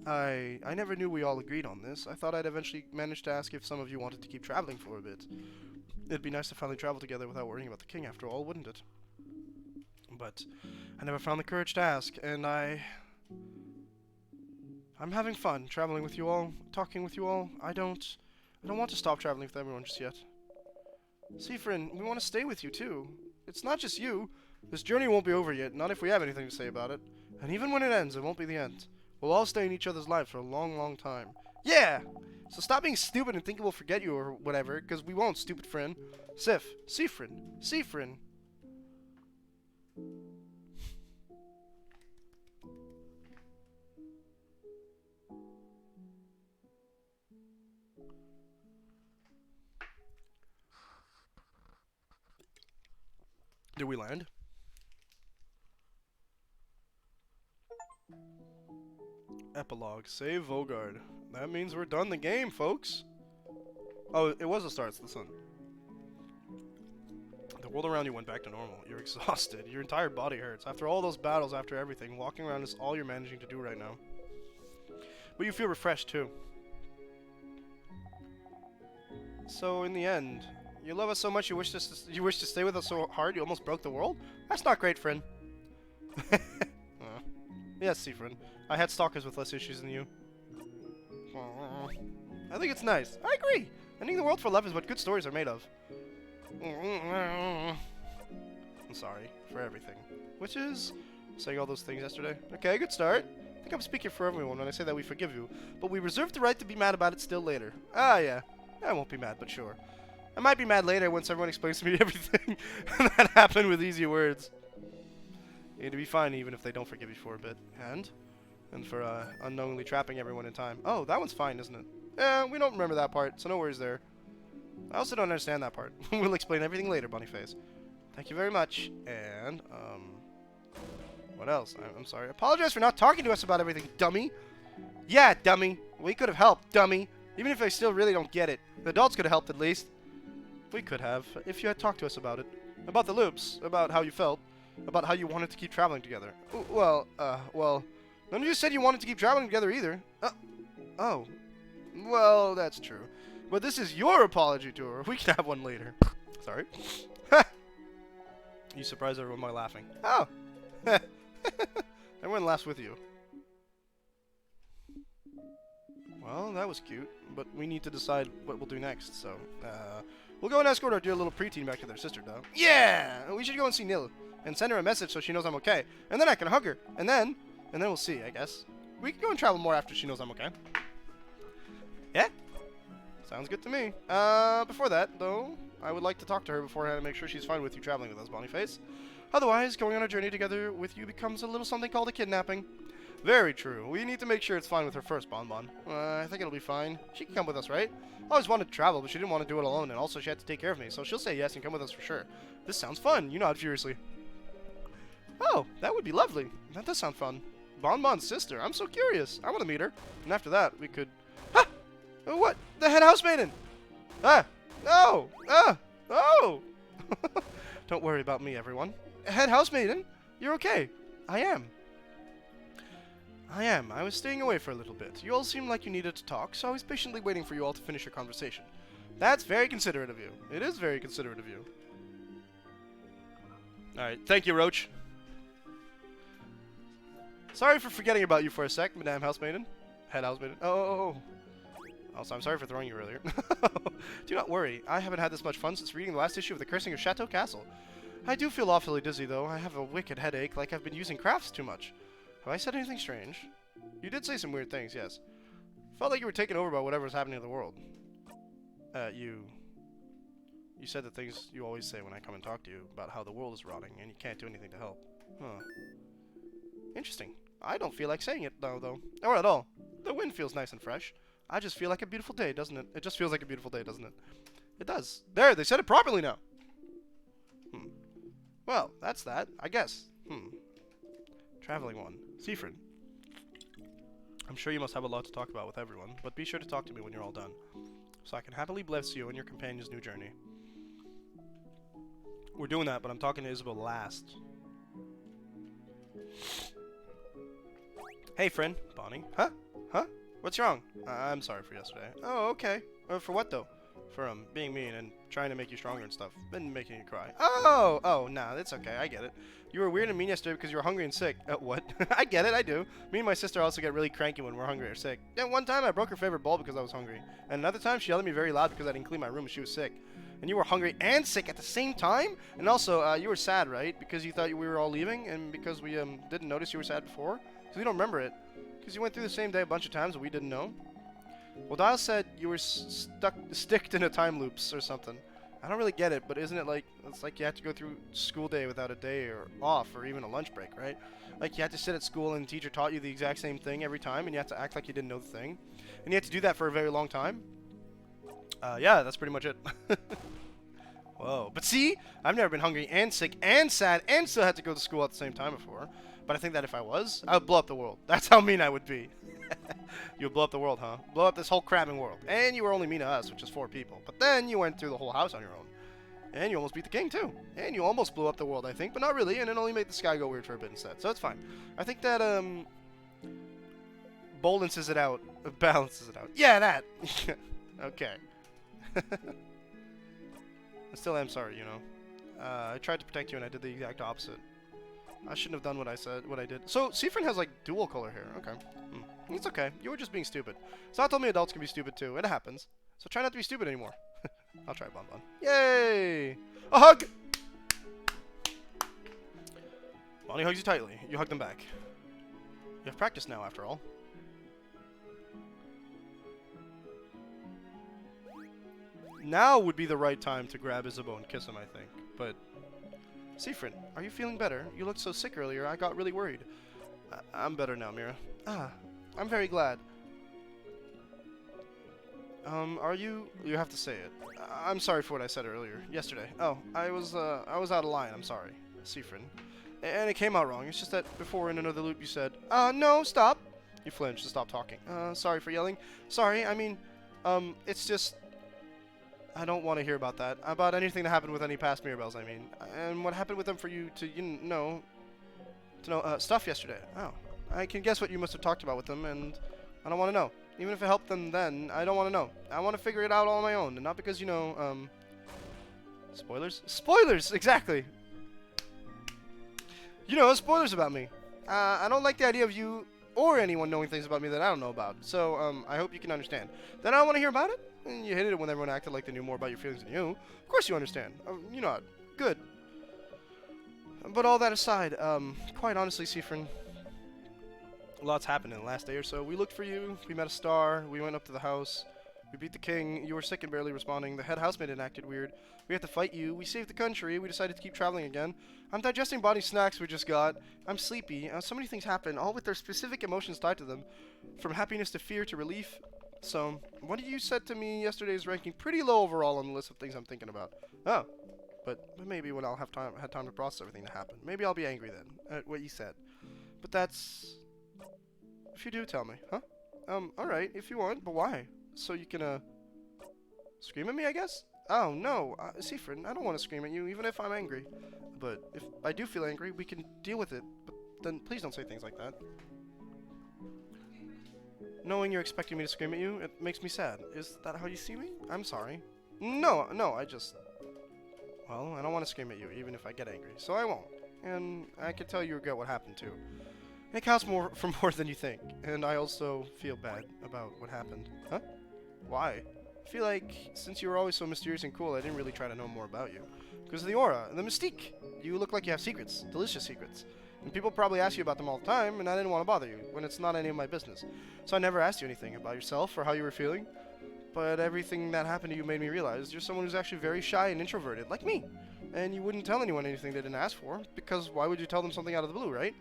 I never knew we all agreed on this. I thought I'd eventually manage to ask if some of you wanted to keep traveling for a bit. It'd be nice to finally travel together without worrying about the king after all, wouldn't it? But I never found the courage to ask, and I'm having fun traveling with you all, talking with you all. I don't want to stop traveling with everyone just yet. Seafrin, we want to stay with you too. It's not just you. This journey won't be over yet, not if we have anything to say about it. And even when it ends, it won't be the end. We'll all stay in each other's lives for a long, long time. Yeah! So stop being stupid and thinking we'll forget you or whatever, because we won't, stupid friend. Seafrin. Did we land? Epilogue. Save Vogard. That means we're done the game, folks. Oh, it was a start. It's the sun. The world around you went back to normal. You're exhausted. Your entire body hurts. After all those battles, after everything, walking around is all you're managing to do right now. But you feel refreshed, too. So, in the end, you love us so much you wish to stay with us so hard you almost broke the world? That's not great, friend. Yes, Seafrin. I had stalkers with less issues than you. I think it's nice. I agree. Ending the world for love is what good stories are made of. I'm sorry for everything. Which is saying all those things yesterday. Okay, good start. I think I'm speaking for everyone when I say that we forgive you, but we reserve the right to be mad about it still later. Ah, yeah. I won't be mad, but sure. I might be mad later once everyone explains to me everything that happened with easy words. You need to be fine even if they don't forgive you for a bit. And for unknowingly trapping everyone in time. Oh, that one's fine, isn't it? Yeah, we don't remember that part, so no worries there. I also don't understand that part. We'll explain everything later, Bunnyface. Thank you very much. And, what else? I'm sorry. Apologize for not talking to us about everything, dummy. Yeah, dummy. We could have helped, dummy. Even if I still really don't get it. The adults could have helped at least. We could have, if you had talked to us about it. About the loops, about how you felt, about how you wanted to keep traveling together. Well, None of you said you wanted to keep traveling together either. Oh. Well, that's true. But this is your apology tour. We can have one later. Sorry. You surprised everyone by laughing. Oh. Everyone laughs with you. Well, that was cute. But we need to decide what we'll do next, so... we'll go and escort our dear little preteen back to their sister, though. Yeah! We should go and see Nil. And send her a message so she knows I'm okay. And then I can hug her. And then we'll see, I guess. We can go and travel more after she knows I'm okay. Yeah? Sounds good to me. Before that, though, I would like to talk to her beforehand and make sure she's fine with you traveling with us, Bonyface. Otherwise, going on a journey together with you becomes a little something called a kidnapping. Very true. We need to make sure it's fine with her first, Bonbon. I think it'll be fine. She can come with us, right? I always wanted to travel, but she didn't want to do it alone, and also she had to take care of me, so she'll say yes and come with us for sure. This sounds fun. You nod furiously. Oh, that would be lovely. That does sound fun. Bonbon's sister. I'm so curious. I want to meet her. And after that, we could... Ha! What? The head housemaiden! Ah! No! Ah! Oh! Don't worry about me, everyone. Head housemaiden? You're okay. I am. I was staying away for a little bit. You all seemed like you needed to talk, so I was patiently waiting for you all to finish your conversation. That's very considerate of you. It is very considerate of you. Alright, thank you, Roach. Sorry for forgetting about you for a sec, Madame Housemaiden. Head Housemaiden. Oh. Also, I'm sorry for throwing you earlier. Do not worry. I haven't had this much fun since reading the last issue of The Cursing of Chateau Castle. I do feel awfully dizzy, though. I have a wicked headache, like I've been using crafts too much. Have I said anything strange? You did say some weird things, yes. Felt like you were taken over by whatever was happening in the world. You said the things you always say when I come and talk to you, about how the world is rotting, and you can't do anything to help. Huh. Interesting. I don't feel like saying it, though. Or at all. The wind feels nice and fresh. I just feel like a beautiful day, doesn't it? It just feels like a beautiful day, doesn't it? It does. There, they said it properly now. Well, that's that, I guess. Traveling one. Siffrin. I'm sure you must have a lot to talk about with everyone, but be sure to talk to me when you're all done, so I can happily bless you and your companion's new journey. We're doing that, but I'm talking to Isabel last. Hey, friend. Bonnie. Huh? What's wrong? I'm sorry for yesterday. Oh, okay. For what, though? For, being mean and trying to make you stronger and stuff. Been making you cry. Oh, nah, it's okay. I get it. You were weird and mean yesterday because you were hungry and sick. What? I get it, I do. Me and my sister also get really cranky when we're hungry or sick. Yeah, one time I broke her favorite bowl because I was hungry. And another time she yelled at me very loud because I didn't clean my room and she was sick. And you were hungry and sick at the same time? And also, you were sad, right? Because you thought we were all leaving and because we, didn't notice you were sad before? Because we don't remember it. Because you went through the same day a bunch of times and we didn't know? Well, Dial said you were sticked in a time loops or something. I don't really get it, but isn't it like, it's like you have to go through school day without a day or off or even a lunch break, right? Like you had to sit at school and the teacher taught you the exact same thing every time and you had to act like you didn't know the thing. And you had to do that for a very long time. Yeah, that's pretty much it. Whoa. But see, I've never been hungry and sick and sad and still had to go to school at the same time before. But I think that if I was, I would blow up the world. That's how mean I would be. You would blow up the world, huh? Blow up this whole crabbing world. And you were only mean to us, which is 4 people. But then you went through the whole house on your own. And you almost beat the king, too. And you almost blew up the world, I think. But not really, and it only made the sky go weird for a bit instead. So it's fine. I think that, balances it out. Balances it out. Yeah, that! Okay. I still am sorry, you know. I tried to protect you and I did the exact opposite. I shouldn't have done what I did. So, Siffrin has, like, dual color hair. Okay. It's okay. You were just being stupid. Saw told me adults can be stupid, too. It happens. So try not to be stupid anymore. I'll try Bonbon. Yay! A hug! Bonnie hugs you tightly. You hug them back. You have practice now, after all. Now would be the right time to grab Isabeau and kiss him, I think. But... Siffrin, are you feeling better? You looked so sick earlier, I got really worried. I'm better now, Mira. I'm very glad. Are you... You have to say it. I'm sorry for what I said earlier. Yesterday. Oh, I was out of line. I'm sorry. Siffrin. And it came out wrong. It's just that before in another loop you said, no, stop. You flinched and stopped talking. Sorry for yelling. Sorry, I mean, it's just... I don't want to hear about that. About anything that happened with any past Mirabelles, I mean. And what happened with them for you to, you know... To know, stuff yesterday. Oh. I can guess what you must have talked about with them, and I don't want to know. Even if it helped them then, I don't want to know. I want to figure it out all on my own, and not because, you know, spoilers? Spoilers! Exactly! You know, spoilers about me. I don't like the idea of you or anyone knowing things about me that I don't know about. So, I hope you can understand. Then I don't want to hear about it. And you hated it when everyone acted like they knew more about your feelings than you. Of course you understand. You know, good. But all that aside, quite honestly, Seafrin, lots happened in the last day or so. We looked for you. We met a star. We went up to the house. We beat the king. You were sick and barely responding. The head housemaid acted weird. We had to fight you. We saved the country. We decided to keep traveling again. I'm digesting body snacks we just got. I'm sleepy. So many things happen, all with their specific emotions tied to them. From happiness to fear to relief. So, what you said to me yesterday is ranking pretty low overall on the list of things I'm thinking about. Oh. But maybe when I'll have time to process everything that happened. Maybe I'll be angry then at what you said. But that's... If you do, tell me, huh? Alright, if you want, but why? So you can, scream at me, I guess? Oh, no, Seafrin, I don't want to scream at you, even if I'm angry. But if I do feel angry, we can deal with it. But then please don't say things like that. Knowing you're expecting me to scream at you, it makes me sad. Is that how you see me? I'm sorry. No, I just... Well, I don't want to scream at you, even if I get angry, so I won't. And I can tell you regret what happened, too. It counts for more than you think, and I also feel bad about what happened. Huh? Why? I feel like, since you were always so mysterious and cool, I didn't really try to know more about you. Because of the aura, the mystique. You look like you have secrets, delicious secrets. And people probably ask you about them all the time, and I didn't want to bother you, when it's not any of my business. So I never asked you anything about yourself or how you were feeling. But everything that happened to you made me realize you're someone who's actually very shy and introverted, like me. And you wouldn't tell anyone anything they didn't ask for, because why would you tell them something out of the blue, right?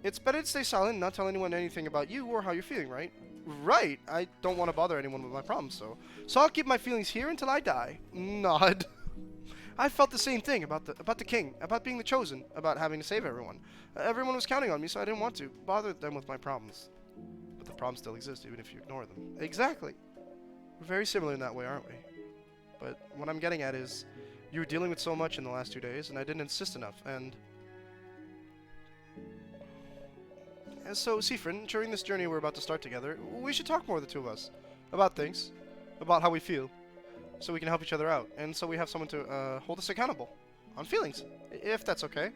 It's better to stay silent and not tell anyone anything about you or how you're feeling, right? Right! I don't want to bother anyone with my problems, so I'll keep my feelings here until I die. Nod. I felt the same thing about the king, about being the chosen, about having to save everyone. Everyone was counting on me, so I didn't want to bother them with my problems. But the problems still exist, even if you ignore them. Exactly. We're very similar in that way, aren't we? But what I'm getting at is, you were dealing with so much in the last 2 days, and I didn't insist enough, and so, Seafrin, during this journey we're about to start together, we should talk more, the two of us. About things. About how we feel. So we can help each other out. And so we have someone to hold us accountable. On feelings. If that's okay.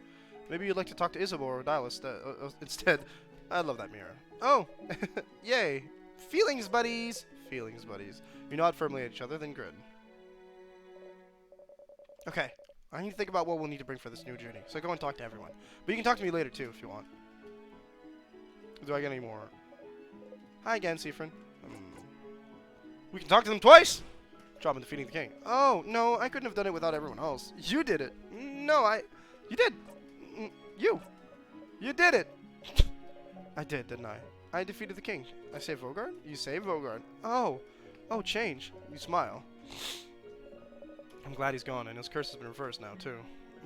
Maybe you'd like to talk to Isabeau or Dylas instead. I love that mirror. Oh! Yay! Feelings buddies! Feelings buddies. You nod firmly at each other, then grin. Okay. I need to think about what we'll need to bring for this new journey. So go and talk to everyone. But you can talk to me later too, if you want. Do I get any more? Hi again, Seafrin. We can talk to them twice! Job in defeating the king. Oh, no, I couldn't have done it without everyone else. You did it. No, you did. You did it. I did, didn't I? I defeated the king. I saved Vogard? You saved Vogard. Oh, change. You smile. I'm glad he's gone, and his curse has been reversed now, too.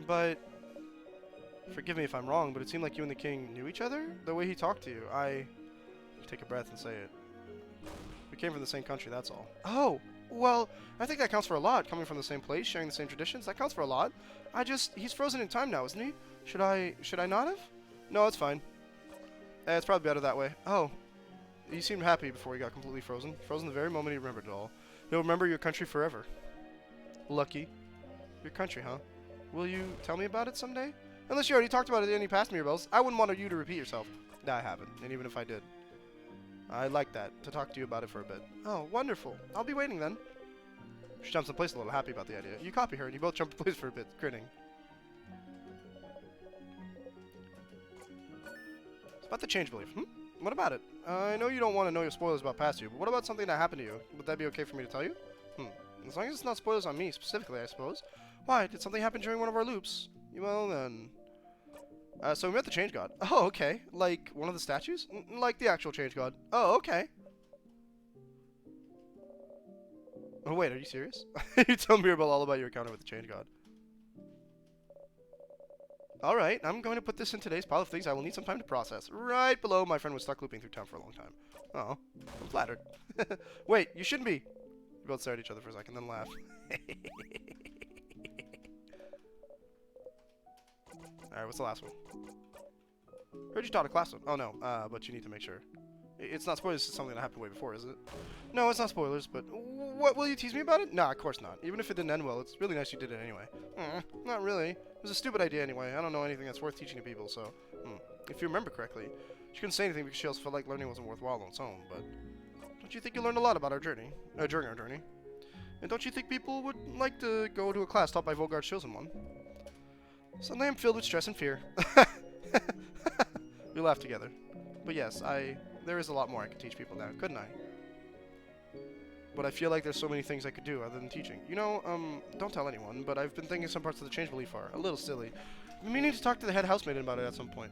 But... Forgive me if I'm wrong, but it seemed like you and the king knew each other? The way he talked to you, take a breath and say it. We came from the same country, that's all. Oh, well, I think that counts for a lot, coming from the same place, sharing the same traditions. That counts for a lot. He's frozen in time now, isn't he? Should I not have? No, it's fine. It's probably better that way. Oh, he seemed happy before he got completely frozen. Frozen the very moment he remembered it all. He'll remember your country forever. Lucky. Your country, huh? Will you tell me about it someday? Unless you already talked about it in any past Mirabelles. I wouldn't want you to repeat yourself. I haven't, and even if I did. I'd like that, to talk to you about it for a bit. Oh, wonderful. I'll be waiting then. She jumps in place a little, happy about the idea. You copy her, and you both jump in place for a bit, grinning. It's about the change belief. What about it? I know you don't want to know your spoilers about past you, but what about something that happened to you? Would that be okay for me to tell you? As long as it's not spoilers on me, specifically, I suppose. Why? Did something happen during one of our loops? Well, then... so we met the Change God. Oh, okay. Like one of the statues? Like the actual Change God. Oh, okay. Oh, wait, are you serious? You tell Mirabelle all about your encounter with the Change God. Alright, I'm going to put this in today's pile of things I will need some time to process. Right below, my friend was stuck looping through town for a long time. Oh, I'm flattered. Wait, you shouldn't be. We both stare at each other for a second, then laugh. Alright, what's the last one? Heard you taught a class. Oh no, but you need to make sure. It's not spoilers, it's something that happened way before, is it? No, it's not spoilers, but what, will you tease me about it? Nah, of course not. Even if it didn't end well, it's really nice you did it anyway. Not really. It was a stupid idea anyway. I don't know anything that's worth teaching to people, so... If you remember correctly, she couldn't say anything because she also felt like learning wasn't worthwhile on its own, but... Don't you think you learned a lot about our journey? During our journey? And don't you think people would like to go to a class taught by Volgard's chosen one? Suddenly I'm filled with stress and fear. We laughed together. But yes, there is a lot more I could teach people now, couldn't I? But I feel like there's so many things I could do other than teaching. You know, don't tell anyone, but I've been thinking some parts of the change belief are a little silly. I've been meaning to talk to the head housemaid about it at some point.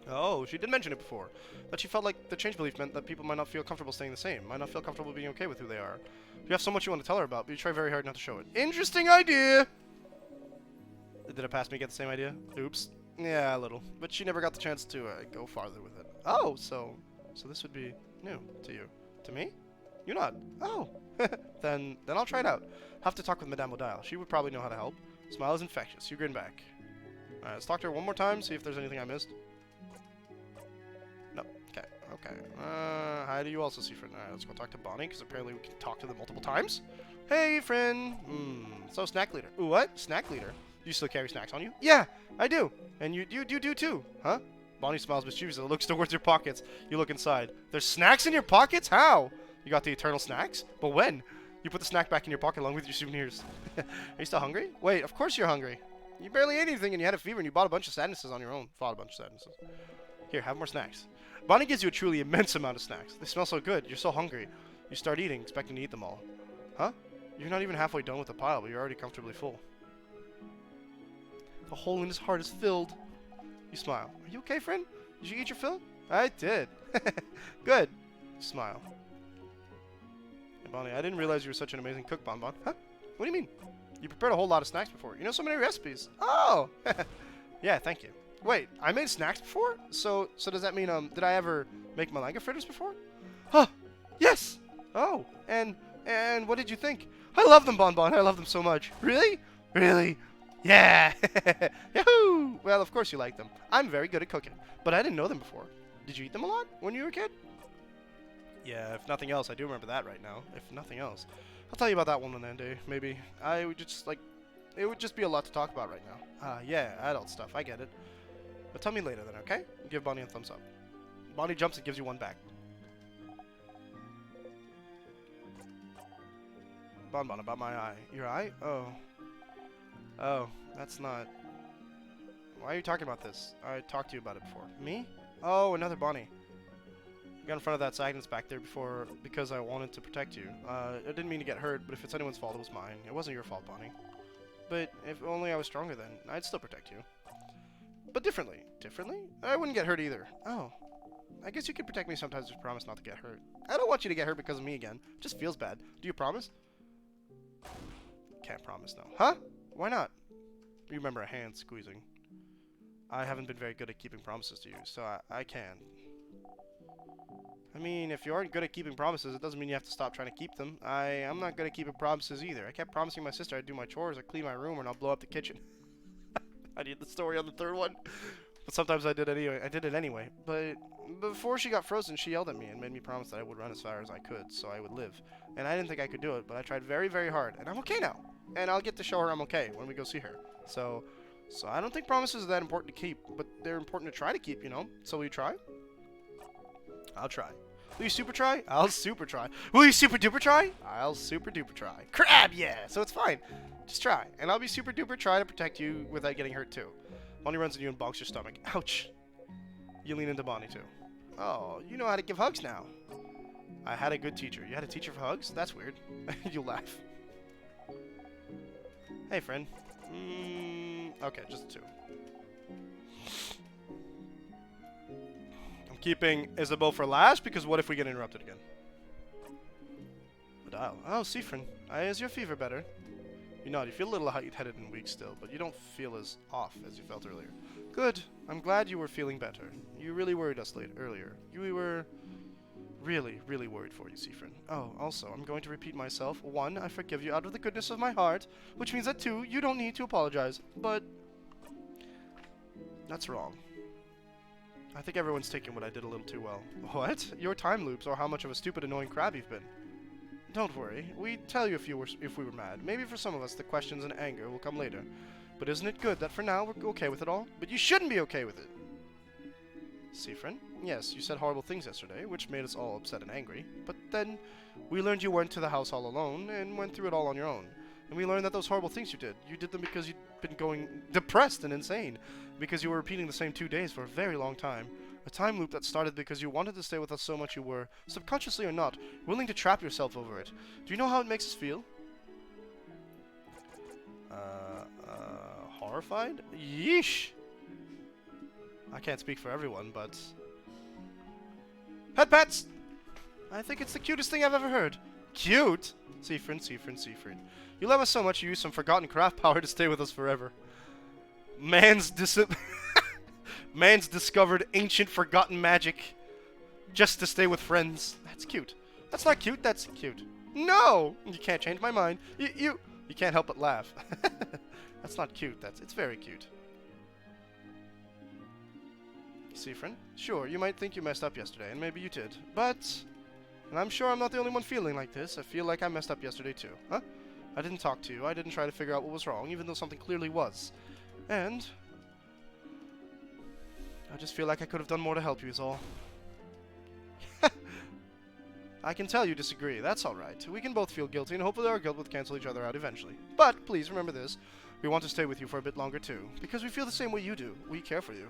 Oh, she did mention it before. That she felt like the change belief meant that people might not feel comfortable staying the same, might not feel comfortable being okay with who they are. You have so much you want to tell her about, but you try very hard not to show it. Interesting idea! Did it pass me get the same idea? Oops. Yeah, a little. But she never got the chance to go farther with it. Oh, so this would be new to you. To me? You nod. Oh. then I'll try it out. Have to talk with Madame Odile. She would probably know how to help. Smile is infectious. You grin back. Alright, let's talk to her one more time, see if there's anything I missed. No. Okay. Hi, do you also see friend? Alright, let's go talk to Bonnie, because apparently we can talk to them multiple times. Hey, friend. So snack leader. Ooh, what? Snack leader? You still carry snacks on you? Yeah, I do. And you do too, huh? Bonnie smiles mischievously, looks towards your pockets. You look inside. There's snacks in your pockets? How? You got the eternal snacks? But when? You put the snack back in your pocket along with your souvenirs. Are you still hungry? Wait, of course you're hungry. You barely ate anything and you had a fever and you bought a bunch of sadnesses on your own. Fought a bunch of sadnesses. Here, have more snacks. Bonnie gives you a truly immense amount of snacks. They smell so good. You're so hungry. You start eating, expecting to eat them all. Huh? You're not even halfway done with the pile, but you're already comfortably full. The hole in his heart is filled. You smile. Are you okay, friend? Did you eat your fill? I did. Good. You smile. Hey, Bonnie, I didn't realize you were such an amazing cook, Bonbon. Huh? What do you mean? You prepared a whole lot of snacks before. You know so many recipes. Oh! Yeah, thank you. Wait, I made snacks before? So does that mean, did I ever make malanga fritters before? Huh! Yes! Oh, and what did you think? I love them, Bonbon. I love them so much. Really? Really? Yeah! Yahoo! Well, of course you like them. I'm very good at cooking, but I didn't know them before. Did you eat them a lot when you were a kid? Yeah, if nothing else, I do remember that right now. If nothing else. I'll tell you about that one day, maybe. I would just, it would just be a lot to talk about right now. Yeah, adult stuff, I get it. But tell me later then, okay? Give Bonnie a thumbs up. Bonnie jumps and gives you one back. Bonbon, about my eye. Your eye? Oh. Oh, that's not... Why are you talking about this? I talked to you about it before. Me? Oh, another Bonnie. I got in front of that Agnes back there before because I wanted to protect you. I didn't mean to get hurt, but if it's anyone's fault, it was mine. It wasn't your fault, Bonnie. But if only I was stronger then, I'd still protect you. But differently. Differently? I wouldn't get hurt either. Oh. I guess you could protect me sometimes if you promise not to get hurt. I don't want you to get hurt because of me again. It just feels bad. Do you promise? Can't promise, no. Huh? Why not? You remember a hand squeezing. I haven't been very good at keeping promises to you, so I can. I mean, if you aren't good at keeping promises, it doesn't mean you have to stop trying to keep them. I'm not good at keeping promises either. I kept promising my sister I'd do my chores, I'd clean my room, and I'll blow up the kitchen. I need the story on the third one. But sometimes I did it anyway. But before she got frozen, she yelled at me and made me promise that I would run as far as I could so I would live. And I didn't think I could do it, but I tried very, very hard. And I'm okay now. And I'll get to show her I'm okay when we go see her. So I don't think promises are that important to keep, but they're important to try to keep, you know? So will you try? I'll try. Will you super try? I'll super try. Will you super duper try? I'll super duper try. Crab, yeah! So it's fine. Just try. And I'll be super duper try to protect you without getting hurt too. Bonnie runs at you and bonks your stomach. Ouch! You lean into Bonnie too. Oh, you know how to give hugs now. I had a good teacher. You had a teacher for hugs? That's weird. You laugh. Hey, friend. Okay, just two. I'm keeping Isabel for last because what if we get interrupted again? Odile. Oh, Seafrin. Is your fever better? You nod. You feel a little lightheaded and weak still, but you don't feel as off as you felt earlier. Good. I'm glad you were feeling better. You really worried us earlier. We were really, really worried for you, Seafrin. Oh, also, I'm going to repeat myself. 1, I forgive you out of the goodness of my heart, which means that 2, you don't need to apologize. But that's wrong. I think everyone's taking what I did a little too well. What? Your time loops, or how much of a stupid, annoying crab you've been. Don't worry. We'd tell you if we were mad. Maybe for some of us, the questions and anger will come later. But isn't it good that for now we're okay with it all? But you shouldn't be okay with it. Siffrin, yes, you said horrible things yesterday, which made us all upset and angry. But then we learned you weren't to the house all alone and went through it all on your own. And we learned that those horrible things you did them because you'd been going depressed and insane. Because you were repeating the same 2 days for a very long time. A time loop that started because you wanted to stay with us so much you were, subconsciously or not, willing to trap yourself over it. Do you know how it makes us feel? Horrified? Yeesh! I can't speak for everyone, but... Pet pets! I think it's the cutest thing I've ever heard. Cute? Siffrin. You love us so much you use some forgotten craft power to stay with us forever. Man's discovered ancient forgotten magic just to stay with friends. That's cute. That's not cute, that's cute. No! You can't change my mind. You can't help but laugh. That's not cute, it's very cute. Siffrin, sure, you might think you messed up yesterday, and maybe you did, but... And I'm sure I'm not the only one feeling like this. I feel like I messed up yesterday too. Huh? I didn't talk to you. I didn't try to figure out what was wrong, even though something clearly was. And... I just feel like I could have done more to help you is all. I can tell you disagree. That's alright. We can both feel guilty, and hopefully our guilt will cancel each other out eventually. But please remember this. We want to stay with you for a bit longer too. Because we feel the same way you do. We care for you.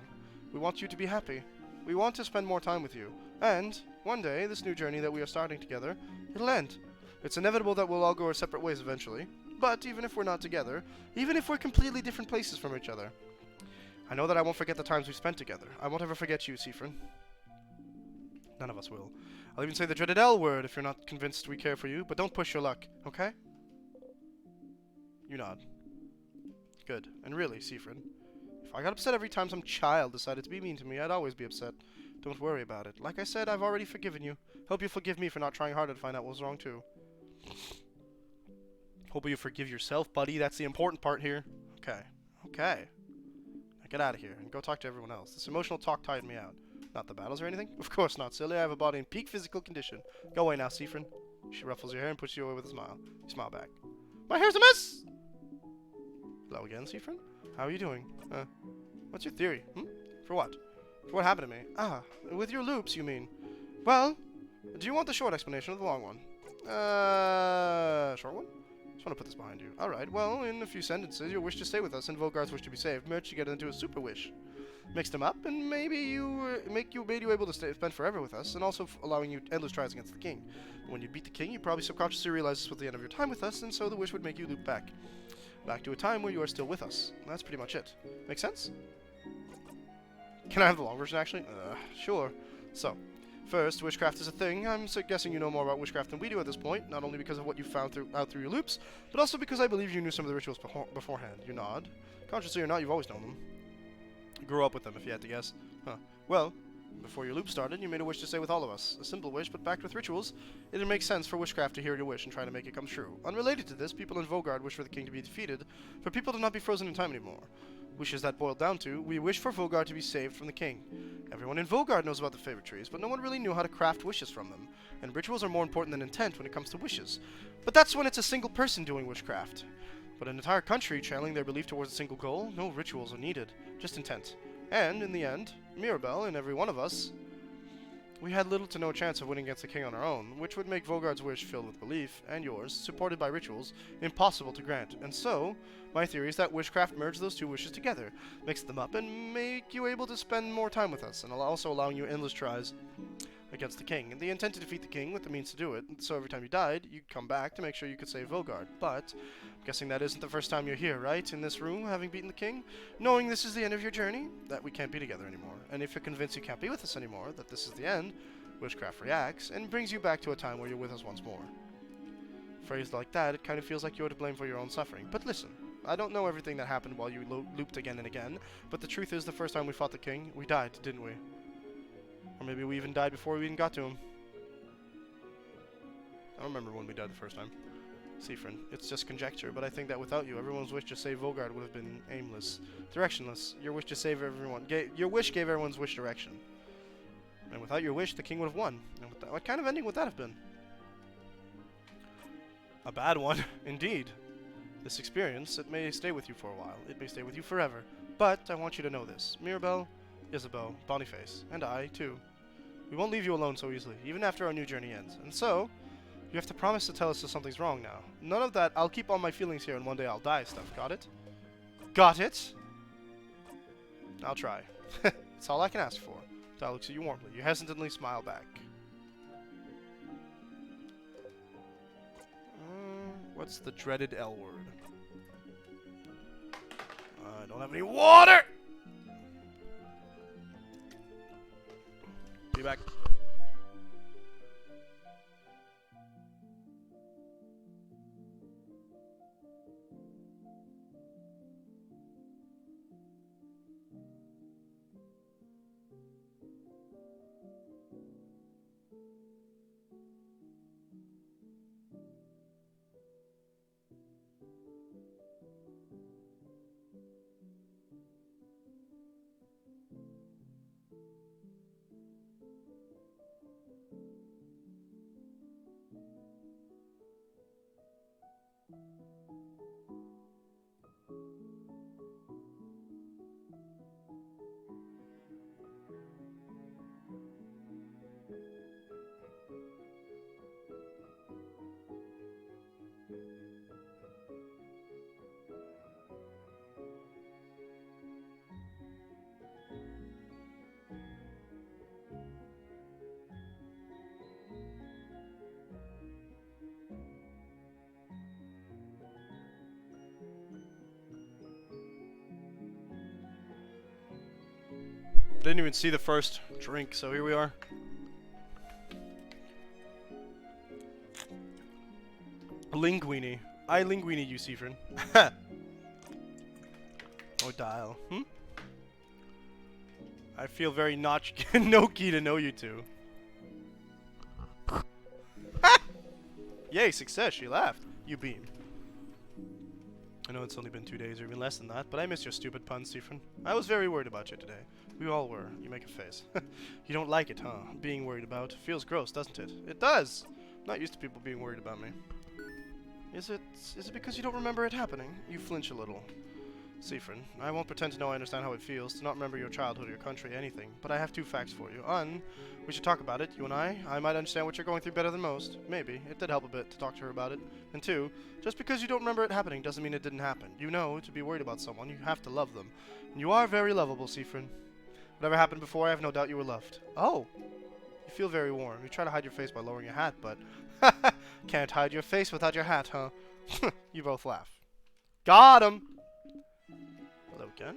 We want you to be happy. We want to spend more time with you. And, one day, this new journey that we are starting together, it'll end. It's inevitable that we'll all go our separate ways eventually. But even if we're not together, even if we're completely different places from each other, I know that I won't forget the times we spent together. I won't ever forget you, Siffrin. None of us will. I'll even say the dreaded L word if you're not convinced we care for you, but don't push your luck, okay? You nod. Good. And really, Siffrin, if I got upset every time some child decided to be mean to me, I'd always be upset. Don't worry about it. Like I said, I've already forgiven you. Hope you forgive me for not trying harder to find out what was wrong, too. Hope you forgive yourself, buddy. That's the important part here. Okay. Okay. Now get out of here and go talk to everyone else. This emotional talk tired me out. Not the battles or anything? Of course not, silly. I have a body in peak physical condition. Go away now, Siffrin. She ruffles your hair and pushes you away with a smile. You smile back. My hair's a mess! Hello again, Siffrin? How are you doing? What's your theory? For what? For what happened to me? Ah, with your loops, you mean? Well, do you want the short explanation or the long one? Short one? Just want to put this behind you. Alright, well, in a few sentences, your wish to stay with us and Volgar's wish to be saved merged together into a super wish. Mixed them up, and made you able to spend forever with us, and also allowing you endless tries against the king. When you beat the king, you probably subconsciously realize this was the end of your time with us, and so the wish would make you loop back to a time where you are still with us. That's pretty much it. Make sense? Can I have the long version, actually? Sure. So, first, witchcraft is a thing. I'm guessing you know more about witchcraft than we do at this point, not only because of what you found out through your loops, but also because I believe you knew some of the rituals beforehand. You nod. Consciously or not, you've always known them. Grew up with them, if you had to guess. Huh. Well, before your loop started, you made a wish to stay with all of us. A simple wish, but backed with rituals. It didn't make sense for witchcraft to hear your wish and try to make it come true. Unrelated to this, people in Volgard wish for the king to be defeated, for people to not be frozen in time anymore. Wishes that boiled down to, we wish for Volgard to be saved from the king. Everyone in Volgard knows about the favorite trees, but no one really knew how to craft wishes from them. And rituals are more important than intent when it comes to wishes. But that's when it's a single person doing witchcraft. But an entire country channeling their belief towards a single goal, no rituals are needed, just intent. And, in the end, Mirabelle and every one of us, we had little to no chance of winning against the king on our own, which would make Volgard's wish filled with belief, and yours, supported by rituals, impossible to grant. And so, my theory is that witchcraft merged those two wishes together, mixed them up, and make you able to spend more time with us, and also allowing you endless tries against the king. And the intent to defeat the king with the means to do it, so every time you died, you'd come back to make sure you could save Volgard. But, I'm guessing that isn't the first time you're here, right? In this room, having beaten the king? Knowing this is the end of your journey? That we can't be together anymore. And if you're convinced you can't be with us anymore, that this is the end, witchcraft reacts, and brings you back to a time where you're with us once more. Phrased like that, it kind of feels like you're to blame for your own suffering. But listen, I don't know everything that happened while you looped again and again, but the truth is the first time we fought the king, we died, didn't we? Or maybe we even died before we even got to him. I don't remember when we died the first time. Siffrin, it's just conjecture, but I think that without you, everyone's wish to save Volgard would have been aimless, directionless. Your wish to save everyone, your wish gave everyone's wish direction. And without your wish, the king would have won. And what kind of ending would that have been? A bad one, indeed. This experience, it may stay with you for a while. It may stay with you forever. But I want you to know this. Mirabelle, Isabeau, Boniface, and I, too. We won't leave you alone so easily, even after our new journey ends. And so, you have to promise to tell us if something's wrong now. None of that, I'll keep all my feelings here and one day I'll die stuff. Got it? Got it? I'll try. It's all I can ask for. Dal looks at you warmly. You hesitantly smile back. What's the dreaded L word? I don't have any water! Be back. Didn't even see the first drink, so here we are. Linguini. I linguini you, Seafrin. Oh, dial. I feel very Noki to know you two. Yay, success, she laughed. You beamed. I know it's only been 2 days or even less than that, but I missed your stupid puns, Seafrin. I was very worried about you today. We all were. You make a face. You don't like it, huh? Being worried about. Feels gross, doesn't it? It does! I'm not used to people being worried about me. Is it because you don't remember it happening? You flinch a little. Seafrin, I won't pretend to know I understand how it feels to not remember your childhood or your country, anything, but I have 2 facts for you. One, we should talk about it, you and I. I might understand what you're going through better than most. Maybe. It did help a bit to talk to her about it. And 2, just because you don't remember it happening doesn't mean it didn't happen. You know, to be worried about someone, you have to love them. And you are very lovable, Seafrin. Whatever happened before, I have no doubt you were loved. Oh! You feel very warm. You try to hide your face by lowering your hat, but... Can't hide your face without your hat, huh? You both laugh. Got him! Hello again?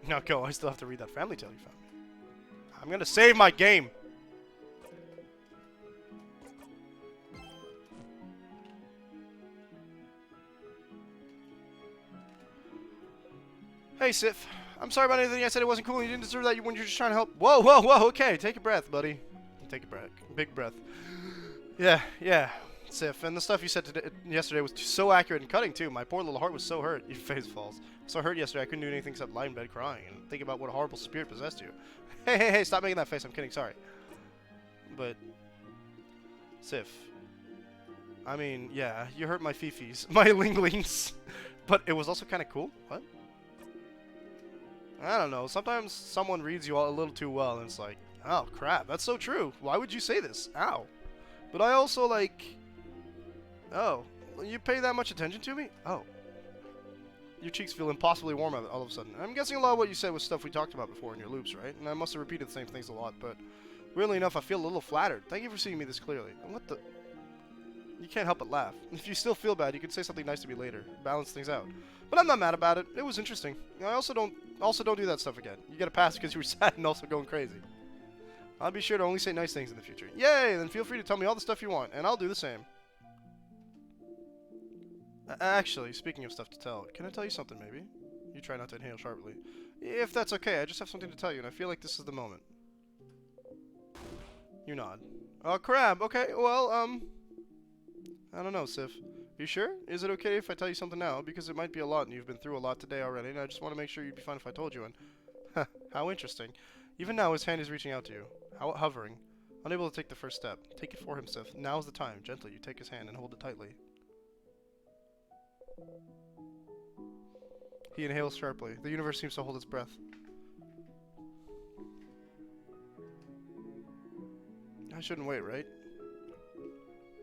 Now go, I still have to read that family tale you found me. I'm gonna save my game! Hey, Sif. I'm sorry about anything I said. It wasn't cool. You didn't deserve that when you're just trying to help. Whoa, whoa, whoa. Okay, take a breath, buddy. Take a breath. Big breath. Yeah. Sif, and the stuff you said yesterday was so accurate and cutting, too. My poor little heart was so hurt. Your face falls. So hurt yesterday, I couldn't do anything except lie in bed crying and think about what a horrible spirit possessed you. Hey, stop making that face. I'm kidding. Sorry. But, Sif, I mean, yeah, you hurt my fifis. My linglings. But it was also kind of cool. What? I don't know. Sometimes someone reads you all a little too well, and it's like, oh, crap. That's so true. Why would you say this? Ow. But I also, like... Oh, you pay that much attention to me? Oh. Your cheeks feel impossibly warm all of a sudden. I'm guessing a lot of what you said was stuff we talked about before in your loops, right? And I must have repeated the same things a lot, but... Weirdly enough, I feel a little flattered. Thank you for seeing me this clearly. And what the... You can't help but laugh. If you still feel bad, you can say something nice to me later. Balance things out. But I'm not mad about it. It was interesting. I also don't do that stuff again. You get a pass because you were sad and also going crazy. I'll be sure to only say nice things in the future. Yay! Then feel free to tell me all the stuff you want, and I'll do the same. Actually, speaking of stuff to tell, can I tell you something maybe? You try not to inhale sharply. If that's okay, I just have something to tell you, and I feel like this is the moment. You nod. Oh, crab. Okay, well, I don't know, Sif. You sure? Is it okay if I tell you something now? Because it might be a lot, and you've been through a lot today already, and I just want to make sure you'd be fine if I told you, and... How interesting. Even now, his hand is reaching out to you. Hovering. Unable to take the first step. Take it for him, Sif. Now's the time. Gently, you take his hand and hold it tightly. He inhales sharply. The universe seems to hold its breath. I shouldn't wait, right?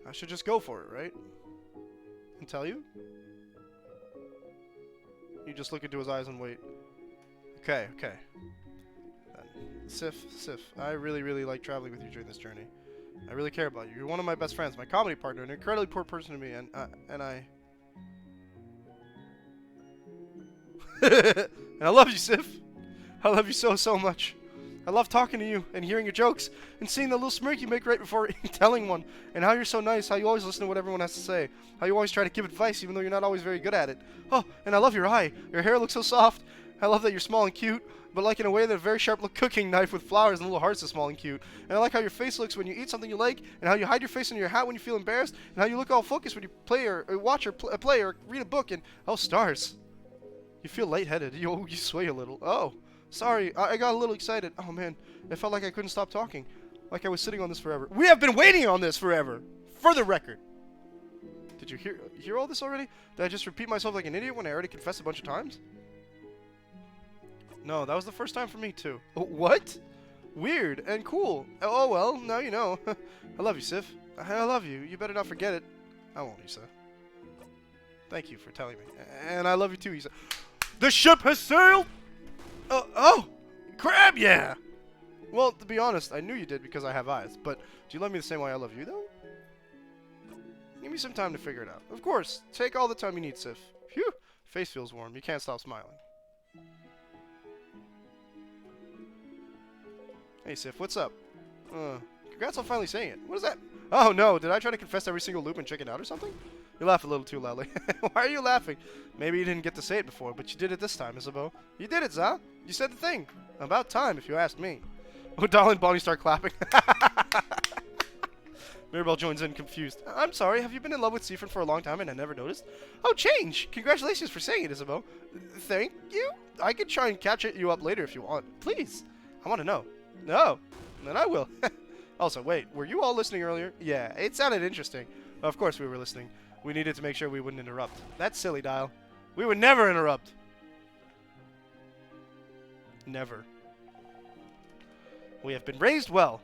I should just go for it, right? And tell you? You just look into his eyes and wait. Okay, okay. Then, Sif, I really like traveling with you during this journey. I really care about you. You're one of my best friends, my comedy partner, an incredibly poor person to me, and I... and I love you, Sif. I love you so much. I love talking to you and hearing your jokes and seeing the little smirk you make right before telling one, and how you're so nice, how you always listen to what everyone has to say, how you always try to give advice even though you're not always very good at it. Oh, and I love your eye. Your hair looks so soft. I love that you're small and cute, but like in a way that a very sharp cooking knife with flowers and little hearts is small and cute. And I like how your face looks when you eat something you like, and how you hide your face under your hat when you feel embarrassed, and how you look all focused when you play or watch or play or read a book, and oh, stars. You feel lightheaded. You sway a little. Oh. Sorry, I got a little excited. Oh man, it felt like I couldn't stop talking. Like I was sitting on this forever. We have been waiting on this forever! For the record. Did you hear all this already? Did I just repeat myself like an idiot when I already confessed a bunch of times? No, that was the first time for me too. What? Weird and cool. Oh well, now you know. I love you, Sif. I love you. You better not forget it. I won't, Issa. Thank you for telling me. And I love you too, Issa. The ship has sailed! Oh! Crab, yeah! Well, to be honest, I knew you did because I have eyes, but do you love me the same way I love you, though? Give me some time to figure it out. Of course, take all the time you need, Sif. Phew! Face feels warm. You can't stop smiling. Hey, Sif, what's up? Congrats on finally saying it. What is that? Oh, no, did I try to confess every single loop and chicken out or something? You laugh a little too loudly. Why are you laughing? Maybe you didn't get to say it before, but you did it this time, Isabeau. You did it, Za. You said the thing. About time, if you asked me. Oh, Dolly and Bonnie start clapping. Mirabelle joins in, confused. I'm sorry, have you been in love with Seaford for a long time and I never noticed? Oh, change! Congratulations for saying it, Isabeau. Thank you? I could try and catch you up later if you want. Please. I want to know. No. Then I will. Also, wait, were you all listening earlier? Yeah, it sounded interesting. Of course we were listening. We needed to make sure we wouldn't interrupt. That's silly, Dial. We would never interrupt. Never. We have been raised well.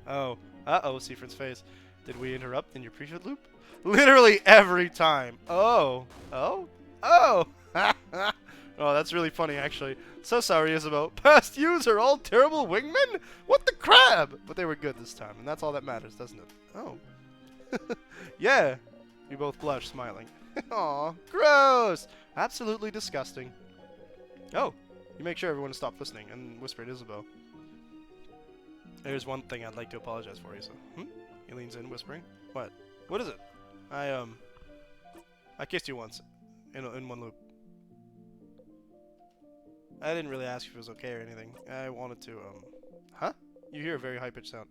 Oh. Uh-oh, Seaford's face. Did we interrupt in your pre-shoot loop? Literally every time. Oh. Oh? Oh! Oh, that's really funny, actually. So sorry, Isabeau. Past yous are all terrible wingmen? What the crab? But they were good this time, and that's all that matters, doesn't it? Oh. Yeah. We both blush, smiling. Aw, gross! Absolutely disgusting. Oh, you make sure everyone stopped listening and whispered Isabeau. There's one thing I'd like to apologize for, Isa. He leans in, whispering. What? What is it? I kissed you once. In one loop. I didn't really ask if it was okay or anything. I wanted to, Huh? You hear a very high-pitched sound.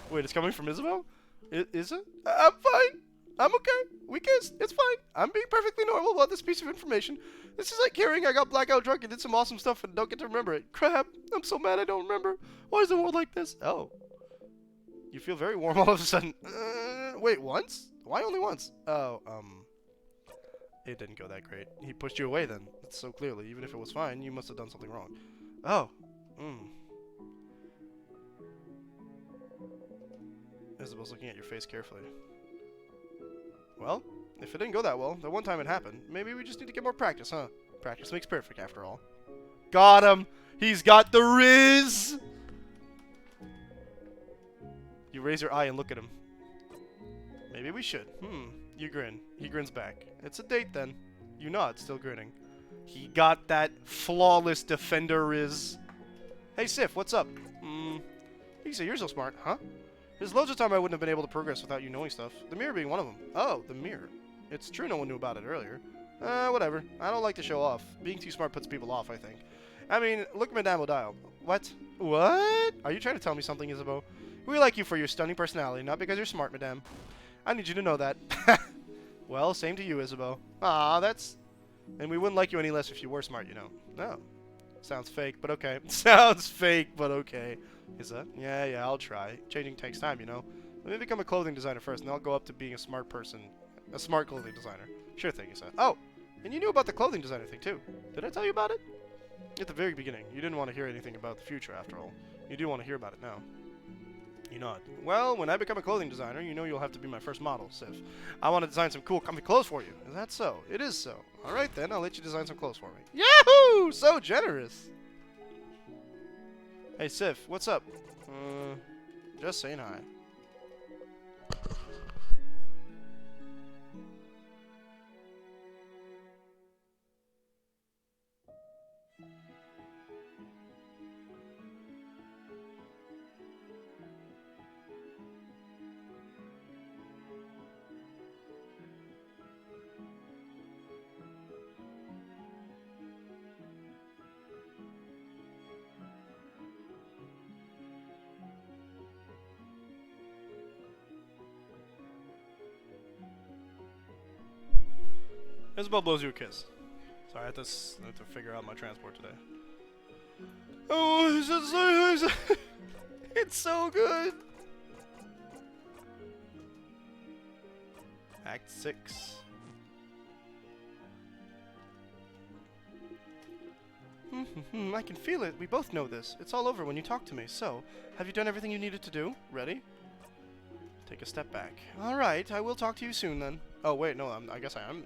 Wait, it's coming from Isabeau? Is it? I'm fine. I'm okay. We kissed. It's fine. I'm being perfectly normal about this piece of information. This is like hearing I got blackout drunk and did some awesome stuff and don't get to remember it. Crap. I'm so mad I don't remember. Why is the world like this? Oh. You feel very warm all of a sudden. Wait, once? Why only once? Oh, it didn't go that great. He pushed you away then. So clearly. Even if it was fine, you must have done something wrong. Oh. Isabel's looking at your face carefully. Well, if it didn't go that well, the one time it happened, maybe we just need to get more practice, huh? Practice makes perfect, after all. Got him! He's got the riz! You raise your eye and look at him. Maybe we should. You grin. He grins back. It's a date then. You nod, still grinning. He got that flawless defender riz. Hey Sif, what's up? You say you're so smart, huh? There's loads of time I wouldn't have been able to progress without you knowing stuff. The mirror being one of them. Oh, the mirror. It's true no one knew about it earlier. Whatever. I don't like to show off. Being too smart puts people off, I think. I mean, look at Madame O'Dial. What? What? Are you trying to tell me something, Isabeau? We like you for your stunning personality, not because you're smart, Madame. I need you to know that. Well, same to you, Isabeau. Aw, that's... And we wouldn't like you any less if you were smart, you know. No. Sounds fake, but okay. Sounds fake, but okay. Is that? Yeah, I'll try. Changing takes time, you know. Let me become a clothing designer first, and then I'll go up to being a smart person. A smart clothing designer. Sure thing, he said. Oh, and you knew about the clothing designer thing, too. Did I tell you about it? At the very beginning. You didn't want to hear anything about the future, after all. You do want to hear about it now. You nod. Well, when I become a clothing designer, you know you'll have to be my first model, Sif. I want to design some cool, comfy clothes for you. Is that so? It is so. Alright then, I'll let you design some clothes for me. Yahoo! So generous! Hey, Sif, what's up? Just saying hi. Isabel blows you a kiss. Sorry, I have to figure out my transport today. Oh, it's so good. Act 6. I can feel it. We both know this. It's all over when you talk to me. So, have you done everything you needed to do? Ready? Take a step back. All right, I will talk to you soon then. Oh wait, no, I guess I am.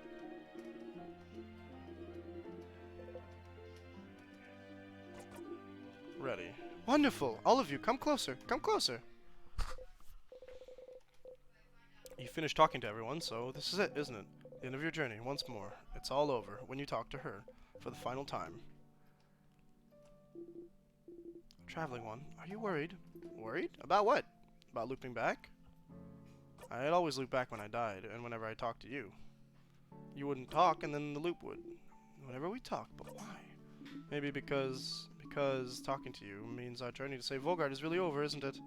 Ready. Wonderful. All of you, come closer. Come closer. You finished talking to everyone, so this is it, isn't it? The end of your journey, once more. It's all over when you talk to her for the final time. Traveling one, are you worried? Worried? About what? About looping back? I'd always loop back when I died, and whenever I talked to you. You wouldn't talk, and then the loop would. Whenever we talk, but why? Maybe because talking to you means our journey to save Volgard is really over, isn't it?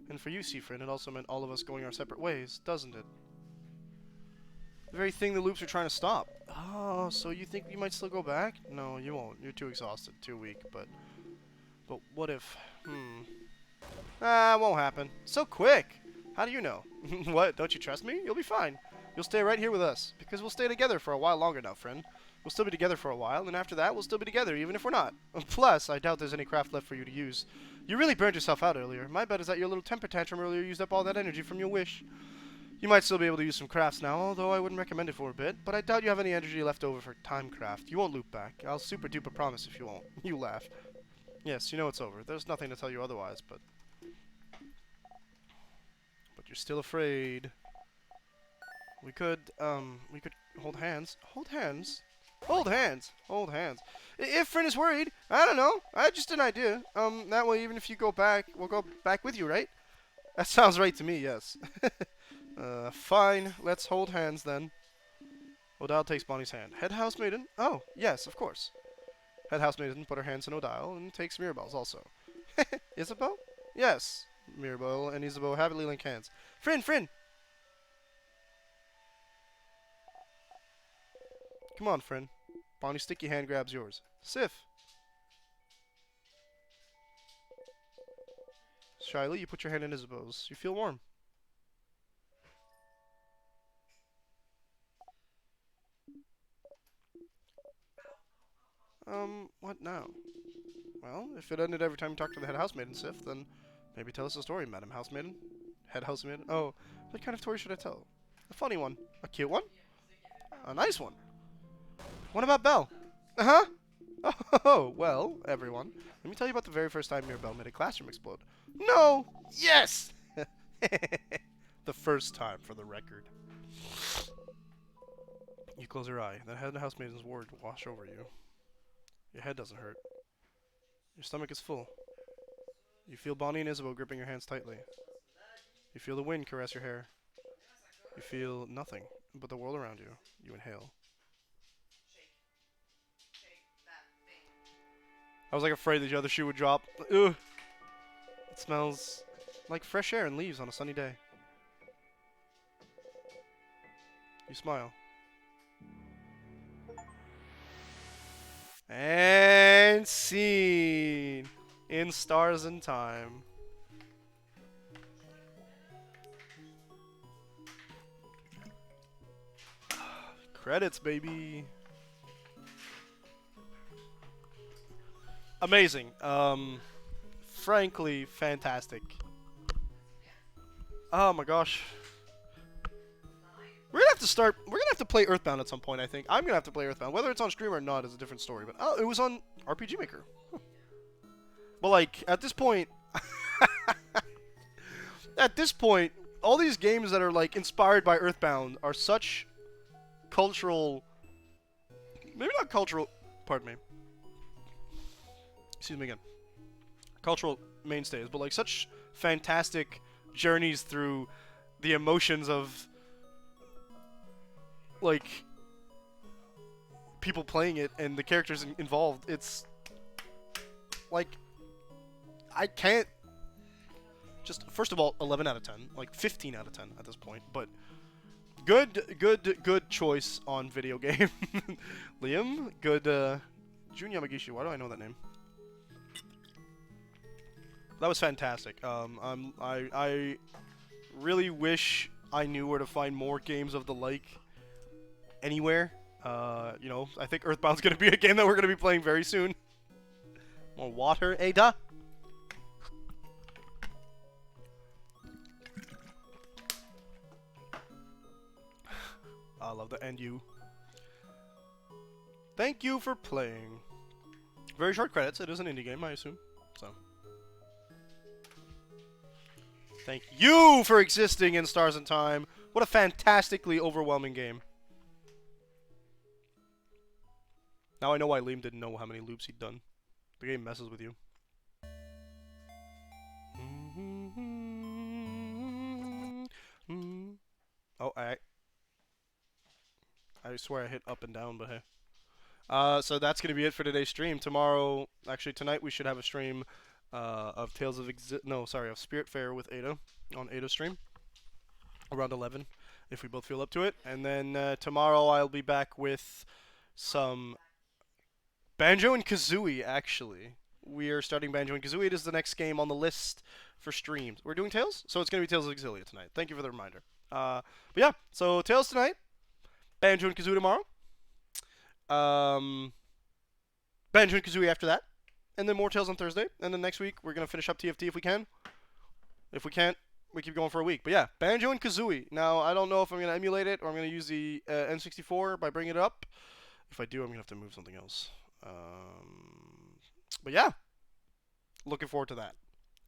And for you, Siegfried, it also meant all of us going our separate ways, doesn't it? The very thing the loops are trying to stop. Oh, so you think you might still go back? No, you won't. You're too exhausted, too weak, but what if... it won't happen. So quick! How do you know? What, don't you trust me? You'll be fine. You'll stay right here with us, because we'll stay together for a while longer now, friend. We'll still be together for a while, and after that, we'll still be together, even if we're not. Plus, I doubt there's any craft left for you to use. You really burned yourself out earlier. My bet is that your little temper tantrum earlier used up all that energy from your wish. You might still be able to use some crafts now, although I wouldn't recommend it for a bit, but I doubt you have any energy left over for time craft. You won't loop back. I'll super duper promise if you won't. You laugh. Yes, you know it's over. There's nothing to tell you otherwise, but you're still afraid. We could hold hands. Hold hands? Hold hands. Hold hands. If Friend is worried, I don't know. I just an idea. That way, even if you go back, we'll go back with you, right? That sounds right to me, yes. Fine. Let's hold hands then. Odile takes Bonnie's hand. Head housemaiden? Oh, yes, of course. Head housemaiden put her hands in Odile and takes Mirabelle's also. Isabeau? Yes. Mirabelle and Isabeau happily link hands. Friend! Come on, friend. Bonnie's sticky hand grabs yours. Sif. Shyly, you put your hand in Isabeau's. You feel warm. What now? Well, if it ended every time you talk to the head housemaiden, Sif, then maybe tell us a story, Madam Housemaiden. Head housemaiden? Oh, what kind of story should I tell? A funny one. A cute one? A nice one. What about Belle? Uh-huh. Oh, well, everyone. Let me tell you about the very first time Mirabelle made a classroom explode. No! Yes! The first time, for the record. You close your eye. That head housemaiden's word will wash over you. Your head doesn't hurt. Your stomach is full. You feel Bonnie and Isabeau gripping your hands tightly. You feel the wind caress your hair. You feel nothing but the world around you. You inhale. I was like afraid that the other shoe would drop. Ugh. It smells like fresh air and leaves on a sunny day. You smile. And scene in Stars and Time. Credits, baby. Amazing. Frankly, fantastic. Oh my gosh. We're gonna have to play Earthbound at some point, I think. I'm gonna have to play Earthbound. Whether it's on stream or not is a different story, but oh, it was on RPG Maker. Huh. But like, at this point all these games that are like inspired by Earthbound are such cultural, maybe not cultural, pardon me. Excuse me again. Cultural mainstays, but like such fantastic journeys through the emotions of like people playing it and the characters involved. It's like I can't just, first of all, 11 out of 10, like 15 out of 10 at this point, but good choice on video game. Liam, good Jun Yamagishi, why do I know that name? That was fantastic. I really wish I knew where to find more games of the like anywhere. You know, I think Earthbound's gonna be a game that we're gonna be playing very soon. More water, Ada. I love the end you. Thank you for playing. Very short credits. It is an indie game, I assume. So. Thank you for existing in Stars and Time. What a fantastically overwhelming game. Now I know why Liam didn't know how many loops he'd done. The game messes with you. Oh, I swear I hit up and down, but hey. So that's going to be it for today's stream. Tomorrow, actually tonight, we should have a stream of Tales of of Spirit Fair with Ada on Ada's stream around 11, if we both feel up to it. And then tomorrow I'll be back with some Banjo and Kazooie. Actually, we are starting Banjo and Kazooie. It is the next game on the list for streams. We're doing Tales, so it's going to be Tales of Exilia tonight. Thank you for the reminder. But yeah, so Tales tonight, Banjo and Kazooie tomorrow. Banjo and Kazooie after that. And then more Tales on Thursday. And then next week, we're going to finish up TFT if we can. If we can't, we keep going for a week. But yeah, Banjo and Kazooie. Now, I don't know if I'm going to emulate it or I'm going to use the N64 by bringing it up. If I do, I'm going to have to move something else. But yeah, looking forward to that.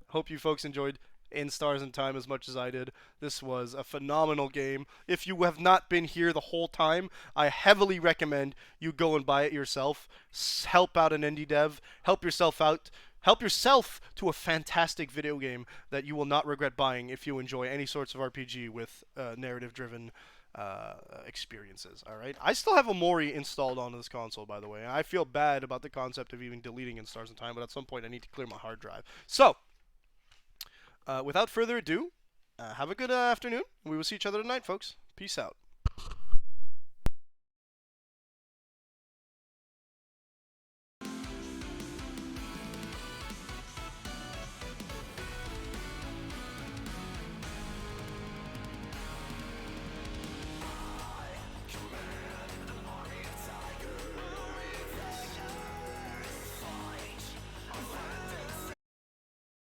Hope you folks enjoyed In Stars and Time as much as I did. This was a phenomenal game. If you have not been here the whole time, I heavily recommend you go and buy it yourself. Help out an indie dev. Help yourself out. Help yourself to a fantastic video game that you will not regret buying if you enjoy any sorts of RPG with narrative-driven experiences. All right. I still have Omori installed on this console, by the way. I feel bad about the concept of even deleting In Stars and Time, but at some point I need to clear my hard drive. So, without further ado, have a good afternoon. We will see each other tonight, folks. Peace out.